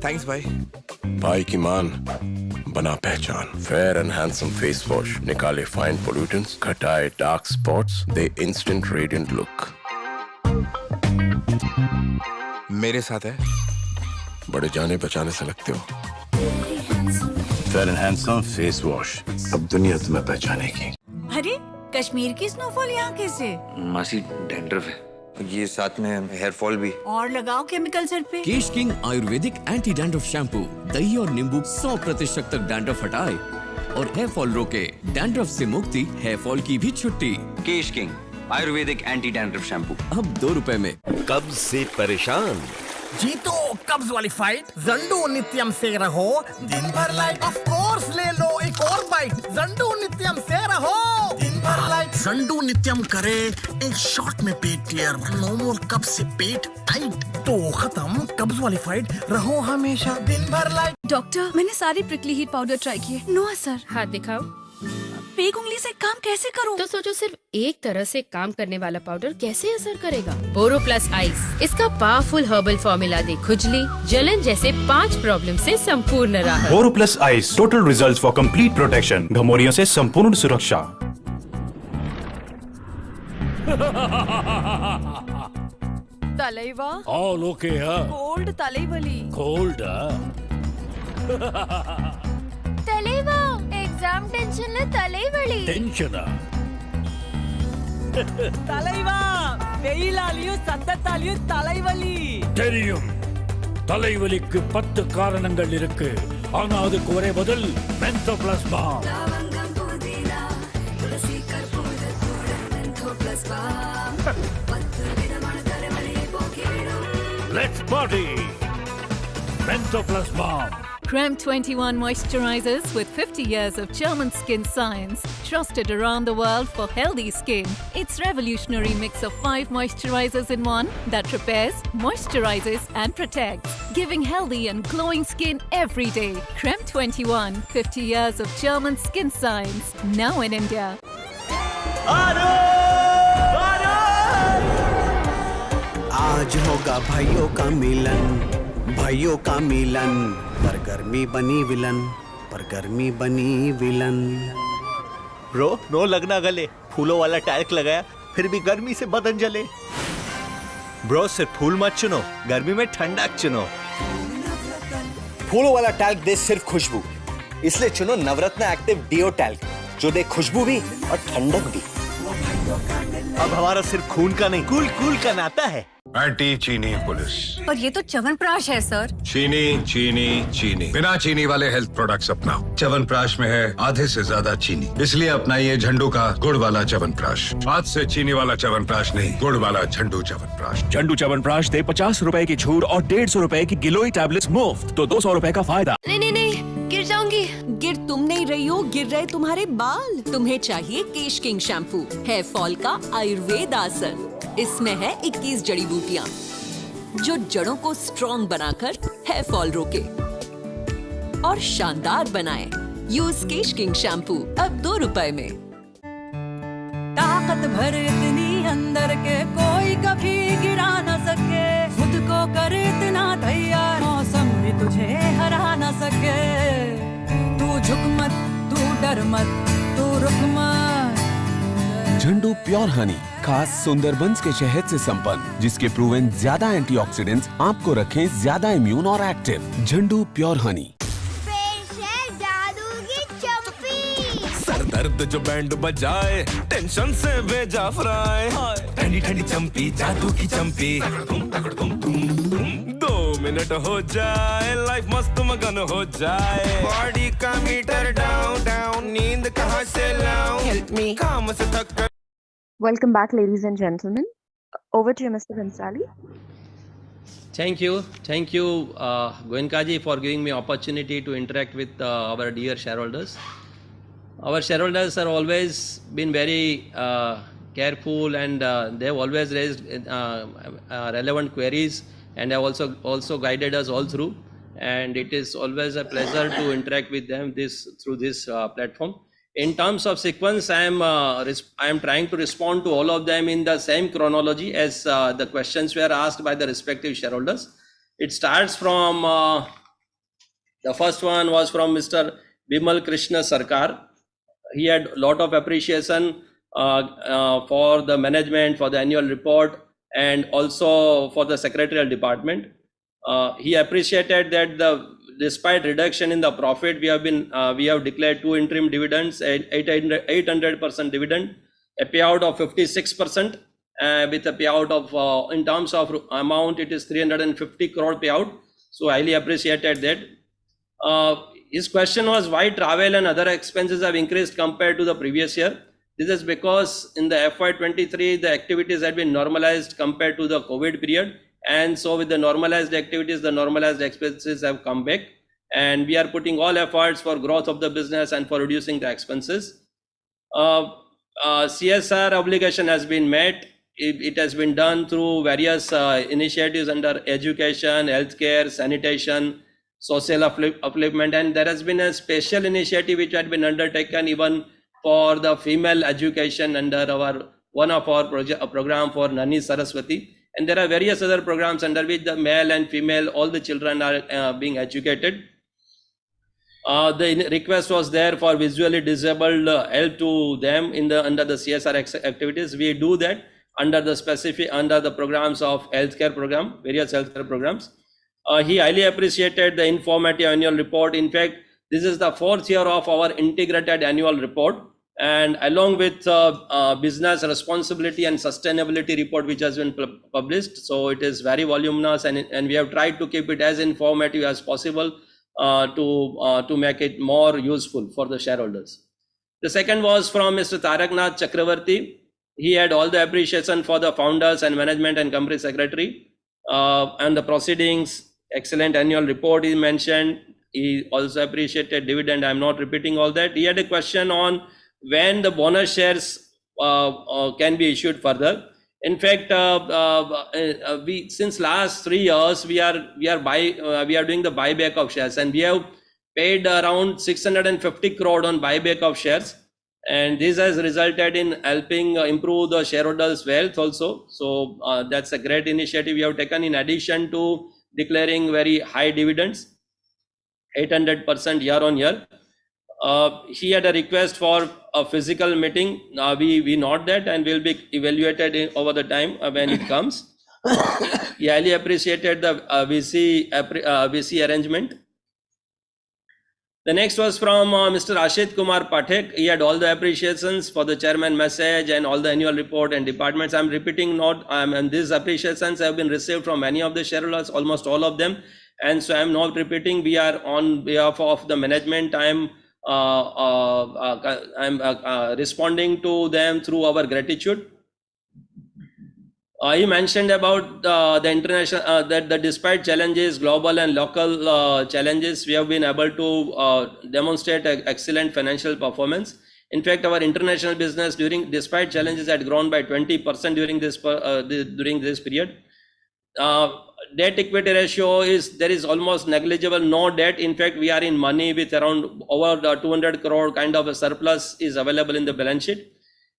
थैंक्स भाई। भाई की मान बना पहचान। Fair and handsome face wash निकाले फाइन पोल्यूटेंट्स, घटाए डार्क स्पॉट्स, दे इंस्टेंट रेडिएंट लुक। मेरे साथ है, बड़े जाने बचाने से लगते हो। Fair and handsome face wash, अब दुनिया तुम्हें पहचानेगी। अरे कश्मीर की स्नोफॉल यहाँ कैसे? मासी डैंड्रफ है, ये साथ में हेयर फॉल भी। और लगाओ केमिकल सर पे। Kesh king Ayurvedic anti dandruff shampoo दही और नींबू 100% तक डैंड्रफ हटाए और हेयर फॉल रोके। डैंड्रफ से मुक्ति, हेयर फॉल की भी छुट्टी। Kesh king Ayurvedic anti dandruff shampoo अब 2 रुपए में। कब्ज से परेशान? जीतो कब्ज वाली फाइट, जंडू नित्यम से रहो दिन भर लाइट। ऑफ कोर्स ले लो एक और बाइट, जंडू नित्यम से रहो दिन भर लाइट। जंडू नित्यम करे एक शॉट में पेट क्लियर, नो मोर कब्ज से पेट टाइट। तो खत्म कब्ज वाली फाइट, रहो हमेशा दिन भर लाइट। डॉक्टर, मैंने सारी प्रिकली हीट पाउडर ट्राई किए, नो असर। हाथ दिखाओ। एक उंगली से काम कैसे करूं? तो सोचो सिर्फ एक तरह से काम करने वाला पाउडर कैसे असर करेगा। बोरो प्लस आइस, इसका पावरफुल हर्बल फॉर्मूला दे खुजली, जलन जैसे 5 प्रॉब्लम से संपूर्ण राहत। Boroplus ice, total results for complete protection, घमौरियों से संपूर्ण सुरक्षा। तलैवा all okay ಕೋಲ್ಡ್ ತಲೆವಲಿ cold ತಲೆವಾ ಎಕ್ಸಾಮ್ ಟೆನ್ಷನ್ ತಲೆವಲಿ tension தலைவா வெயிலாலியும் சத்தத்தாலியும் தலைவலி தெரியும். தலைவலிக்கு 10 காரணங்கள் இருக்கு, ஆனா அதுக்கு ஒரே பதில் மென்தோப்ளாஸ்மா. Let's party! Mentoplasma. Creme 21 moisturizers with 50 years of German skin science, trusted around the world for healthy skin. Its revolutionary mix of 5 moisturizers in one that repairs, moisturizes and protects, giving healthy and glowing skin every day. Creme 21, 50 years of German skin science, now in India. आज होगा भाइयों का मिलन, भाइयों का मिलन। पर गर्मी बनी villain, पर गर्मी बनी विलन। ब्रो, नो लगना गले, फूलों वाला टैल्क लगाया फिर भी गर्मी से बदन जले। ब्रो, सिर्फ फूल मत चुनो, गर्मी में ठंडक चुनो। फूलों वाला टैल्क दे सिर्फ खुशबू, इसलिए चुनो नवरत्न एक्टिव डिओ टैल्क, जो दे खुशबू भी और ठंडक भी। अब हमारा सिर्फ खून का नहीं, कूल कूल का नाता है। एंटी चीनी पुलिस। पर ये तो च्यवनप्राश है सर। चीनी चीनी चीनी, बिना चीनी वाले हेल्थ प्रोडक्ट्स अपनाओ। च्यवनप्राश में है आधे से ज्यादा चीनी, इसलिए अपनाइए झंडू का गुड़ वाला च्यवनप्राश। आज से चीनी वाला च्यवनप्राश नहीं, गुड़ वाला झंडू च्यवनप्राश। झंडू च्यवनप्राश दे 50 रुपए की छूट और 150 रुपए की गिलोय टैबलेट्स मुफ्त, तो 200 रुपए का फायदा। नहीं, गिर जाऊंगी। गिर तुम नहीं रही हो, गिर रहे तुम्हारे बाल। तुम्हें चाहिए केश किंग शैम्पू, हेयर फॉल का आयुर्वेद आसन। इसमें है 21 जड़ी बूटियां जो जड़ों को स्ट्रॉन्ग बनाकर हेयर फॉल रोके और शानदार बनाए। यूज केश किंग शैम्पू अब 2 रुपए में। ताकत भर इतनी अंदर के कोई कभी गिरा न सके, खुद को करे इतना तैयार मौसम भी तुझे हरा न सके। तू झुक मत, तू डर मत, तू रुक मत। झंडू प्योर हनी, खास सुंदरबंस के शहद से संपन्न, जिसके प्रूवन ज्यादा एंटीऑक्सीडेंट्स आपको रखें ज्यादा इम्यून और active. Zandu pure Honey. Sir दर्द जो बैंड बजाए, टेंशन से भेजा फ्राई। ठंडी ठंडी चंपी, जादू की चंपी। 2 मिनट हो जाए, लाइफ मस्त मगन हो जाए। बॉडी का मीटर डाउन डाउन, नींद कहाँ से लाऊं? हेल्प मी, काम से थक कर। Welcome back, ladies and gentlemen. Over to you, Mr. Vinsali. Thank you, Goenka ji, for giving me opportunity to interact with our dear shareholders. Our shareholders are always been very careful, and they have always raised relevant queries, and have also guided us all through. And it is always a pleasure to interact with them through this platform. In terms of sequence, I am trying to respond to all of them in the same chronology as the questions were asked by the respective shareholders. It starts from The first one was from Mr. Bimal Krishna Sarkar. He had a lot of appreciation for the management, for the annual report, and also for the secretarial department. He appreciated that despite reduction in the profit, we have declared 2 interim dividends, 800% dividend, a payout of 56%, with a payout of in terms of amount, it is 350 crore payout. So highly appreciated that. His question was why travel and other expenses have increased compared to the previous year. This is because in the FY23, the activities had been normalized compared to the COVID period. And so with the normalized activities, the normalized expenses have come back. And we are putting all efforts for growth of the business and for reducing the expenses. CSR obligation has been met. It has been done through various initiatives under education, healthcare, sanitation, social upliftment, and there has been a special initiative which had been undertaken even for the female education under one of our program for Nani Saraswati, and there are various other programs under which the male and female, all the children are being educated. The request was there for visually disabled help to them under the CSR activities. We do that under the programs of healthcare program, various healthcare programs. He highly appreciated the informative annual report. In fact, this is the 4th year of our integrated annual report, and along with business responsibility and sustainability report which has been published. So it is very voluminous, and we have tried to keep it as informative as possible to make it more useful for the shareholders. The second was from Mr. Taraknath Chakravarti. He had all the appreciation for the founders and management and company secretary and the proceedings. Excellent annual report he mentioned. He also appreciated dividend. I'm not repeating all that. He had a question on when the bonus shares can be issued further. In fact, we since last 3 years we are doing the buyback of shares, and we have paid around 650 crore on buyback of shares, and this has resulted in helping improve the shareholders' wealth also. So that's a great initiative we have taken, in addition to declaring very high dividends, 800% year on year. He had a request for a physical meeting. We note that, and will be evaluated over the time when it comes. He highly appreciated the VC arrangement. The next was from Mr. Ashit Kumar Pathak. He had all the appreciations for the chairman message and all the annual report and departments. I'm repeating not, and these appreciations have been received from many of the shareholders, almost all of them. And so I'm not repeating. We are on behalf of the management. I'm responding to them through our gratitude. You mentioned about the international, that despite challenges, global and local challenges, we have been able to demonstrate excellent financial performance. In fact, our international business despite challenges had grown by 20% during this period. Debt equity ratio there is almost negligible, no debt. In fact, we are in money with around over 200 crore kind of a surplus is available in the balance sheet.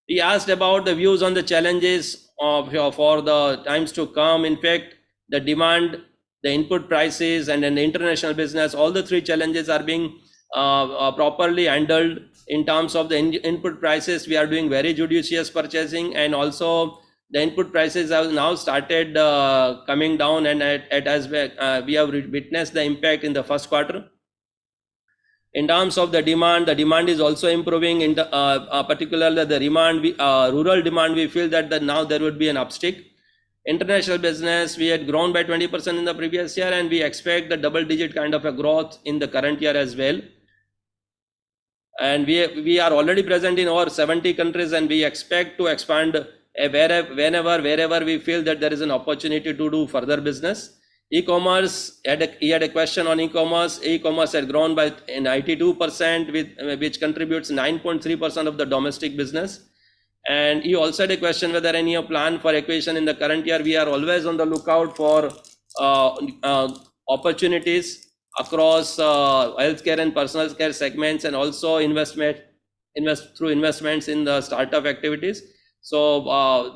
He asked about the views on the challenges for the times to come. In fact, the demand, the input prices, and then the international business, all the 3 challenges are being properly handled. In terms of the input prices, we are doing very judicious purchasing, and also the input prices have now started coming down, and we have witnessed the impact in the first quarter. In terms of the demand is also improving. In particularly the rural demand, we feel that now there would be an upstick. International business, we had grown by 20% in the previous year, and we expect the double-digit kind of a growth in the current year as well. And we are already present in over 70 countries, and we expect to expand wherever we feel that there is an opportunity to do further business. E-commerce, he had a question on e-commerce. E-commerce had grown by 92%, which contributes 9.3% of the domestic business. And he also had a question whether any plan for acquisition in the current year. We are always on the lookout for opportunities across healthcare and personal care segments, and also invest through investments in the startup activities. So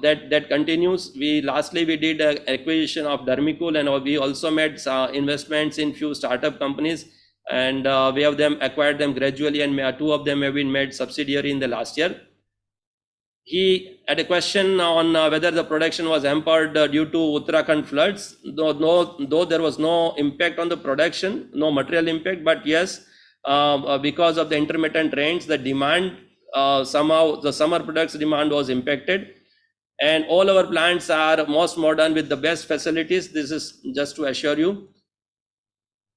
that continues. Lastly we did an acquisition of Dermicool, and we also made investments in few startup companies and we have them acquired them gradually, and two of them have been made subsidiary in the last year. He had a question on whether the production was hampered due to Uttarakhand floods. Though there was no impact on the production, no material impact, but yes, because of the intermittent rains, the demand, somehow the summer products demand was impacted. And all our plants are most modern with the best facilities. This is just to assure you.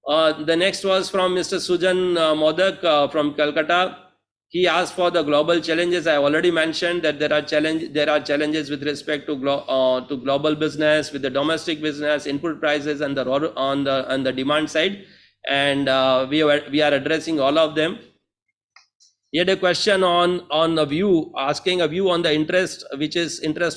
The next was from Mr. Sujan Modak from Calcutta. He asked for the global challenges. I already mentioned that there are challenges with respect to global business, with the domestic business, input prices, and on the demand side, and we are addressing all of them. He had a question on a view, asking a view on the interest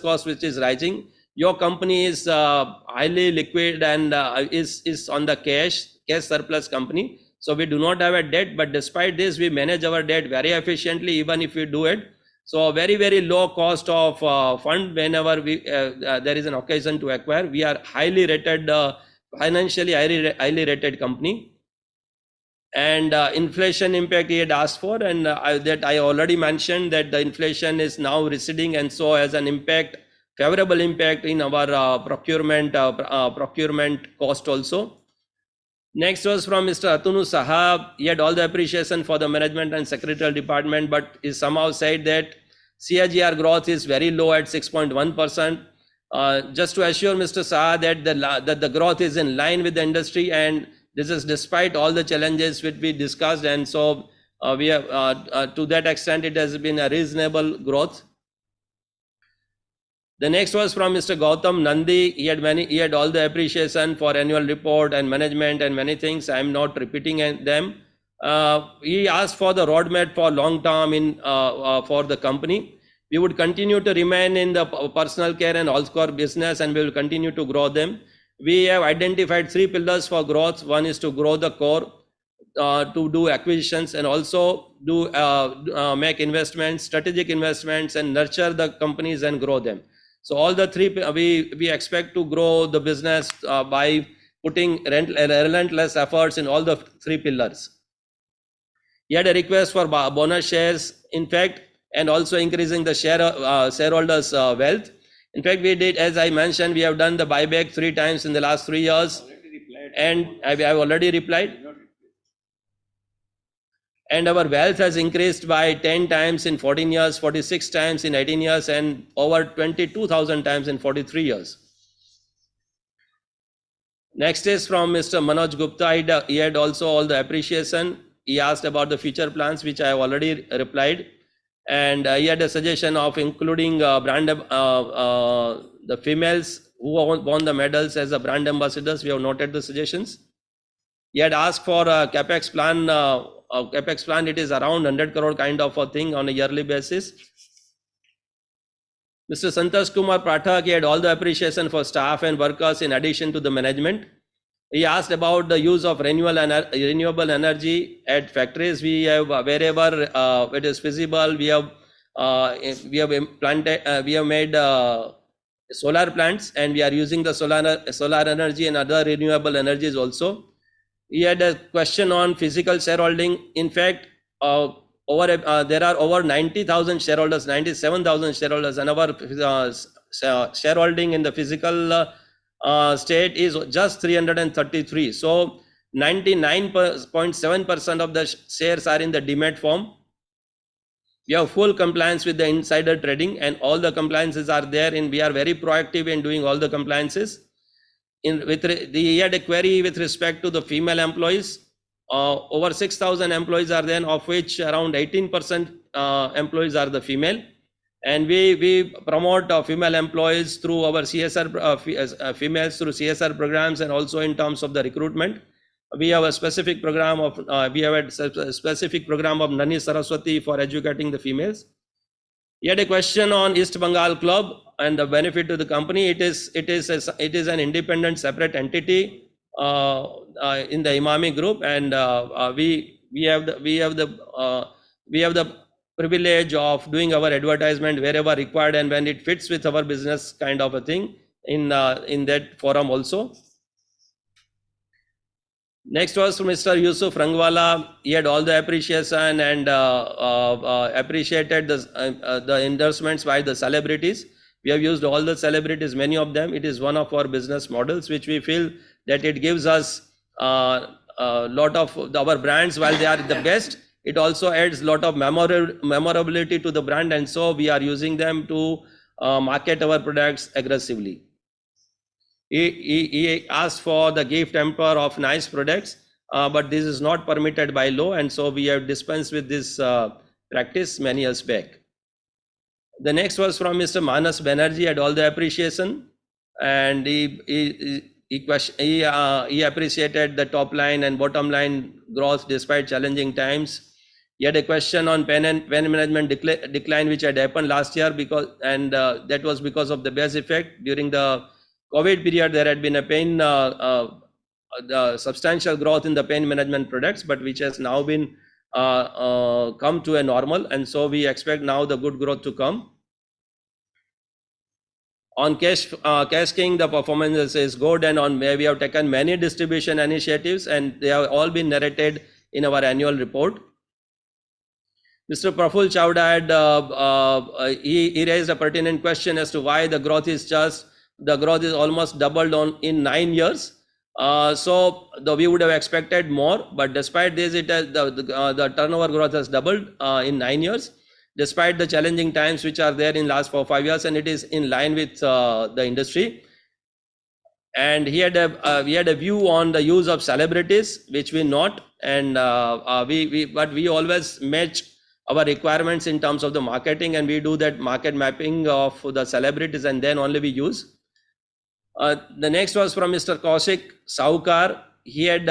cost which is rising. Your company is highly liquid and is on the cash surplus company. So we do not have a debt, but despite this, we manage our debt very efficiently, even if we do it. So a very, very low cost of fund whenever there is an occasion to acquire. We are highly rated, financially highly rated company. And inflation impact he had asked for, and that I already mentioned that the inflation is now receding, and so has an impact, favorable impact in our procurement cost also. Next was from Mr. Atunu Sahab. He had all the appreciation for the management and secretarial department, but he somehow said that CAGR growth is very low at 6.1%. Just to assure Mr. Sahab that the growth is in line with the industry, and this is despite all the challenges which we discussed, and so we have to that extent it has been a reasonable growth. The next was from Mr. Gautam Nandi. He had all the appreciation for annual report and management and many things. I am not repeating them. He asked for the roadmap for long term for the company. We would continue to remain in the personal care and health core business, and we will continue to grow them. We have identified 3 pillars for growth. One is to grow the core, to do acquisitions, and also do make investments, strategic investments, and nurture the companies and grow them. So all the 3, we expect to grow the business by putting relentless efforts in all the 3 pillars. He had a request for bonus shares, in fact, and also increasing the shareholders' wealth. In fact, we did, as I mentioned, we have done the buyback 3 times in the last 3 years, and I have already replied. And our wealth has increased by 10 times in 14 years, 46 times in 18 years, and over 22,000 times in 43 years. Next is from Mr. Manoj Gupta. He had also all the appreciation. He asked about the future plans, which I have already replied. And he had a suggestion of including the females who won the medals as a brand ambassadors. We have noted the suggestions. He had asked for a capex plan. Capex plan, it is around 100 crore kind of a thing on a yearly basis. Mr. Santosh Kumar Pathak, he had all the appreciation for staff and workers in addition to the management. He asked about the use of renewable energy at factories. We have wherever it is feasible, we have made solar plants, and we are using the solar energy and other renewable energies also. He had a question on physical shareholding. In fact, there are over 90,000 shareholders, 97,000 shareholders, and our shareholding in the physical state is just 333. So 99.7% of the shares are in the demat form. We have full compliance with the insider trading, and all the compliances are there, and we are very proactive in doing all the compliances. He had a query with respect to the female employees. Over 6,000 employees are there, of which around 18% employees are the female. And we promote female employees through our CSR, females through CSR programs, and also in terms of the recruitment. We have a specific program of Nani Saraswati for educating the females. He had a question on East Bengal Club and the benefit to the company. It is an independent, separate entity in the Emami group, and we have the privilege of doing our advertisement wherever required and when it fits with our business kind of a thing in that forum also. Next was from Mr. Yusuf Rangwala. He had all the appreciation and appreciated the endorsements by the celebrities. We have used all the celebrities, many of them. It is one of our business models, which we feel that it gives us a lot of our brands while they are the best. It also adds a lot of memorability to the brand, and so we are using them to market our products aggressively. He asked for the gift hamper of nice products, but this is not permitted by law, and so we have dispensed with this practice many years back. The next was from Mr. Manas Banerjee, had all the appreciation, and he appreciated the top line and bottom line growth despite challenging times. He had a question on pen management decline, which had happened last year that was because of the base effect. During the COVID period, there had been the substantial growth in the pain management products, but which has now been come to a normal, and so we expect now the good growth to come. On Cash King, the performance is good, and we have taken many distribution initiatives, and they have all been narrated in our annual report. Mr. Praful Chowda had he raised a pertinent question as to why the growth is almost doubled in 9 years. So we would have expected more, but despite this, the turnover growth has doubled in 9 years, despite the challenging times which are there in last 4 or 5 years, and it is in line with the industry. And he had a view on the use of celebrities, which we not, and but we always match our requirements in terms of the marketing, and we do that market mapping of the celebrities, and then only we use. The next was from Mr. Kaushik Saukar. He had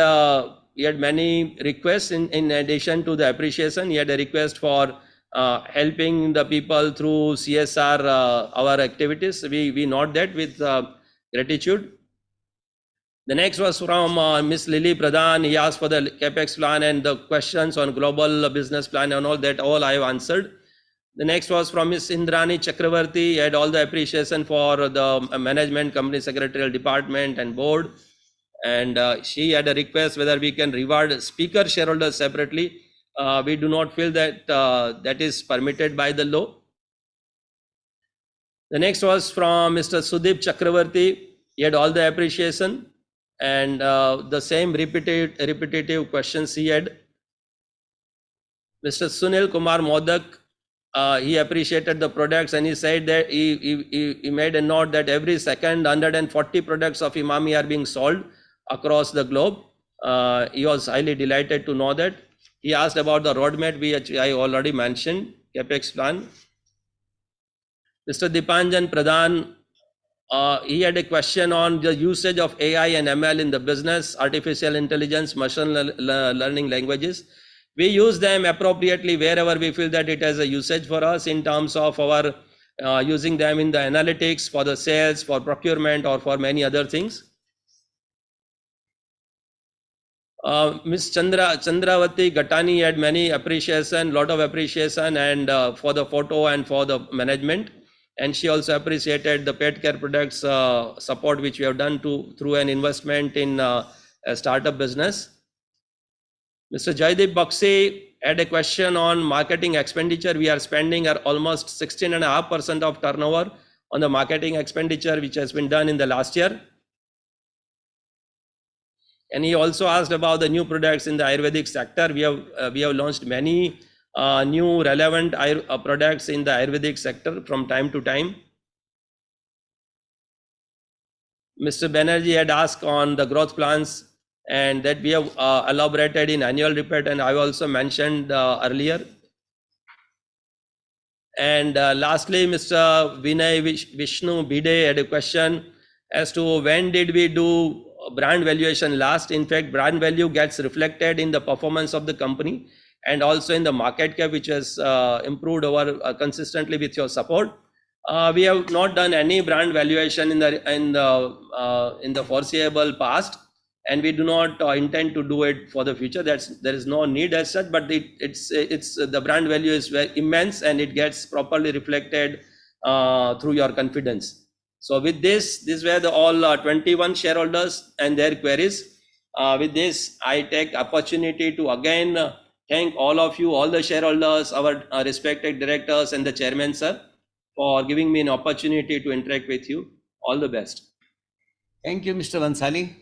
many requests in addition to the appreciation. He had a request for helping the people through CSR, our activities. We note that with gratitude. The next was from Ms. Lily Pradhan. He asked for the capex plan and the questions on global business plan and all that. All I have answered. The next was from Ms. Indrani Chakravarti. He had all the appreciation for the management, company secretarial department and board. And she had a request whether we can reward speaker shareholders separately. We do not feel that that is permitted by the law. The next was from Mr. Sudeep Chakravarti. He had all the appreciation and the same repetitive questions he had. Mr. Sunil Kumar Modak, he appreciated the products, and he said that he made a note that every second 140 products of Emami are being sold across the globe. He was highly delighted to know that. He asked about the roadmap, which I already mentioned, capex plan. Mr. Dipanjan Pradhan, he had a question on the usage of AI and ML in the business, artificial intelligence, machine learning languages. We use them appropriately wherever we feel that it has a usage for us in terms of our using them in the analytics, for the sales, for procurement, or for many other things. Ms. Chandravati Gatani had many appreciation, lot of appreciation, and for the photo and for the management. And she also appreciated the pet care products support which we have done through an investment in a startup business. Mr. Jaideep Bakshi had a question on marketing expenditure. We are spending almost 16.5% of turnover on the marketing expenditure, which has been done in the last year. And he also asked about the new products in the Ayurvedic sector. We have launched many new relevant products in the Ayurvedic sector from time to time. Mr. Banerjee had asked on the growth plans, and that we have elaborated in annual report, and I also mentioned earlier. And lastly, Mr. Vinay Vishnu Bide had a question as to when did we do brand valuation last. In fact, brand value gets reflected in the performance of the company and also in the market cap, which has improved over consistently with your support. We have not done any brand valuation in the foreseeable past, and we do not intend to do it for the future. There is no need as such, but it's the brand value is very immense, and it gets properly reflected through your confidence. So with this were all 21 shareholders and their queries. With this, I take opportunity to again thank all of you, all the shareholders, our respected directors and the chairman, sir, for giving me an opportunity to interact with you. All the best. Thank you, Mr. Vansali.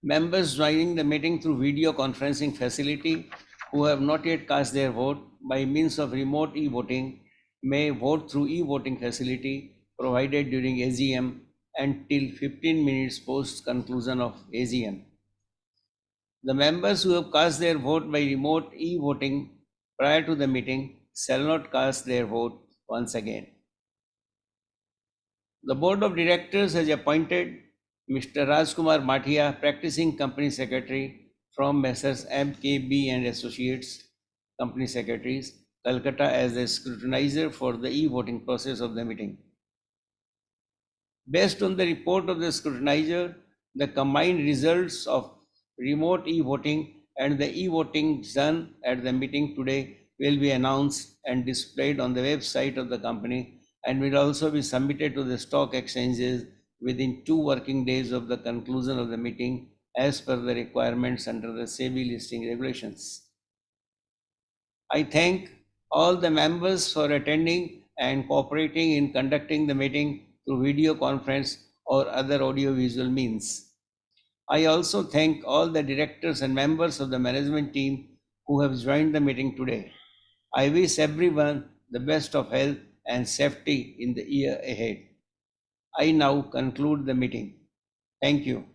Members joining the meeting through video conferencing facility who have not yet cast their vote by means of remote e-voting may vote through e-voting facility provided during AGM until 15 minutes post conclusion of AGM. The members who have cast their vote by remote e-voting prior to the meeting shall not cast their vote once again. The Board of Directors has appointed Mr. Rajkumar Mathia, Practicing Company Secretary from Messrs. MKB and Associates, Company Secretaries, Calcutta, as the scrutinizer for the e-voting process of the meeting. Based on the report of the scrutinizer, the combined results of remote e-voting and the e-voting done at the meeting today will be announced and displayed on the website of the company and will also be submitted to the stock exchanges within 2 working days of the conclusion of the meeting as per the requirements under the SEBI listing regulations. I thank all the members for attending and cooperating in conducting the meeting through video conference or other audio-visual means. I also thank all the directors and members of the management team who have joined the meeting today. I wish everyone the best of health and safety in the year ahead. I now conclude the meeting. Thank you.